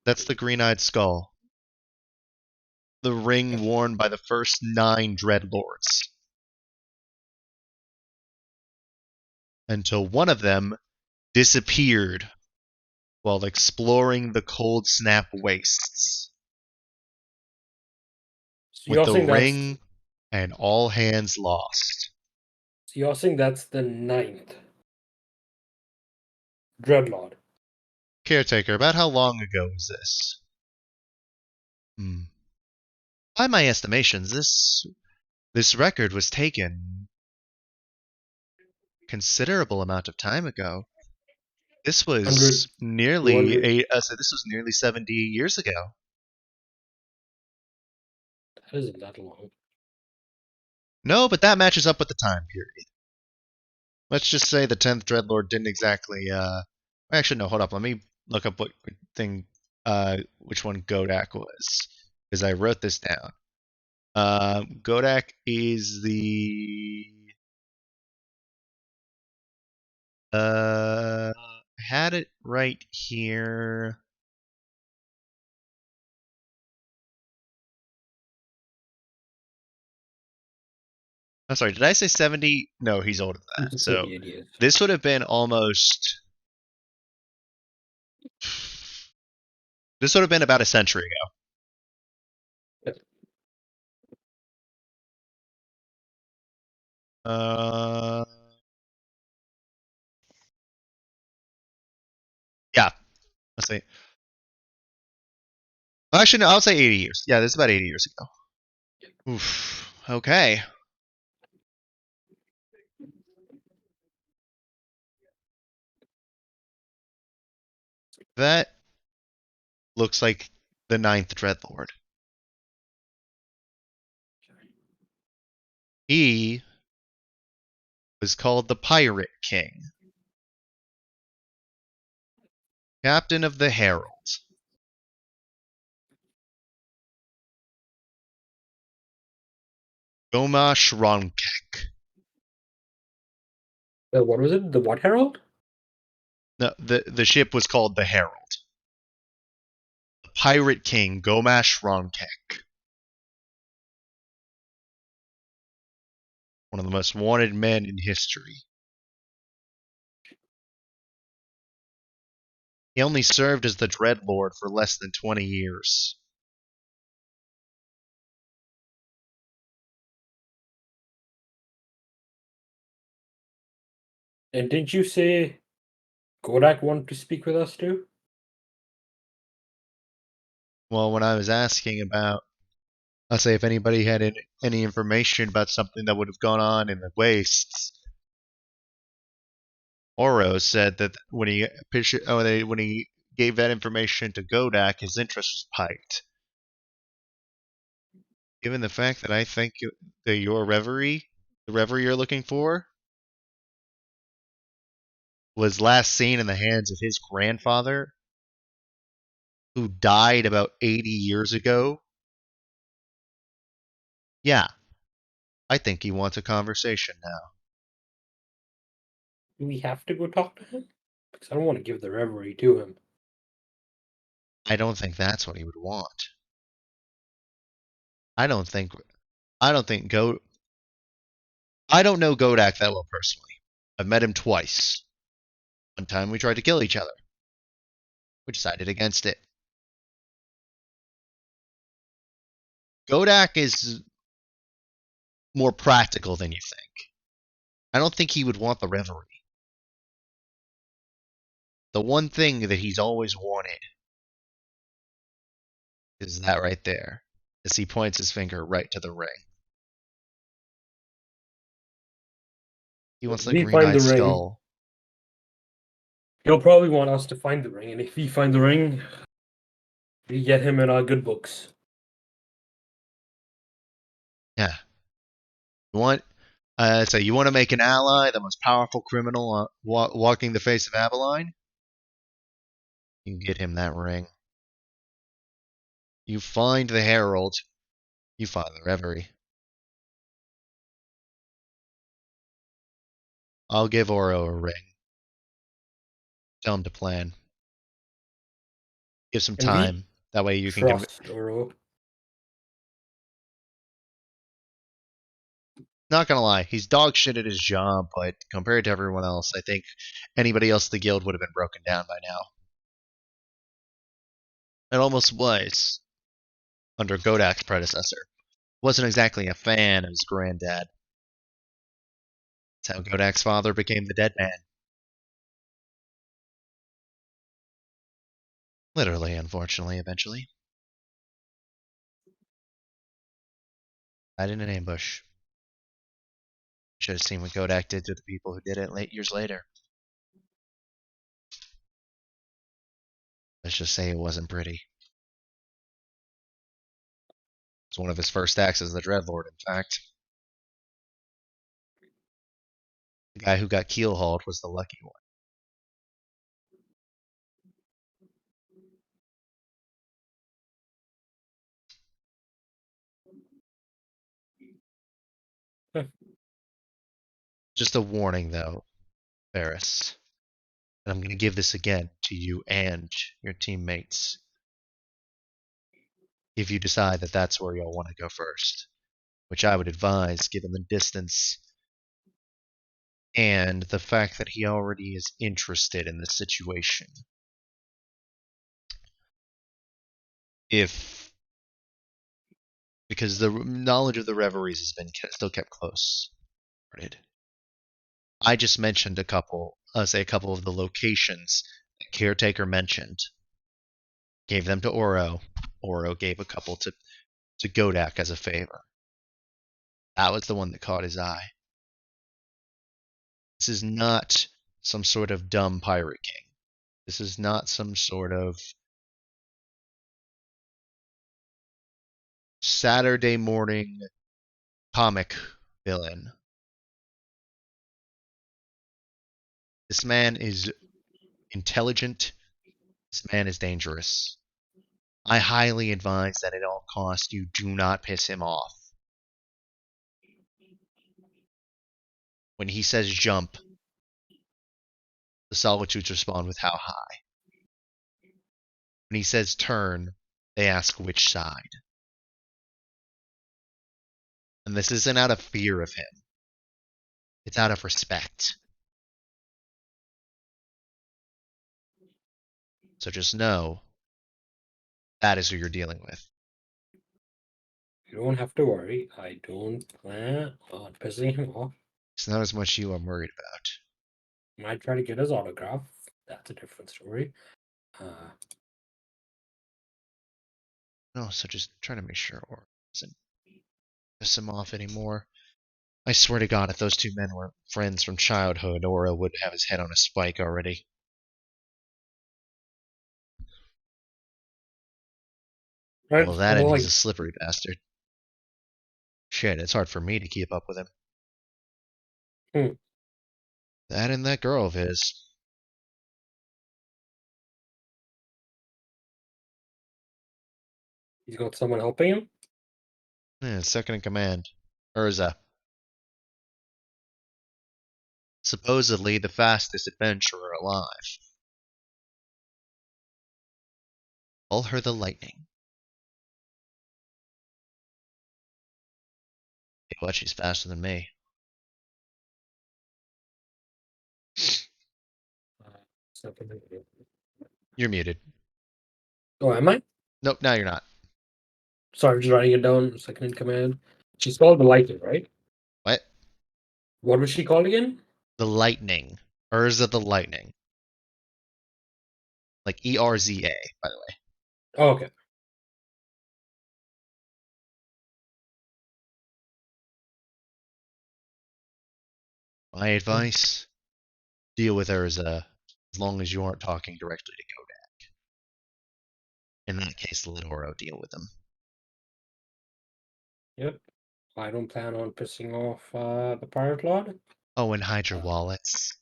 That's the green-eyed skull. The ring worn by the first 9 Dreadlords. Until one of them disappeared while exploring the Cold Snap wastes. So With you're the saying that's ring and all hands lost. so you're saying that's the 9th Dreadlord. Caretaker, about how long ago was this? By my estimations, this record was taken considerable amount of time ago. This was 100, 200. this was nearly 70 years ago. That isn't that long. No, but that matches up with the time period. Let's just say the 10th Dreadlord didn't exactly actually no, hold up. Let me look up what thing which one Godak was, because I wrote this down. Godak is the had it right here. I'm sorry, did I say 70? No, he's older than You that. just said So the idiot. this would have been almost. This would have been about a century ago. Yeah, let's see. Actually, no, I'll say 80 years. Yeah, this is about 80 years ago. Oof. Okay. That looks like the 9th Dreadlord. He was called the Pirate King. Captain of the Herald. Gomash Ronkek. What was it? The what Herald? No, the ship was called the Herald. The Pirate King, Gomash Ronkek. One of the most wanted men in history. He only served as the Dreadlord for less than 20 years. And didn't you say Godak wanted to speak with us too? Well, when I was asking about, I'll say if anybody had any information about something that would have gone on in the wastes, Oro said that when he gave that information to Godak, his interest was piqued. Given the fact that I think that the reverie you're looking for, was last seen in the hands of his grandfather, who died about 80 years ago, yeah, I think he wants a conversation now. Do we have to go talk to him? Because I don't want to give the reverie to him. I don't think that's what he would want. I don't know Godak that well personally. I've met him twice. One time we tried to kill each other. We decided against it. Godak is more practical than you think. I don't think he would want the reverie. The one thing that he's always wanted is that right there, as he points his finger right to the ring. He wants If the we find green-eyed the ring, skull. he'll probably want us to find the ring, and if we find the ring, we get him in our good books. Yeah. You want you want to make an ally, the most powerful criminal walking the face of Abilene? You get him that ring. You find the Herald. You find the Reverie. I'll give Oro a ring. Tell him to plan. Give some And we time. That way you can trust Oro. Not gonna lie, he's dog shit at his job, but compared to everyone else, I think anybody else in the guild would have been broken down by now. It almost was under Godak's predecessor. Wasn't exactly a fan of his granddad. That's how Godak's father became the dead man. Literally, unfortunately, eventually. Died in an ambush. Should have seen what Godak did to the people who did it years later. Let's just say it wasn't pretty. It's one of his first acts as the Dreadlord, in fact. The guy who got keelhauled was the lucky one. Just a warning, though, Ferris. And I'm going to give this again to you and your teammates. If you decide that that's where you'll want to go first, which I would advise given the distance and the fact that he already is interested in the situation. Because the knowledge of the reveries has been still kept close. I just mentioned a couple of the locations that Caretaker mentioned. Gave them to Oro. Oro gave a couple to Godak as a favor. That was the one that caught his eye. This is not some sort of dumb pirate king. This is not some sort of Saturday morning comic villain. This man is intelligent. This man is dangerous. I highly advise that at all costs you do not piss him off. When he says jump, the Solitudes respond with how high. When he says turn, they ask which side. And this isn't out of fear of him. It's out of respect. So just know that is who you're dealing with. You don't have to worry. I don't plan on pissing him off. It's not as much you I'm worried about. Might try to get his autograph. That's a different story. No, so just try to make sure Oro doesn't piss him off anymore. I swear to God, if those two men were friends from childhood, Oro would have his head on a spike already. Right. Well, that and he's a slippery bastard. Shit, it's hard for me to keep up with him. Hmm. That and that girl of his. He's got someone helping him? Yeah, second in command. Urza. Supposedly the fastest adventurer alive. Call her the Lightning. Hey, what? She's faster than me. Second in- You're muted. Oh, am I? Nope, now you're not. Sorry, I'm just writing it down. Second in command. She's called the Lightning, right? What? What was she called again? The Lightning. Urza the Lightning. Like Erza, by the way. Oh, okay. My advice: deal with Urza as long as you aren't talking directly to Kodak. In that case, the Lidoro deal with him. Yep. I don't plan on pissing off the Pirate Lord. Oh, and hide your wallets.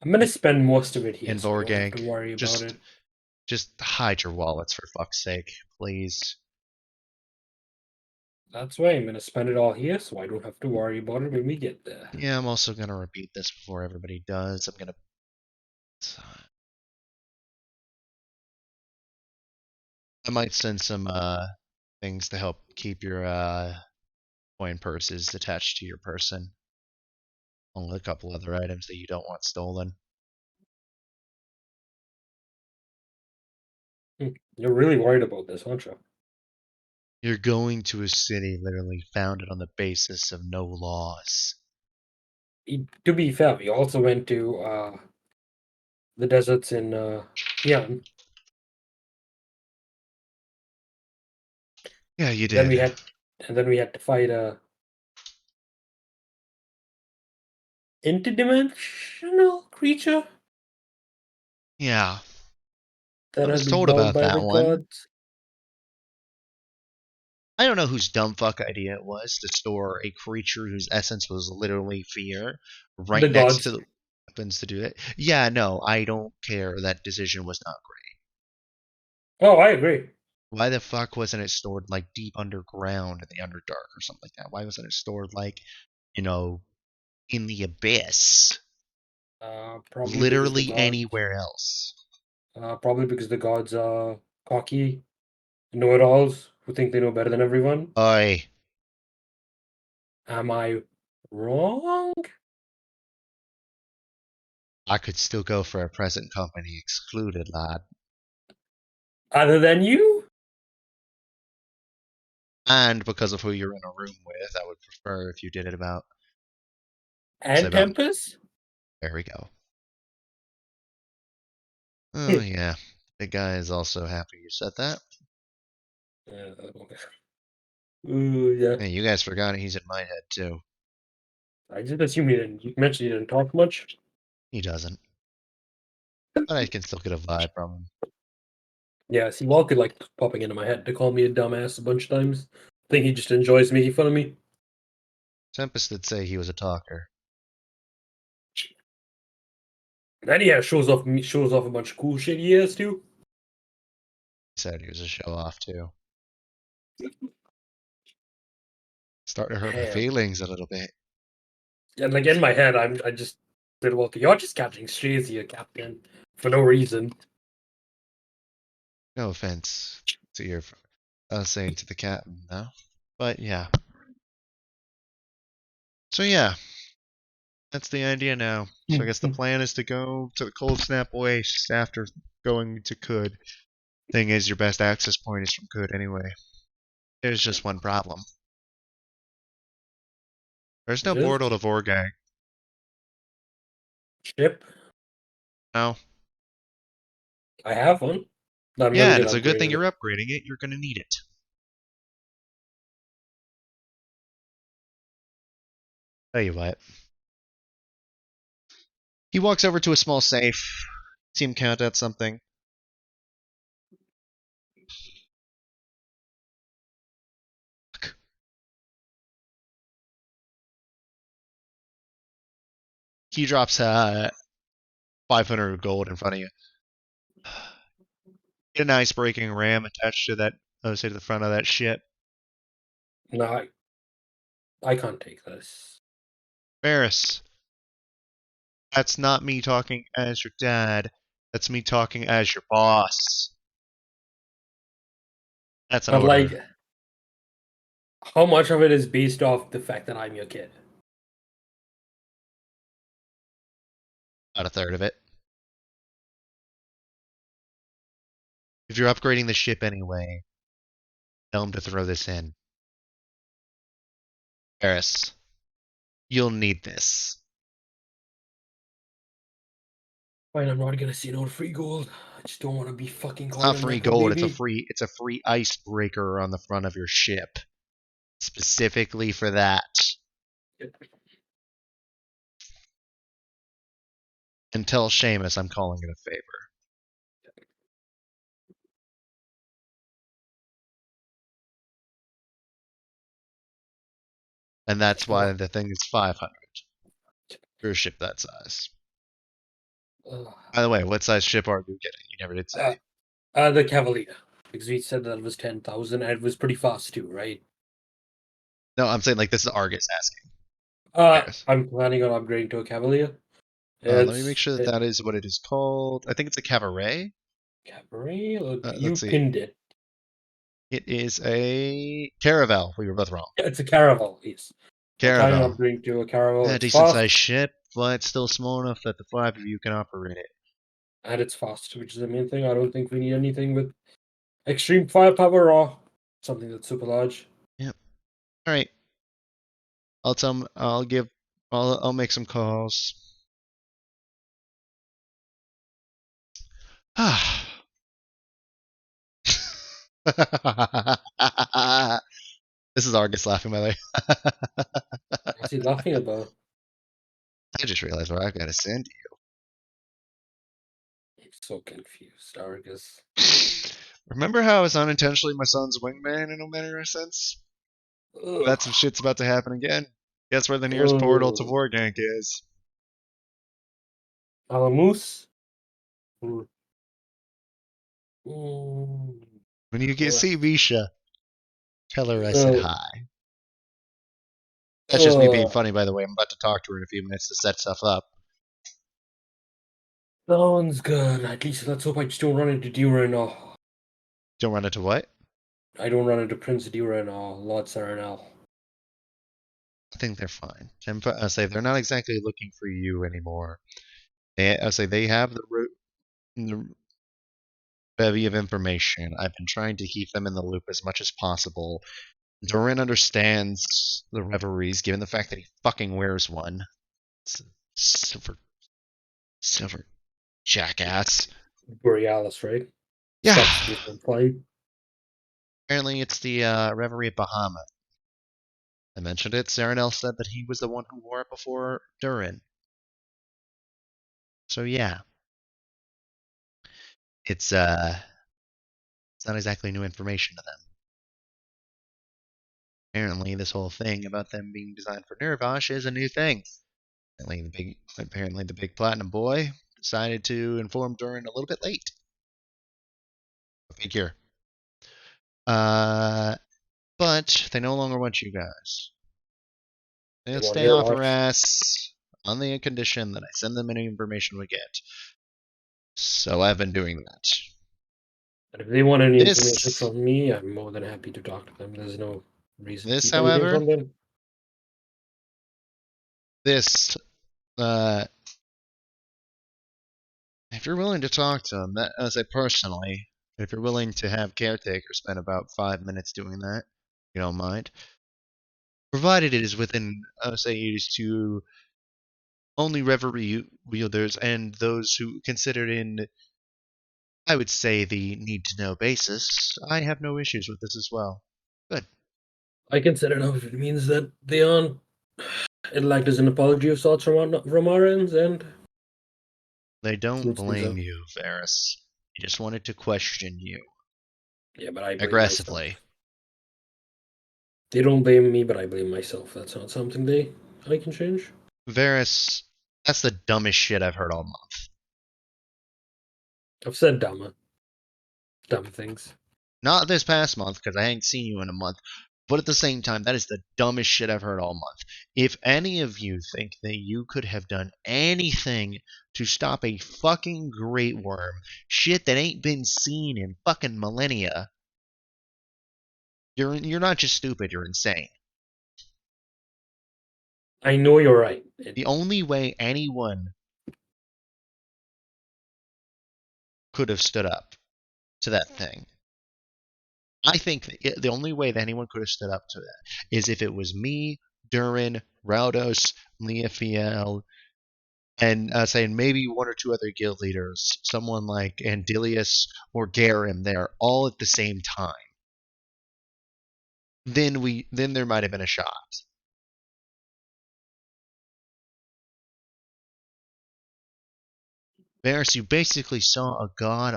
I'm gonna spend most of it here, And so I don't have to Vorgank, worry about it. just hide your wallets for fuck's sake, please. That's why I'm gonna spend it all here, so I don't have to worry about it when we get there. Yeah, I'm also gonna repeat this before everybody does. I might send some things to help keep your coin purses attached to your person. Only a couple other items that you don't want stolen. You're really worried about this, aren't you? You're going to a city literally founded on the basis of no laws. To be fair, we also went to the deserts in Xi'an. Yeah, you Then did. we had, and then we had to fight a interdimensional creature Yeah, that I had was been told bound about by the that one. gods. I don't know whose dumb fuck idea it was to store a creature whose essence was literally fear right The next to gods. the weapons to do it. Yeah, no, I don't care. That decision was not great. Oh, I agree. Why the fuck wasn't it stored like deep underground in the Underdark or something like that? Why wasn't it stored like, you know, in the abyss? Probably because the Literally gods. anywhere else. Probably because the gods are cocky, know-it-alls who think they know better than everyone. Oi, Am I wrong? I could still go for a present company excluded, lad. Other than you? And because of who you're in a room with, I would prefer if you did it about. Say And about. Tempest? There we go. Oh yeah, big guy is also happy you said that. Okay. Ooh, yeah. Hey, you guys forgot he's in my head too. I just assumed you mentioned you didn't talk much. He doesn't, but I can still get a vibe from him. Yeah, see, Walt could like popping into my head to call me a dumbass a bunch of times. I think he just enjoys making fun of me. Tempest did say he was a talker. Then yeah, shows off a bunch of cool shit he has too. He said he was a show off too. Starting to hurt my Damn. feelings a little bit. And like in my head, I just said, "Well, you're just catching strays here, Captain, for no reason." No offense to your saying to the captain, no. But yeah. So yeah, that's the idea now. So I guess the plan is to go to the Cold Snap Oasis after going to Kud. Thing is, your best access point is from Kud anyway. There's just one problem. There's no It is portal to Vorgang. ship. No. I have one. I'm Yeah, gonna and get it's a good thing upgraded. you're upgrading it. You're gonna need it. Tell you what. He walks over to a small safe. See him count out something. He drops 500 gold in front of you. Get an ice-breaking ram attached to that, say, to the front of that ship. No, I can't take this. Ferris, that's not me talking as your dad. That's me talking as your boss. That's an But order. like, how much of it is based off the fact that I'm your kid? About a third of it. If you're upgrading the ship anyway, tell him to throw this in. Ferris, you'll need this. Fine, I'm not gonna say no to free gold. I just don't want to be fucking It's calling not him free like a gold, baby. it's a free icebreaker on the front of your ship. Specifically for that. And tell Seamus I'm calling it a favor. And that's why the thing is 500 for a ship that size. By the way, what size ship are you getting? You never did say. The Cavalier, because we said that it was 10,000, and it was pretty fast too, right? No, I'm saying like this is Argus asking. Yes. I'm planning on upgrading to a Cavalier. Let me make sure that is what it is called. I think it's a Cabaret. Cabaret? Look, you Let's see. pinned it. It is a Caravel. We were both wrong. Yeah, it's a Caravel, yes. I'm planning on Caravel. upgrading to a Caravel. Yeah, It's decent fast, sized ship, but still small enough that the 5 of you can operate it. and it's fast, which is the main thing. I don't think we need anything with extreme firepower or something that's super large. Yep. All right. I'll tell him. I'll make some calls. This is Argus laughing, by the way. What's he laughing about? I just realized what I've got to send I'm so confused, Argus. you. Remember how I was unintentionally my son's wingman in no manner of sense? That some shit's about to happen again. Guess where the nearest portal to Vorgank is? Alamus? When you get see Visha, tell her I said hi. That's just me being funny, by the way. I'm about to talk to her in a few minutes to set stuff up. Sounds good. At least let's hope I just don't run into Duran or Don't run into what? I don't run into Prince Duran or Lord Serenel. I think they're fine. I say they're not exactly looking for you anymore. I say they have the bevy of information. I've been trying to keep them in the loop as much as possible. Duran understands the reveries, given the fact that he fucking wears one. It's a silver jackass. Borealis, right? Yeah. Substance and flight. Apparently, it's the reverie at Bahamut. I mentioned it. Serenel said that he was the one who wore it before Duran. So yeah, it's not exactly new information to them. Apparently, this whole thing about them being designed for Nirvash is a new thing. Apparently, the big platinum boy decided to inform Duran a little bit late. Figure. But they no longer want you guys. They'll stay off our ass on the condition that I send them any information we get. So I've been doing that. But if they want any information from me, I'm more than happy to talk to them. There's no reason to keep anything from them. This, if you're willing to talk to them, that, I say personally, if you're willing to have Caretaker spend about 5 minutes doing that, if you don't mind, provided it is within, say, it is to only reverie wielders and those who consider in, I would say, the need-to-know basis, I have no issues with this as well. Good. I consider it if it means that they aren't. It'll act as an apology of sorts from our ends, and they don't blame you, Varys. They just wanted to question you. Yeah, but I blame aggressively. Myself. They don't blame me, but I blame myself. That's not something I can change. Varys, that's the dumbest shit I've heard all month. I've said dumber. dumb things. Not this past month, because I ain't seen you in a month. But at the same time, that is the dumbest shit I've heard all month. If any of you think that you could have done anything to stop a fucking great worm, shit that ain't been seen in fucking millennia, you're not just stupid, you're insane. I know you're right. The only way anyone could have stood up to that thing, I think the only way that anyone could have stood up to that is if it was me, Durin, Raudos, Leofiel, and saying maybe one or two other guild leaders, someone like Andilius or Garin there, all at the same time. Then there might have been a shot. Varys, you basically saw a god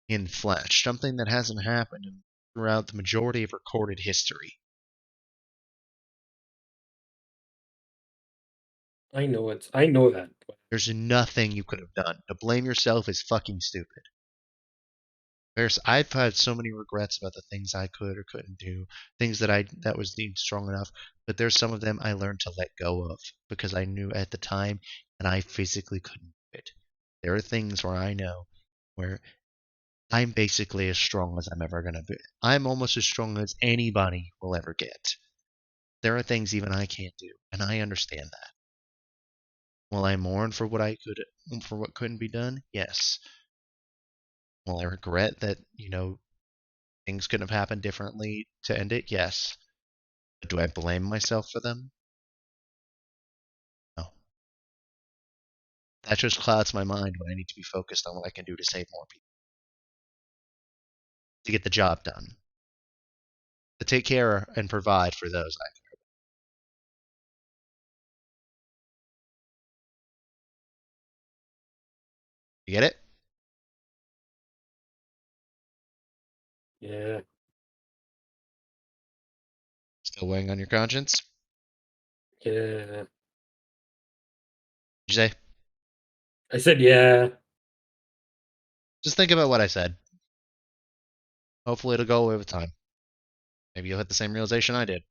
in flesh, something that hasn't happened throughout the majority of recorded history. I know it. I know that. There's nothing you could have done. To blame yourself is fucking stupid. Varys, I've had so many regrets about the things I could or couldn't do, things that was deemed strong enough, but there's some of them I learned to let go of because I knew at the time that I physically couldn't do it. There are things where I know where I'm basically as strong as I'm ever gonna be. I'm almost as strong as anybody will ever get. There are things even I can't do, and I understand that. Will I mourn for what couldn't be done? Yes. Will I regret that, things could have happened differently to end it? Yes. But do I blame myself for them? No. That just clouds my mind when I need to be focused on what I can do to save more people. To get the job done. To take care and provide for those I care about. You get it? Yeah. Still weighing on your conscience? Yeah. Did you say? I said yeah. Just think about what I said. Hopefully it'll go away with time. Maybe you'll hit the same realization I did.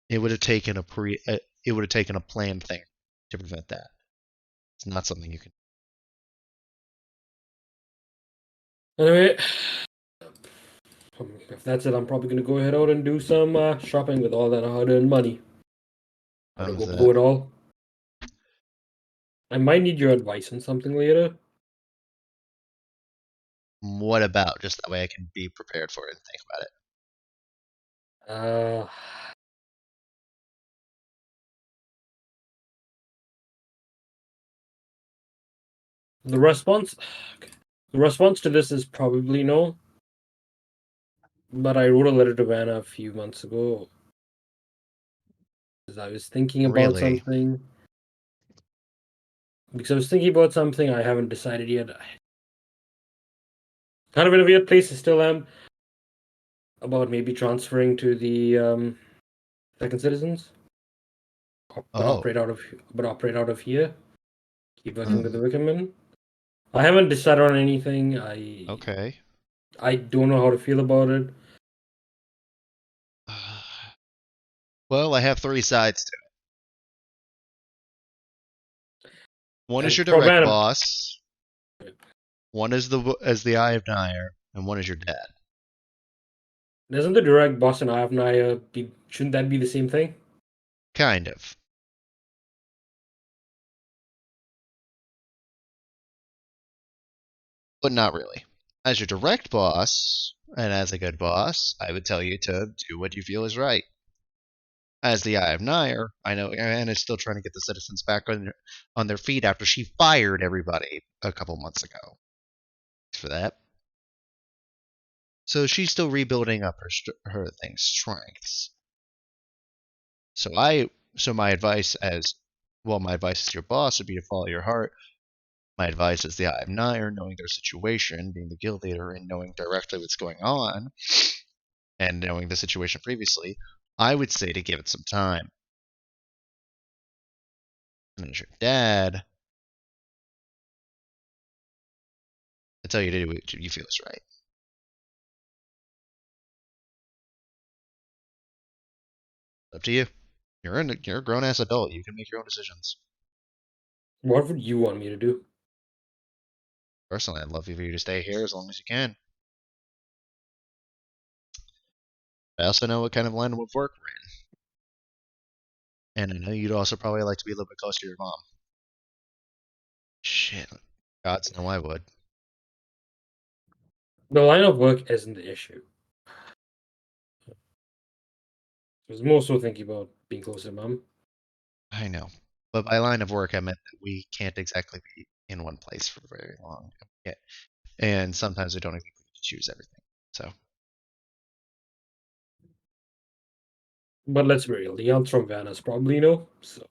It would have taken a planned thing to prevent that. It's not something you can. Anyway, if that's it, I'm probably gonna go ahead out and do some shopping with all that hard-earned money. How to With go blow that. it all. I might need your advice on something later. What about? Just that way I can be prepared for it and think about it. Uh, the response, the response to this is probably no. But I wrote a letter to Vanna a few months ago because I was thinking about Really? something. Because I was thinking about something I haven't decided yet. Kind of in a weird place I still am. About maybe transferring to the Second Citizens. But Oh. operate out of here. Keep working with the Hmm. Wickermen. I haven't decided on anything. Okay. I don't know how to feel about it. Well, I have three sides to it. One is And your for direct Vanna, boss. One is the Eye of Nire, and one is your dad. doesn't the direct boss and Avnaya shouldn't that be the same thing? Kind of. But not really. As your direct boss, and as a good boss, I would tell you to do what you feel is right. As the Eye of Nire, I know Anna's still trying to get the citizens back on their feet after she fired everybody a couple months ago. Thanks for that. So she's still rebuilding up her strengths. So my advice my advice as your boss would be to follow your heart. My advice as the Eye of Nire, knowing their situation, being the guild leader, and knowing directly what's going on, and knowing the situation previously, I would say to give it some time. And as your dad, I tell you to do what you feel is right. Up to you. You're a grown ass adult. You can make your own decisions. What would you want me to do? Personally, I'd love for you to stay here as long as you can. I also know what kind of line of work we're in. And I know you'd also probably like to be a little bit closer to your mom. Shit. Gods know I would. The line of work isn't the issue. I was more so thinking about being closer to mom. I know. But by line of work, I meant that we can't exactly be in one place for very long. Yeah. And sometimes we don't exactly choose everything. So, But let's be real, the answer from Vanna's probably no. So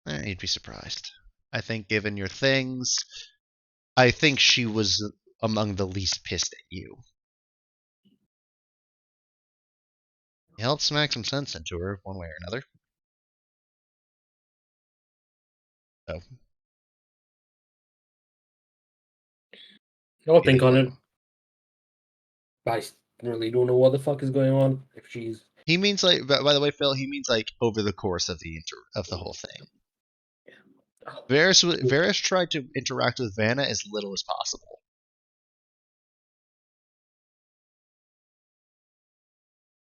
you'd be surprised. I think given your things, I think she was among the least pissed at you. You helped smack some sense into her one way or another. So, I'll do think you on want? it. I really don't know what the fuck is going on. If she's He means like, by the way, Phil, he means like over the course of the whole thing. Varys tried to interact with Vanna as little as possible.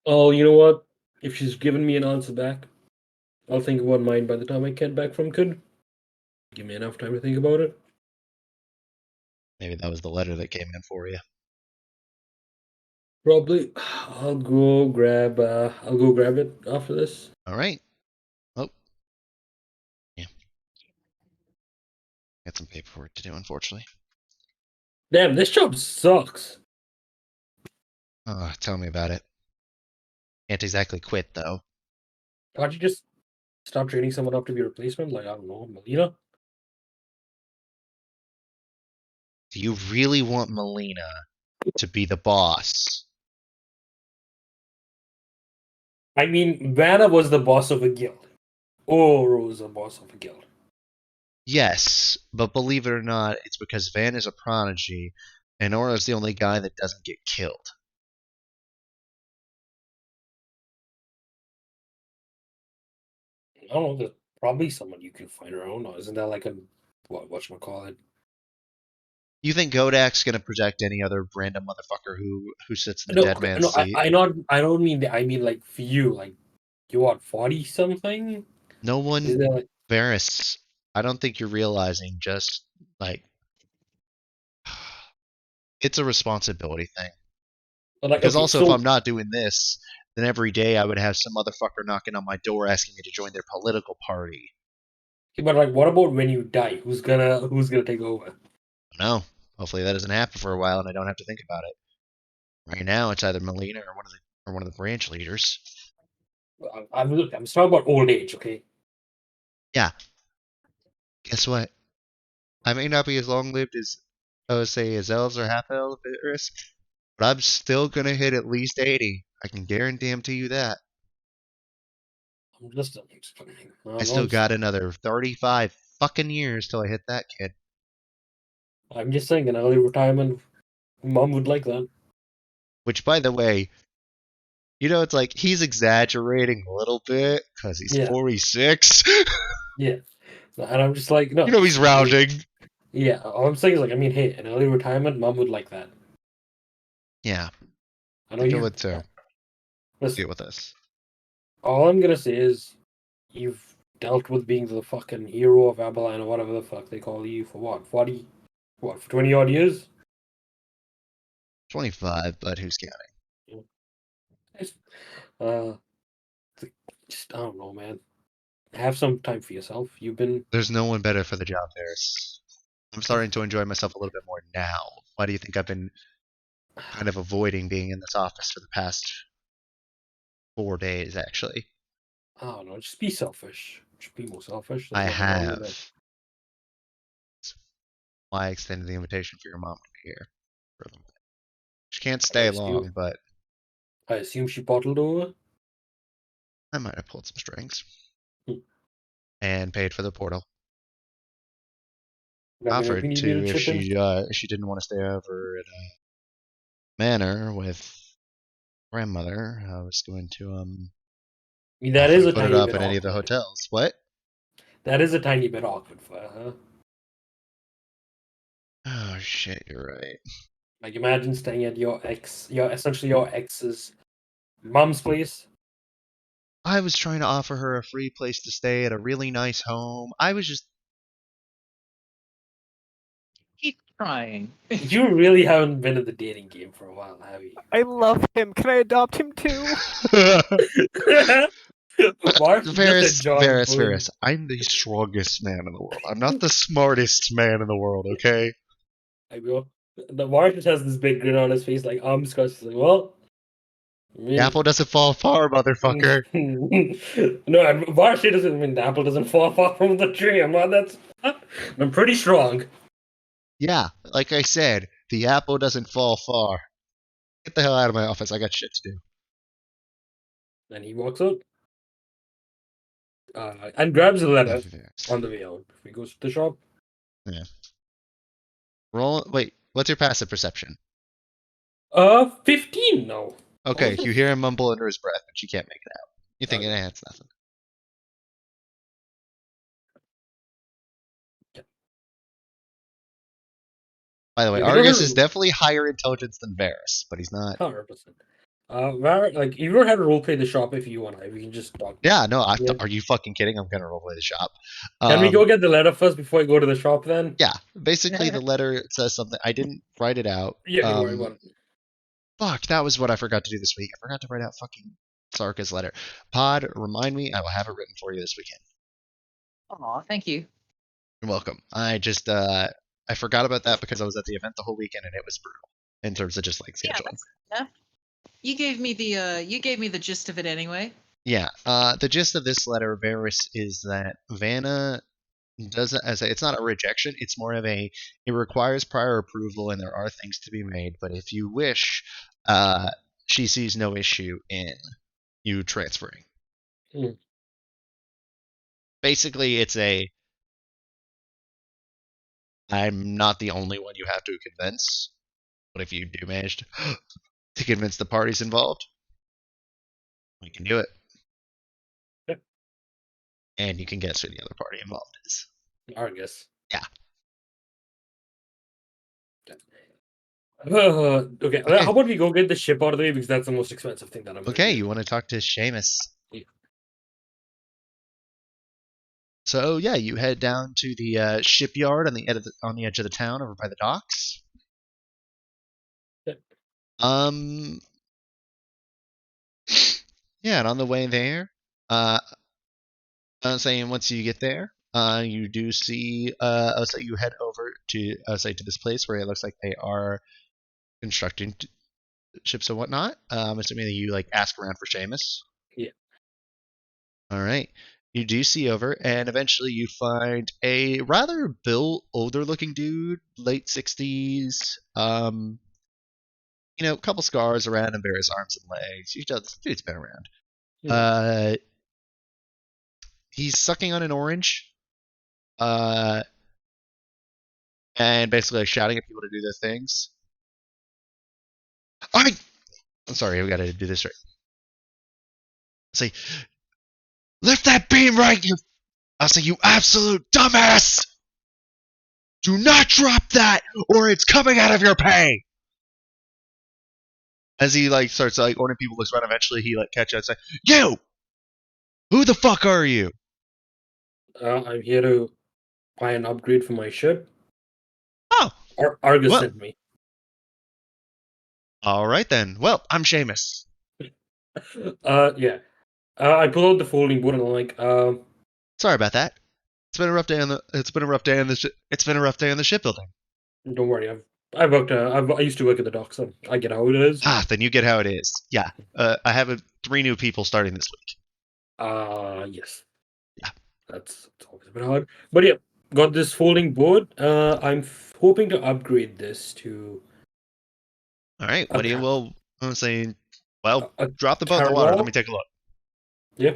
Oh, you know what? If she's given me an answer back, I'll think about mine by the time I get back from Kid. Give me enough time to think about it. Maybe that was the letter that came in for you. Probably. I'll go grab it after this. All right. Oh, yeah. Got some paperwork to do, unfortunately. Damn, this job sucks. Oh, tell me about it. Can't exactly quit though. Can't you just stop training someone up to be a replacement? Like, I don't know, Melina? Do you really want Melina to be the boss? I mean, Vanna was the boss of a guild. Oro was the boss of a guild. Yes, but believe it or not, it's because Van is a prodigy, and Aura's the only guy that doesn't get killed. I don't know, there's probably someone you can find around. Or isn't that like a whatchamacallit? You think Godak's gonna protect any other random motherfucker who sits in the No, dead man's no, seat? I don't mean that. I mean like for you, like you what 40 something? No one, Is there like Varys. I don't think you're realizing just like it's a responsibility thing. Because okay, also, if so I'm not doing this, then every day I would have some motherfucker knocking on my door asking me to join their political party. but like what about when you die? Who's gonna take over? No, hopefully that doesn't happen for a while, and I don't have to think about it. Right now, it's either Melina or one of the branch leaders. I'm talking about old age, okay? Yeah. Guess what? I may not be as long lived as, say, as elves or half elves, but I'm still gonna hit at least 80. I can guarantee you that. I'm just explaining. I still got another 35 fucking years till I hit that kid. I'm just saying an early retirement. Mom would like that. Which, by the way, it's like he's exaggerating a little bit because he's Yeah. 46. Yeah, and I'm just like, no. He's rounding. Yeah, all I'm saying is like, I mean, hey, an early retirement, mom would like that. Yeah, I know I you. would too. Listen, Deal with this. all I'm gonna say is, you've dealt with being the fucking hero of Abilene or whatever the fuck they call you for what, 40, what, for 20 odd years? 25, but who's counting? It's, uh, just I don't know, man. Have some time for yourself. You've been. There's no one better for the job, Varys. I'm starting to enjoy myself a little bit more now. Why do you think I've been kind of avoiding being in this office for the past 4 days, actually? I don't know. Just be selfish. Just be more selfish. I There's nothing wrong with have. that. That's why I extended the invitation for your mom to be here. She can't I stay assume. long, but I assume she bottled over. I might have pulled some strings Hmm. and paid for the portal. I mean, if offered we need me to to if chip in, she didn't want to stay over at Manor with grandmother. I was going to I mean, that offer is to a put it tiny up bit in any of the awkward. hotels. What? That is a tiny bit awkward for her, huh? Oh shit, you're right. Like, imagine staying at essentially your ex's mom's place. I was trying to offer her a free place to stay at a really nice home. I was just Keep trying. You really haven't been in the dating game for a while, have you? I love him. Can I adopt him too? Mark just enjoying Varys. I'm the strongest man in the world. I'm not the smartest man in the world, okay? I go. The Mark just has this big grin on his face, like I'm disgusted. He's like, well, I The mean, apple doesn't fall far, motherfucker. no, and Mark doesn't mean the apple doesn't fall far from the tree. I'm not that. I'm pretty strong. Yeah, like I said, the apple doesn't fall far. Get the hell out of my office. I got shit to do. Then he walks out and grabs a letter Yes. on the way out. He goes to the shop. Yeah. Roll. Wait, what's your passive perception? 15 now. Okay, Oh, you hear him mumble under his breath, but you can't make it out. You're thinking, Okay. it's nothing. By the way, Like, you don't Argus have is definitely higher intelligence than Varys, but he's not. 100%. Like you don't have to roleplay the shop if you want. We can just talk. Yeah, no. Yeah. Are you fucking kidding? I'm gonna roleplay the shop. Can we go get the letter first before I go to the shop then? Yeah, basically the letter says something. I didn't write it out. Yeah, don't worry about it. Fuck, that was what I forgot to do this week. I forgot to write out fucking Sarka's letter. Pod, remind me. I will have it written for you this weekend. Aw, thank you. You're welcome. I just I forgot about that because I was at the event the whole weekend and it was brutal in terms of just like Yeah, scheduling. that's enough. You gave me the gist of it anyway. Yeah. The gist of this letter, Varys, is that Vanna doesn't as it's not a rejection. It's more of a it requires prior approval and there are things to be made. But if you wish, she sees no issue in you transferring. Hmm. Basically, it's a I'm not the only one you have to convince. But if you do manage to convince the parties involved, we can do it. Yeah. And you can guess who the other party involved is. Argus. Yeah. Okay. Okay. How about we go get the ship out of the way because that's the most expensive thing that I'm gonna Okay, do. you want to talk to Seamus. Yeah. So yeah, you head down to the shipyard on the edge of the town over by the docks. Yeah. Yeah, and on the way there, I'm saying once you get there, you do see I'll say you head over to to this place where it looks like they are constructing ships and whatnot. I'm assuming that you like ask around for Seamus. Yeah. All right. You do see over, and eventually you find a rather built, older-looking dude, late 60s. A couple scars around him, bare his arms and legs. Dude's been around. Hmm. He's sucking on an orange, and basically like, shouting at people to do their things. I'm sorry, we gotta do this right. Say, lift that beam right, I'll say, you absolute dumbass! Do not drop that, or it's coming out of your pay! As he like starts like ordering people looks around, eventually he like catches up and say, you! Who the fuck are you? I'm here to buy an upgrade for my ship. Oh! Argus Well, sent me. alright then. Well, I'm Seamus. Yeah. I pull out the folding board and I'm like, Sorry about that. It's been a rough day on the shipbuilding. don't worry, I used to work at the dock, so I get how it is. Ah, then you get how it is. Yeah. I have 3 new people starting this week. Yes. Yeah. That's always a bit hard. But yeah, got this folding board. I'm hoping to upgrade this to Alright, a what do you ca- will I'm saying a drop the boat in the water, let Carol. me take a look. Yeah,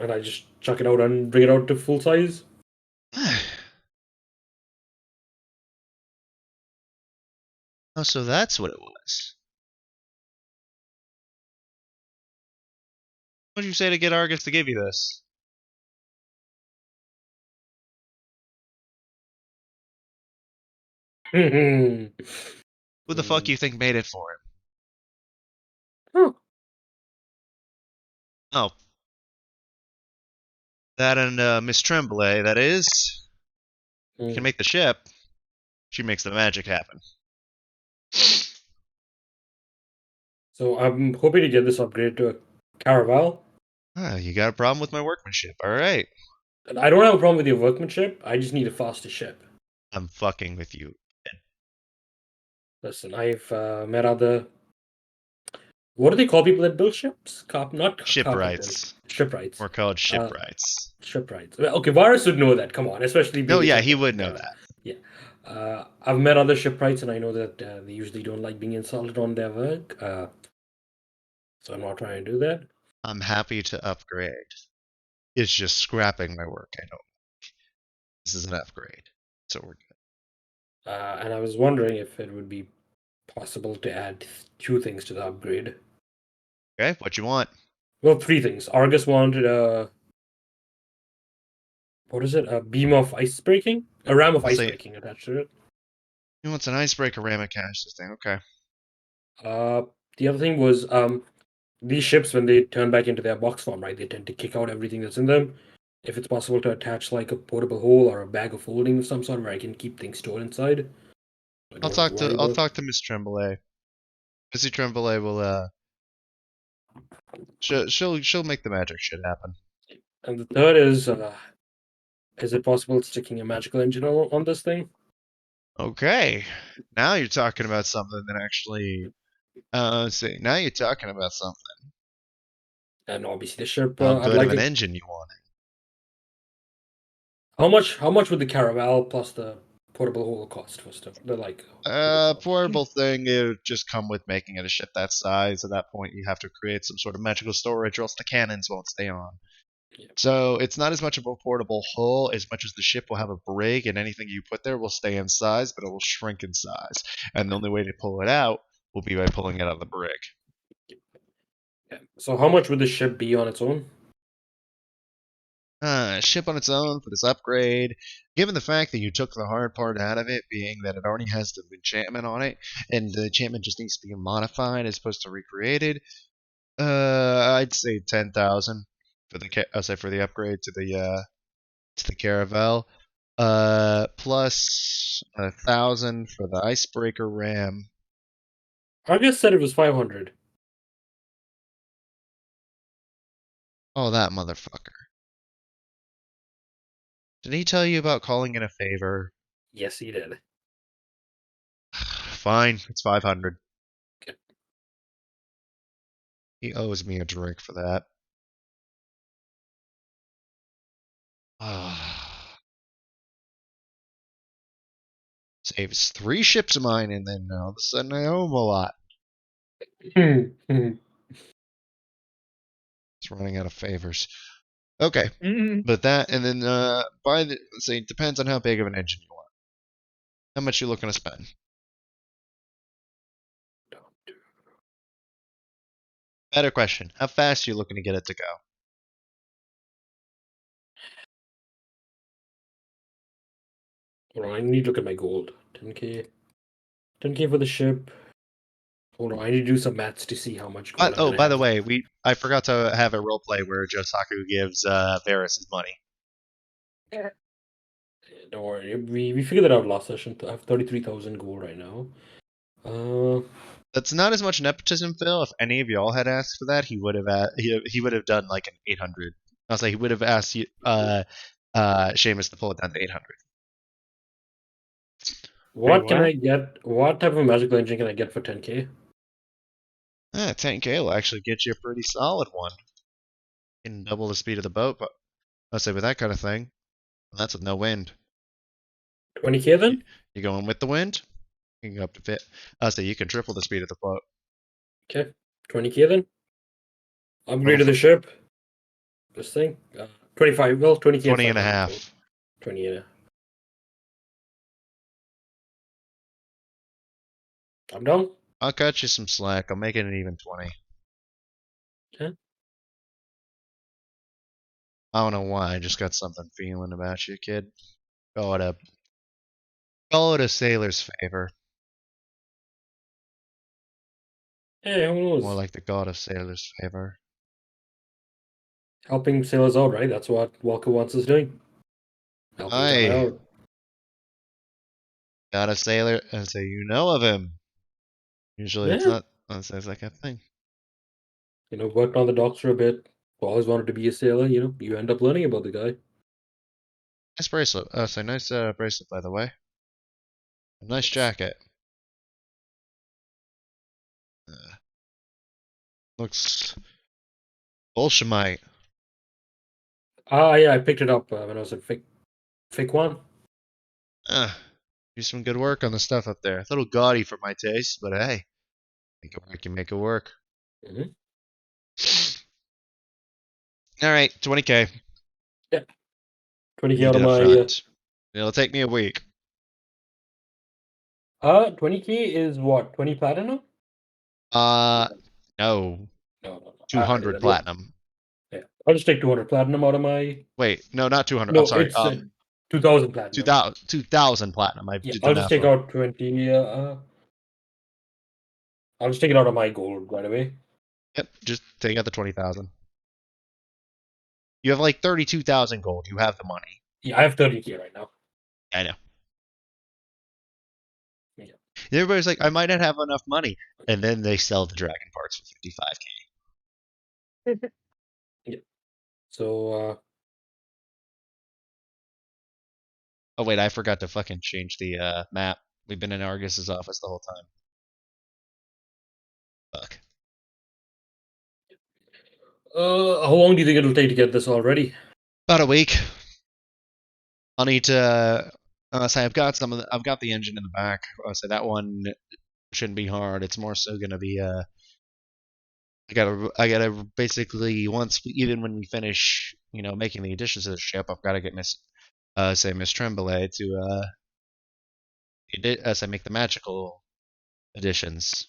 and I just chuck it out and bring it out to full size. Oh, so that's what it was. What did you say to get Argus to give you this? Hmm. Who the fuck you think made it for him? Oh. Oh. That and Miss Tremblay, that is. Hmm. Can make the ship. She makes the magic happen. So I'm hoping to get this upgrade to a Caraval. Ah, you got a problem with my workmanship. Alright. And I don't have a problem with your workmanship. I just need a faster ship. I'm fucking with you. Listen, I've met other. What do they call people that build ships? Not carpenters. Shipwrights. Shipwrights. We're called shipwrights. Shipwrights. Well, okay, Varus would know that. Come on, especially. No, being yeah, a he shipwright. would know that. Yeah. I've met other shipwrights, and I know that they usually don't like being insulted on their work. So I'm not trying to do that. I'm happy to upgrade. It's just scrapping my work. I don't. This is an upgrade, so we're good. And I was wondering if it would be possible to add 2 things to the upgrade. Okay, what you want? Well, 3 things. Argus wanted a. What is it? A beam of ice breaking? A ram of I'll ice say- breaking attached to it. He wants an icebreaker ram and cash this thing. Okay. The other thing was these ships, when they turn back into their box form, right, they tend to kick out everything that's in them. If it's possible to attach like a portable hole or a bag of holding of some sort where I can keep things stored inside. I don't have to worry I'll about- talk to Miss Tremblay. Missy Tremblay will she'll make the magic shit happen. And the third is it possible sticking a magical engine on this thing? Okay. Now you're talking about something that actually let's see. Now you're talking about something. And obviously the ship. How I'd good like of an to- engine you want. How much would the Caraval plus the portable hole cost for stuff? They're like Portable thing, it would just come with making it a ship that size. At that point, you have to create some sort of magical storage, or else the cannons won't stay on. Yeah. So it's not as much of a portable hull as much as the ship will have a brig, and anything you put there will stay in size, but it will shrink in size. And the only way to pull it out will be by pulling it out of the brig. Yeah. So how much would the ship be on its own? Ship on its own for this upgrade. Given the fact that you took the hard part out of it, being that it already has the enchantment on it, and the enchantment just needs to be modified as opposed to recreated, I'd say 10,000 for the upgrade to the Caravel. Plus 1,000 for the icebreaker ram. Argus said it was 500. Oh, that motherfucker. Did he tell you about calling in a favor? Yes, he did. Fine, it's 500. Okay. He owes me a drink for that. Saves 3 ships of mine, and then all of a sudden I owe him a lot. It's running out of favors. Okay, but that, and then let's say, it depends on how big of an engine you want. How much you looking to spend? Better question. How fast are you looking to get it to go? Hold on, I need to look at my gold. 10k. 10k for the ship. Hold on, I need to do some maths to see how much gold. Oh, by the way, I forgot to have a role play where Josaku gives Varys his money. Don't worry, we figured that out last session. I have 33,000 gold right now. That's not as much nepotism, Phil. If any of y'all had asked for that, he would have he would have done like an 800. I'll say he would have asked you Seamus to pull it down to 800. Wait, Can what? I get? What type of magical engine can I get for 10k? 10k will actually get you a pretty solid one. You can double the speed of the boat, but I'll say with that kind of thing, that's with no wind. 20k then? You going with the wind? You can go up to fit. I'll say you can triple the speed of the boat. Okay, 20k then. Upgrade of the ship. This thing. 25. Well, 20k. 20 and a half. 20 and a. I'm down. I'll cut you some slack. I'll make it an even 20. Okay. I don't know why. I just got something feeling about you, kid. Call it a sailor's favor. Hey, who More knows? like the god of sailor's favor. Helping sailors out, right? That's what Walker wants us doing. Helping a guy Aye. out. Got a sailor, so you know of him. Usually it's Yeah. not. That's like a thing. You know, worked on the docks for a bit. Always wanted to be a sailor. You know, you end up learning about the guy. Nice bracelet. So nice bracelet, by the way. A nice jacket. Looks Bolshevite. Ah, yeah, I picked it up when I was at Fake One. Do some good work on the stuff up there. A little gaudy for my taste, but hey, make it work. You make it work. Mm-hmm. All right, 20K. Yeah. 20K Need out it of up my. front. It'll take me a week. 20K is what? 20 platinum? No, No, no. 200 Yeah. platinum. Yeah. I'll just take 200 platinum out of my. Wait, no, not 200. I'm No, sorry. it's 2000 platinum. 2000 platinum. I Yeah, did the I'll just math take wrong. out 20. I'll just take it out of my gold right away. Yep, just take out the 20,000. You have like 32,000 gold. You have the money. Yeah, I have 30K right now. I know. Yeah. Everybody's like, I might not have enough money, and then they sell the dragon parts for 55K. Yeah. So, Oh wait, I forgot to fucking change the map. We've been in Argus's office the whole time. Fuck. how long do you think it'll take to get this all ready? About a week. I'll need to say I've got I've got the engine in the back. So that one shouldn't be hard. It's more so gonna be I gotta basically even when we finish, making the additions to the ship, I've gotta get Miss Tremblay to as I make the magical additions.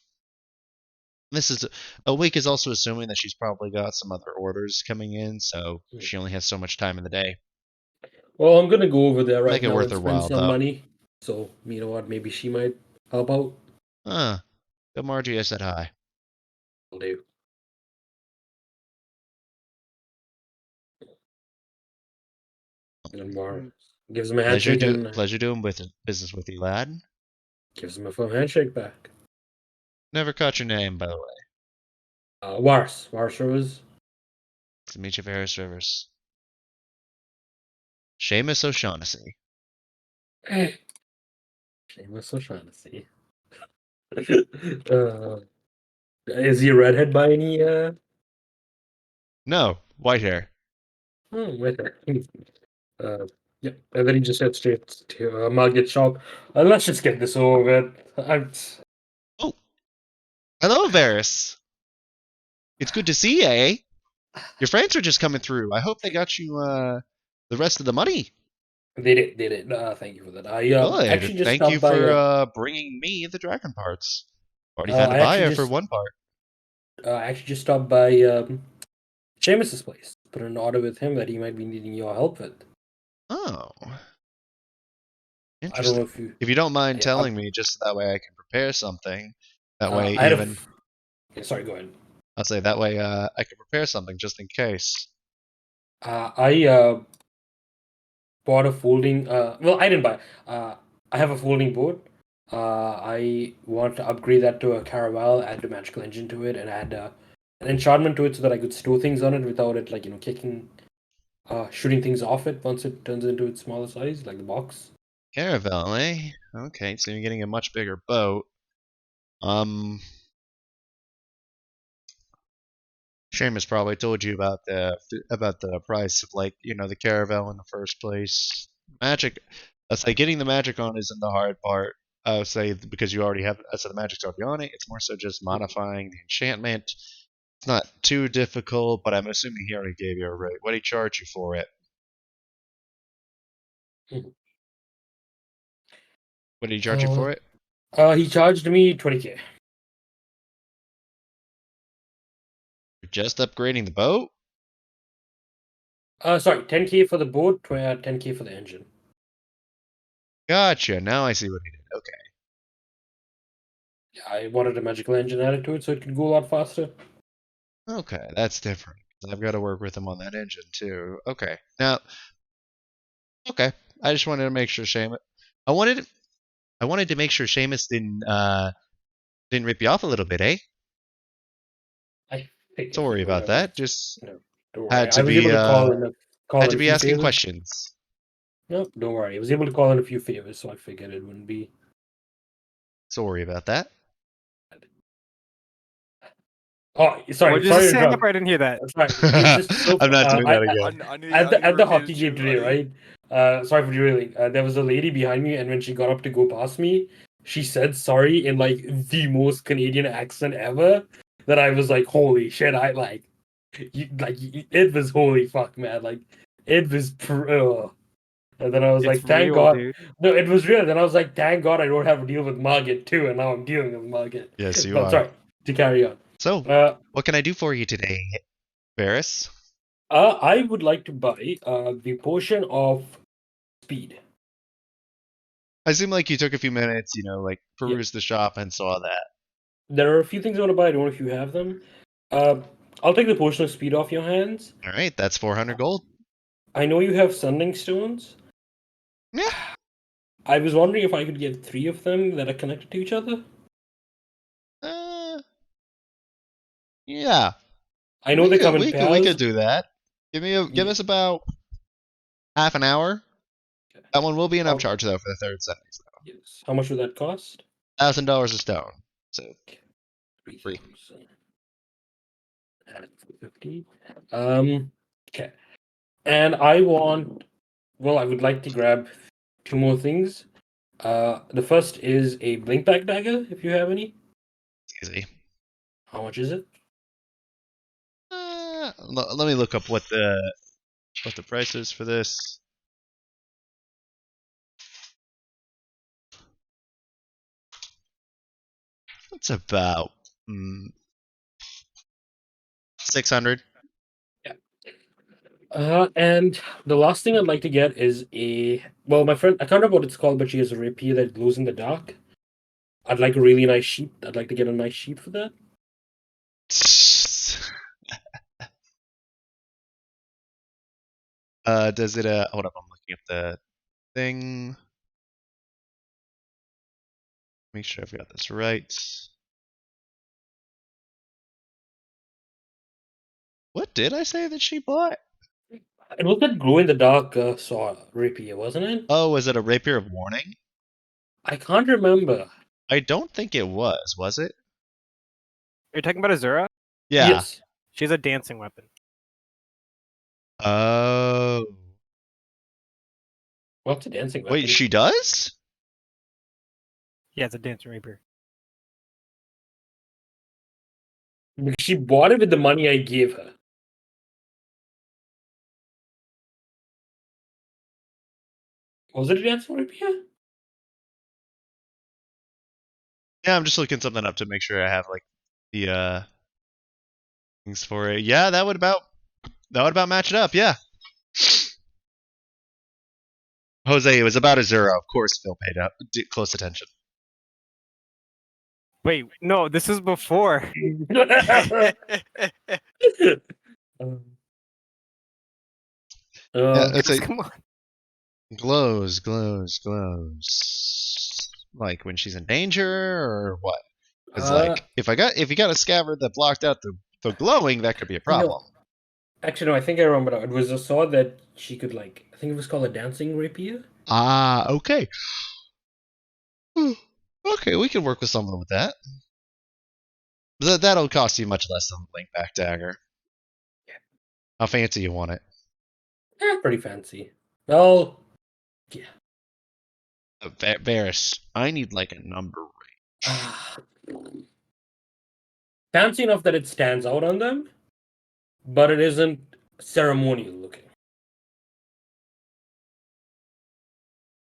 This is a week is also assuming that she's probably got some other orders coming in, so she only has so much time in the day. Well, I'm gonna go over there right Make it now worth and her spend while, some though. money. So, you know what? Maybe she might help out. Good Margie, I said hi. Will do. And Bar gives him a handshake and Pleasure doing business with you, lad. gives him a firm handshake back. Never caught your name, by the way. Wars Rose. Nice to meet you, Varys Rivers. Seamus O'Shaughnessy. Seamus O'Shaughnessy. Is he a redhead by any? No, white hair. Wait there. Yeah, and then he just heads straight to Margate shop. Let's just get this over with. Oh, hello, Varys. It's good to see you, eh? Your friends are just coming through. I hope they got you the rest of the money. They did. Thank you for that. I Good. actually just Thank you stopped by. for bringing me the dragon parts. Already found a I actually buyer for just one part. stopped by Seamus's place. Put an order with him that he might be needing your help with. Oh, I don't know interesting. if you. If you don't mind Yeah, telling me, just so that way I can prepare something. That way, I had even yeah, sorry, go ahead. I'll say that way I can prepare something just in case. I bought a folding. Well, I didn't buy. I have a folding board. I want to upgrade that to a caravel, add a magical engine to it, and add an enchantment to it so that I could store things on it without it, like kicking, shooting things off it once it turns into its smaller size, like the box. Caravel, eh? Okay, so you're getting a much bigger boat. Seamus probably told you about the price of the caravel in the first place. Magic, let's say getting the magic on isn't the hard part. I would say because you already have, so the magic's already on it. It's more so just modifying the enchantment. It's not too difficult, but I'm assuming he already gave you a rate. What did he charge you for it? Mhm. What did he charge you for it? He charged me 20K. You're just upgrading the boat? Sorry, 10K for the boat, 10K for the engine. Gotcha. Now I see what he did. Okay. Yeah, I wanted a magical engine added to it so it could go a lot faster. Okay, that's different. I've got to work with him on that engine too. Okay. Now, okay. I just wanted to make sure Seamus. I wanted to make sure Seamus didn't rip you off a little bit, eh? I figured he Sorry would about never. that. Just No, don't worry. had I to was be able to call had in to a be few asking favors. questions. No, don't worry. I was able to call in a few favors, so I figured it wouldn't be. Sorry about that. Oh, sorry. What did you Sorry to stand up? interrupt. I didn't hear that. Sorry. It's just so. I'm not doing that again. At the hockey game today, right? Sorry for derailing. There was a lady behind me, and when she got up to go past me, she said sorry in like the most Canadian accent ever. That I was like, holy shit! It was holy fuck, man. Like, it was. And then I was like, It's thank real, God. dude. No, it was real. Then I was like, thank God I don't have to deal with Margit too, and now I'm dealing with Margit. Yes, you But are. sorry, to carry on. So, Uh, what can I do for you today, Varys? I would like to buy the potion of speed. I seem like you took a few minutes, like Yeah. perused the shop and saw that. There are a few things I want to buy. I don't know if you have them. I'll take the potion of speed off your hands. All right, that's 400 gold. I know you have sending stones. Yeah. I was wondering if I could get 3 of them that are connected to each other. Yeah. I know they come in we pairs. could do that. Give us about half an hour. That one will be an upcharge though for the third sending. Yes. How much would that cost? $1,000 a stone. So 3,000. Add 50. Okay. And I would like to grab 2 more things. The first is a blink back dagger, if you have any. easy. How much is it? Let me look up what the price is for this. It's about 600. And the last thing I'd like to get is my friend, I can't remember what it's called, but she has a rapier that glows in the dark. I'd like a really nice sheet. I'd like to get a nice sheet for that. Does it hold up, I'm looking up the thing. Make sure I've got this right. What did I say that she bought? It was that glow in the dark rapier, wasn't it? Oh, was it a rapier of warning? I can't remember. I don't think it was it? You're talking about Azura? Yeah. Yes. She has a dancing weapon. Oh. What's a dancing weapon? Wait, she does? Yeah, it's a dancing rapier. She bought it with the money I gave her. Was it a dancing rapier? Yeah, I'm just looking something up to make sure I have like the things for it. Yeah, that would about match it up. Yeah. Jose, it was about a 0. Of course, Phil paid up close attention. Wait, no, this is before. Yeah, it's a Come on. glows. Like when she's in danger or what? Because like if you got a scabbard that blocked out the glowing, that could be a problem. Actually, no, I think I remember now. It was a sword that she could I think it was called a dancing rapier. Ah, okay. Okay, we can work with something with that. That'll cost you much less than the link back dagger. Yeah. How fancy you want it? Pretty fancy. Well, yeah. Varys, I need like a number range. Fancy enough that it stands out on them, but it isn't ceremonial looking.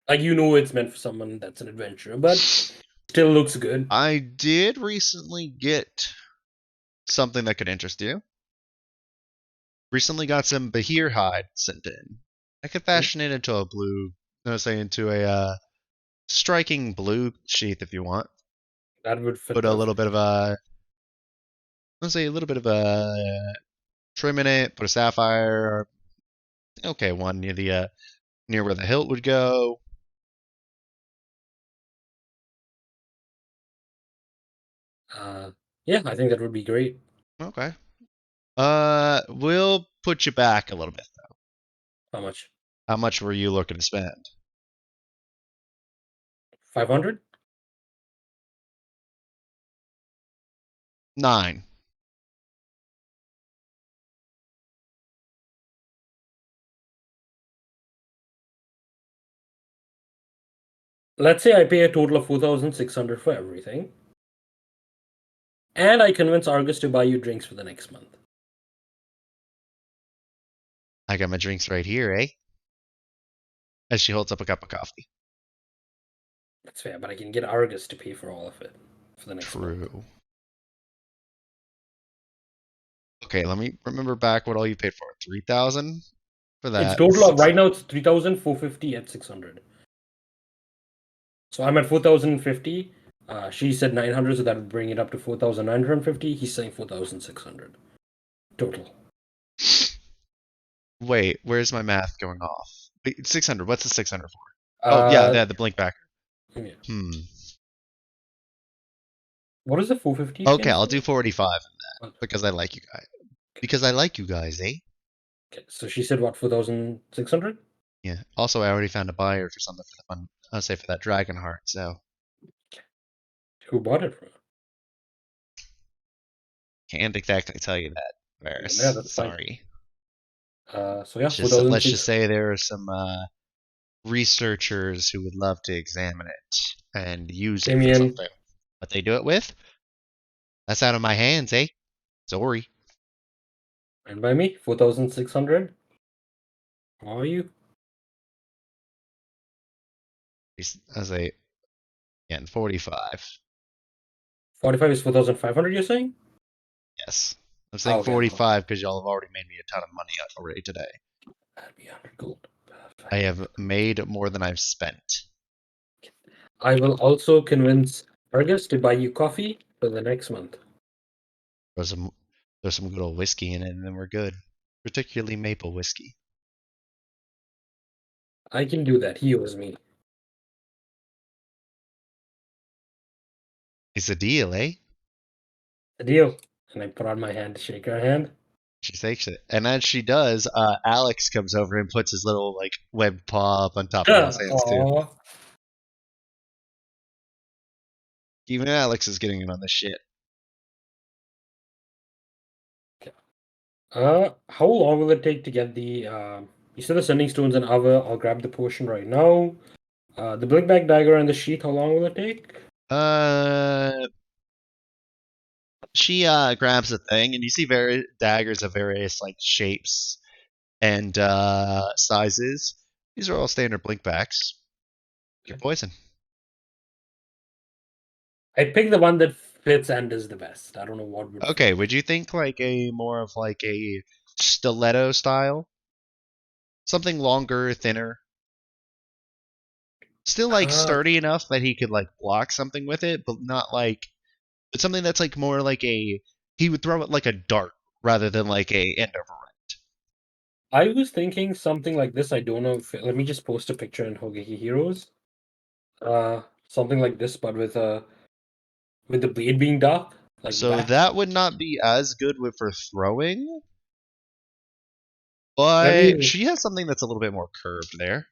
Like, it's meant for someone that's an adventurer, but still looks good. I did recently get something that could interest you. Recently got some Bahir hide sent in. I could fashion it into a blue, into a striking blue sheath if you want. That would fit Put a little perfect. bit of a, a little bit of a trim in it. Put a sapphire. Okay, one near the near where the hilt would go. Yeah, I think that would be great. Okay. We'll put you back a little bit though. How much? How much were you looking to spend? 500? 9. Let's say I pay a total of 4,600 for everything. And I convince Argus to buy you drinks for the next month. I got my drinks right here, eh? As she holds up a cup of coffee. That's fair, but I can get Argus to pay for all of it for the next month. True. Okay, let me remember back what all you paid for. 3,000 for that. It's total of right now it's 3,450 at 600. So I'm at 4,050. She said 900, so that would bring it up to 4,950. He's saying 4,600 total. Wait, where's my math going off? 600. What's the 600 for? Oh yeah, the blink back. Yeah. What is the 450? Okay, I'll do 485 in that because I like you guys. Because I like you guys, eh? Okay, so she said what, 4,600? Yeah. Also, I already found a buyer for something for the fun. I'll say for that dragon heart. So. Who bought it from? Can't exactly tell you that, Varys. Yeah, that's sorry. So yeah, let's just say there are some researchers who would love to examine it and use it for something. What they do it with? That's out of my hands, eh? Sorry. And by me, 4,600. How are you? I say, again, 45. 45 is 4,500. You're saying? Yes, I'm saying 45 because y'all have already made me a ton of money already today. That'd be 100 gold. Perfect. I have made more than I've spent. I will also convince Argus to buy you coffee for the next month. There's some good old whiskey in it, and then we're good. Particularly maple whiskey. I can do that. He owes me. It's a deal, eh? A deal. And I put out my hand to shake her hand. She takes it, and as she does, Alex comes over and puts his little webbed paw up on top of y'all's hands too. Even Alex is getting in on this shit. How long will it take to get the you said the sending stones and other? I'll grab the potion right now. The blinkback dagger and the sheath, how long will it take? She grabs the thing, and you see daggers of various shapes and sizes. These are all standard blinkbacks. Your poison. I pick the one that fits and is the best. I don't know what would. Okay, would you think a more of a stiletto style? Something longer, thinner. Still sturdy enough that he could block something with it, but not but something that's more he would throw it like a dart rather than a Endover Rent. I was thinking something like this. I don't know if let me just post a picture in Hougeki Heroes. Something like this, but with the blade being dark. So that would not be as good for throwing. But she has something that's a little bit more curved there.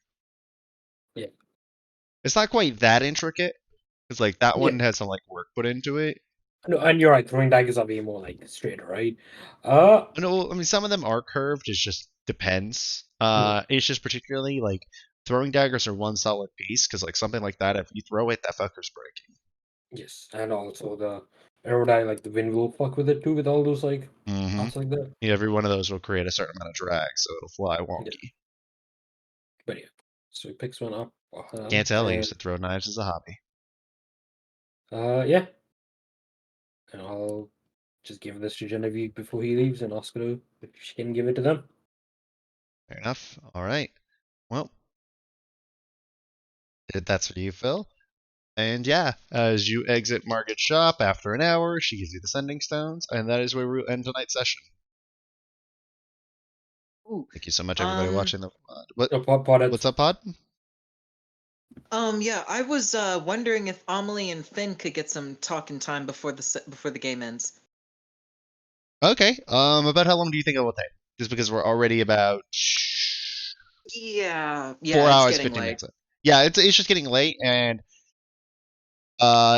Yeah. It's not quite that intricate. Because that one has some work put into it. No, and you're right, throwing daggers are way more straight, right? No, I mean some of them are curved, it just depends. It's just particularly throwing daggers are one solid piece, because something like that, if you throw it, that fucker's breaking. Yes, and also the aerodynamic, the wind will fuck with it too, with all those parts like that. Yeah, every one of those will create a certain amount of drag, so it'll fly wonky. Yeah. But yeah, so he picks one up. Can't tell. I used to throw knives as a hobby. Yeah. And I'll just give this to Genevieve before he leaves and ask her if she can give it to them. Fair enough. All right. Well, that's for you, Phil. And yeah, as you exit Margaret's shop after an hour, she gives you the sending stones, and that is where we'll end tonight's session. Ooh. Thank you so much, everybody, watching the pod. Pod, What's up, Pod? Yeah, I was wondering if Amelie and Finn could get some talking time before the game ends. Okay. About how long do you think it will take? Just because we're already about Yeah, 4 it's hours, getting 15 late. minutes. Yeah, it's just getting late, and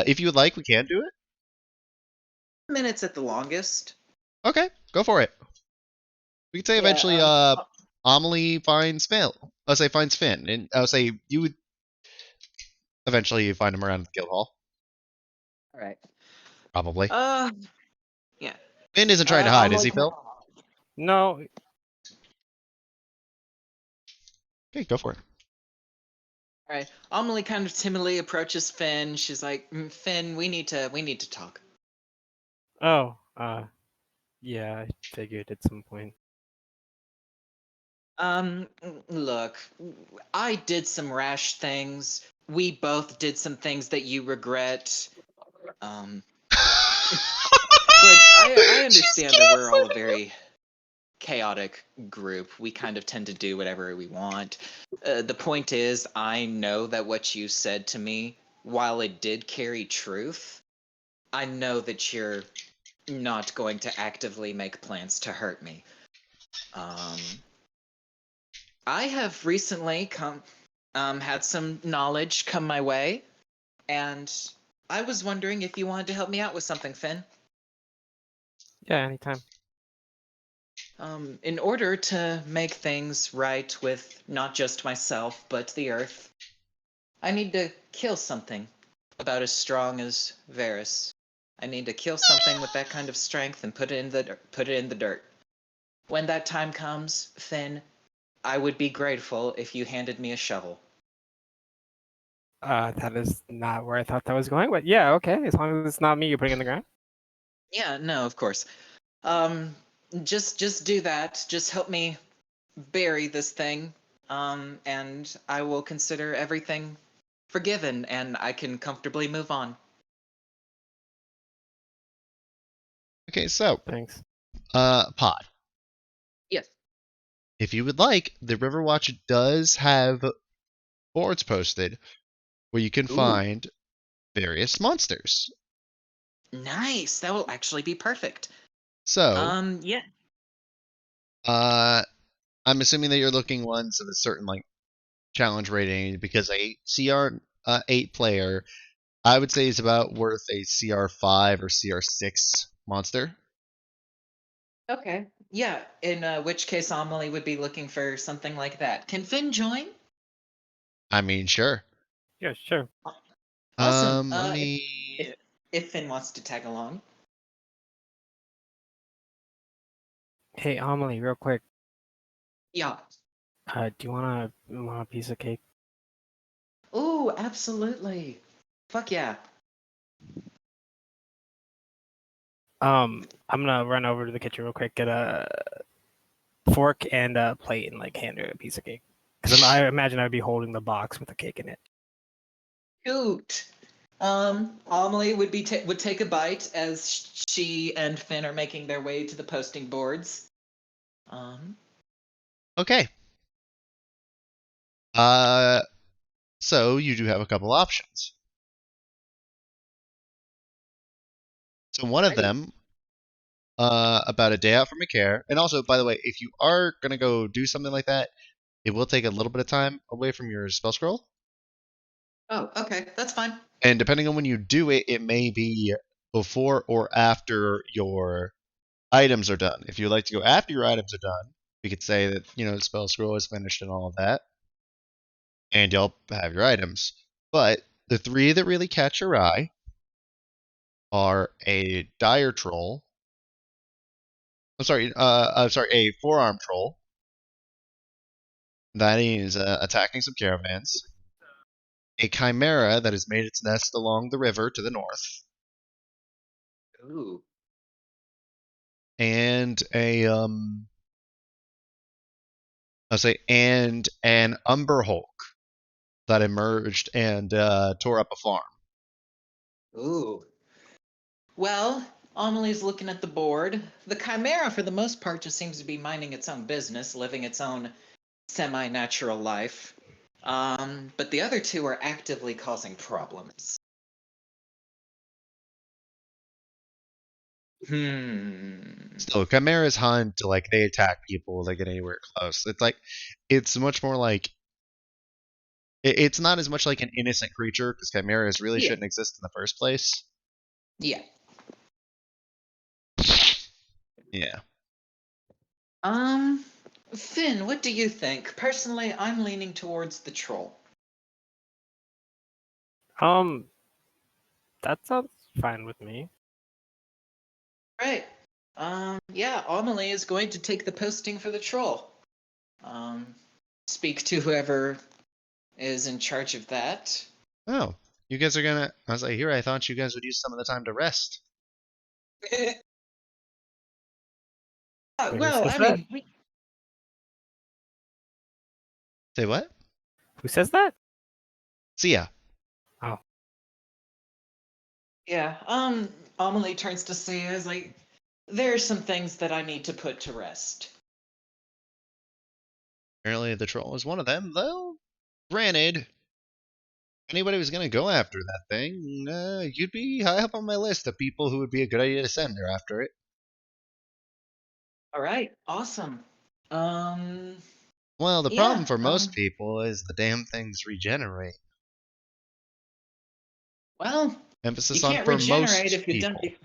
if you would like, we can do it. Minutes at the longest. Okay, go for it. We could say Yeah, eventually, Amelie finds Phil. I'll say finds Finn, and I'll say you would eventually find him around the guild hall. all right. Probably. Yeah. Finn isn't trying to hide, is he, Phil? No, Okay, go for it. All right. Amelie kind of timidly approaches Finn. She's like, "Finn, we need to talk." oh, yeah, I figured at some point. Look, I did some rash things. We both did some things that you regret. Look, I understand that we're all a very chaotic group. We kind of tend to do whatever we want. The point is, I know that what you said to me, while it did carry truth, I know that you're not going to actively make plans to hurt me. I have recently had some knowledge come my way, and I was wondering if you wanted to help me out with something, Finn. Yeah, anytime. In order to make things right with not just myself, but the Earth, I need to kill something about as strong as Varys. I need to kill something with that kind of strength and put it in the dirt. When that time comes, Finn, I would be grateful if you handed me a shovel. That is not where I thought that was going, but yeah, okay. As long as it's not me you're putting in the ground. Yeah, no, of course. Just do that. Just help me bury this thing. And I will consider everything forgiven, and I can comfortably move on. Okay, so, Thanks. Pod. Yes. If you would like, the Riverwatch does have boards posted where you can Ooh. find various monsters. Nice. That will actually be perfect. So, Yeah. I'm assuming that you're looking ones of a certain challenge rating because a CR 8 player, I would say, is about worth a CR 5 or CR 6 monster. Okay. Yeah. In which case, Amelie would be looking for something like that. Can Finn join? I mean, sure. Yeah, sure. Awesome. Let If, me. if Finn wants to tag along. Hey, Amelie, real quick. Yeah. Do you want a piece of cake? Ooh, absolutely. Fuck yeah. I'm gonna run over to the kitchen real quick, get a fork and a plate, and hand her a piece of cake. Because I imagine I'd be holding the box with the cake in it. Shoot. Amelie would take a bite as she and Finn are making their way to the posting boards. Okay. So you do have a couple options. So one of them, about a day out from a care, and also, by the way, if you are gonna go do something like that, it will take a little bit of time away from your spell scroll. Oh, okay, that's fine. And depending on when you do it, it may be before or after your items are done. If you would like to go after your items are done, we could say that, the spell scroll is finished and all of that, and you'll have your items. But the three that really catch your eye are a dire troll. I'm sorry, a forearm troll. That is attacking some caravans. a chimera that has made its nest along the river to the north, Ooh. and and an Umber Hulk that emerged and tore up a farm. Ooh. Well, Amelie's looking at the board. The Chimera, for the most part, just seems to be minding its own business, living its own semi-natural life. But the other two are actively causing problems. Still, chimeras hunt, like, they attack people, they get anywhere close. It's like, it's much more like, it's not as much like an innocent creature, because chimeras really Yeah. shouldn't exist in the first place. Yeah. Yeah. Finn, what do you think? Personally, I'm leaning towards the troll. That sounds fine with me. Right. Yeah, Amelie is going to take the posting for the troll. Speak to whoever is in charge of that. Oh, you guys are gonna. I was like, here, I thought you guys would use some of the time to rest. Wait, Well, who says I that? mean, Say what? Who says that? See ya. Oh, yeah. Amelie turns to Sia is like, there are some things that I need to put to rest. Apparently, the troll is one of them, though. Granted, if anybody was gonna go after that thing, you'd be high up on my list of people who would be a good idea to send her after it. All right, awesome. Well, the problem Yeah. for most people is the damn things regenerate. Well, Emphasis you on can't for regenerate most if you don't. people.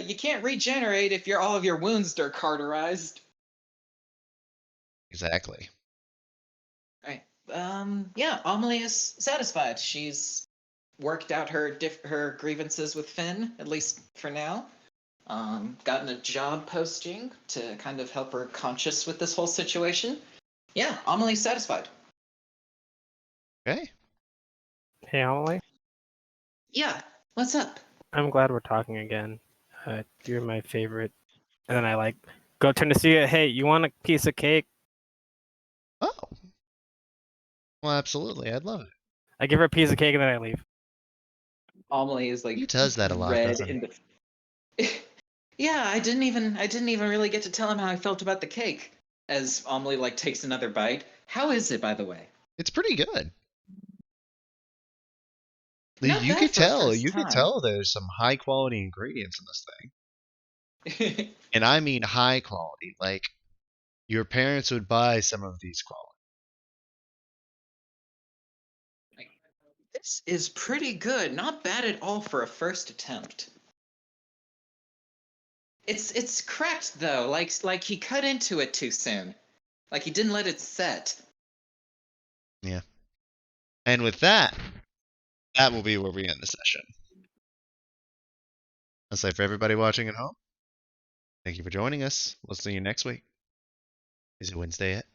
You can't regenerate if all of your wounds are cauterized. Exactly. Right. Yeah, Amelie is satisfied. She's worked out her grievances with Finn, at least for now. Gotten a job posting to kind of help her conscious with this whole situation. Yeah, Amelie's satisfied. Okay. hey, Emily. Yeah, what's up? I'm glad we're talking again. You're my favorite. And then I go turn to see it. Hey, you want a piece of cake? Oh. Well, absolutely. I'd love it. I give her a piece of cake and then I leave. Amelie is like He does that a lot, red doesn't he? in the. Yeah, I didn't even really get to tell him how I felt about the cake. As Amelie takes another bite. How is it, by the way? It's pretty good. Not bad for a first You could time. tell there's some high quality ingredients in this thing. And I mean high quality. Like, your parents would buy some of these quality. This is pretty good. Not bad at all for a first attempt. It's cracked though. Like he cut into it too soon. Like he didn't let it set. Yeah. And with that, that will be where we end the session. I'll say for everybody watching at home, thank you for joining us. We'll see you next week. Is it Wednesday yet?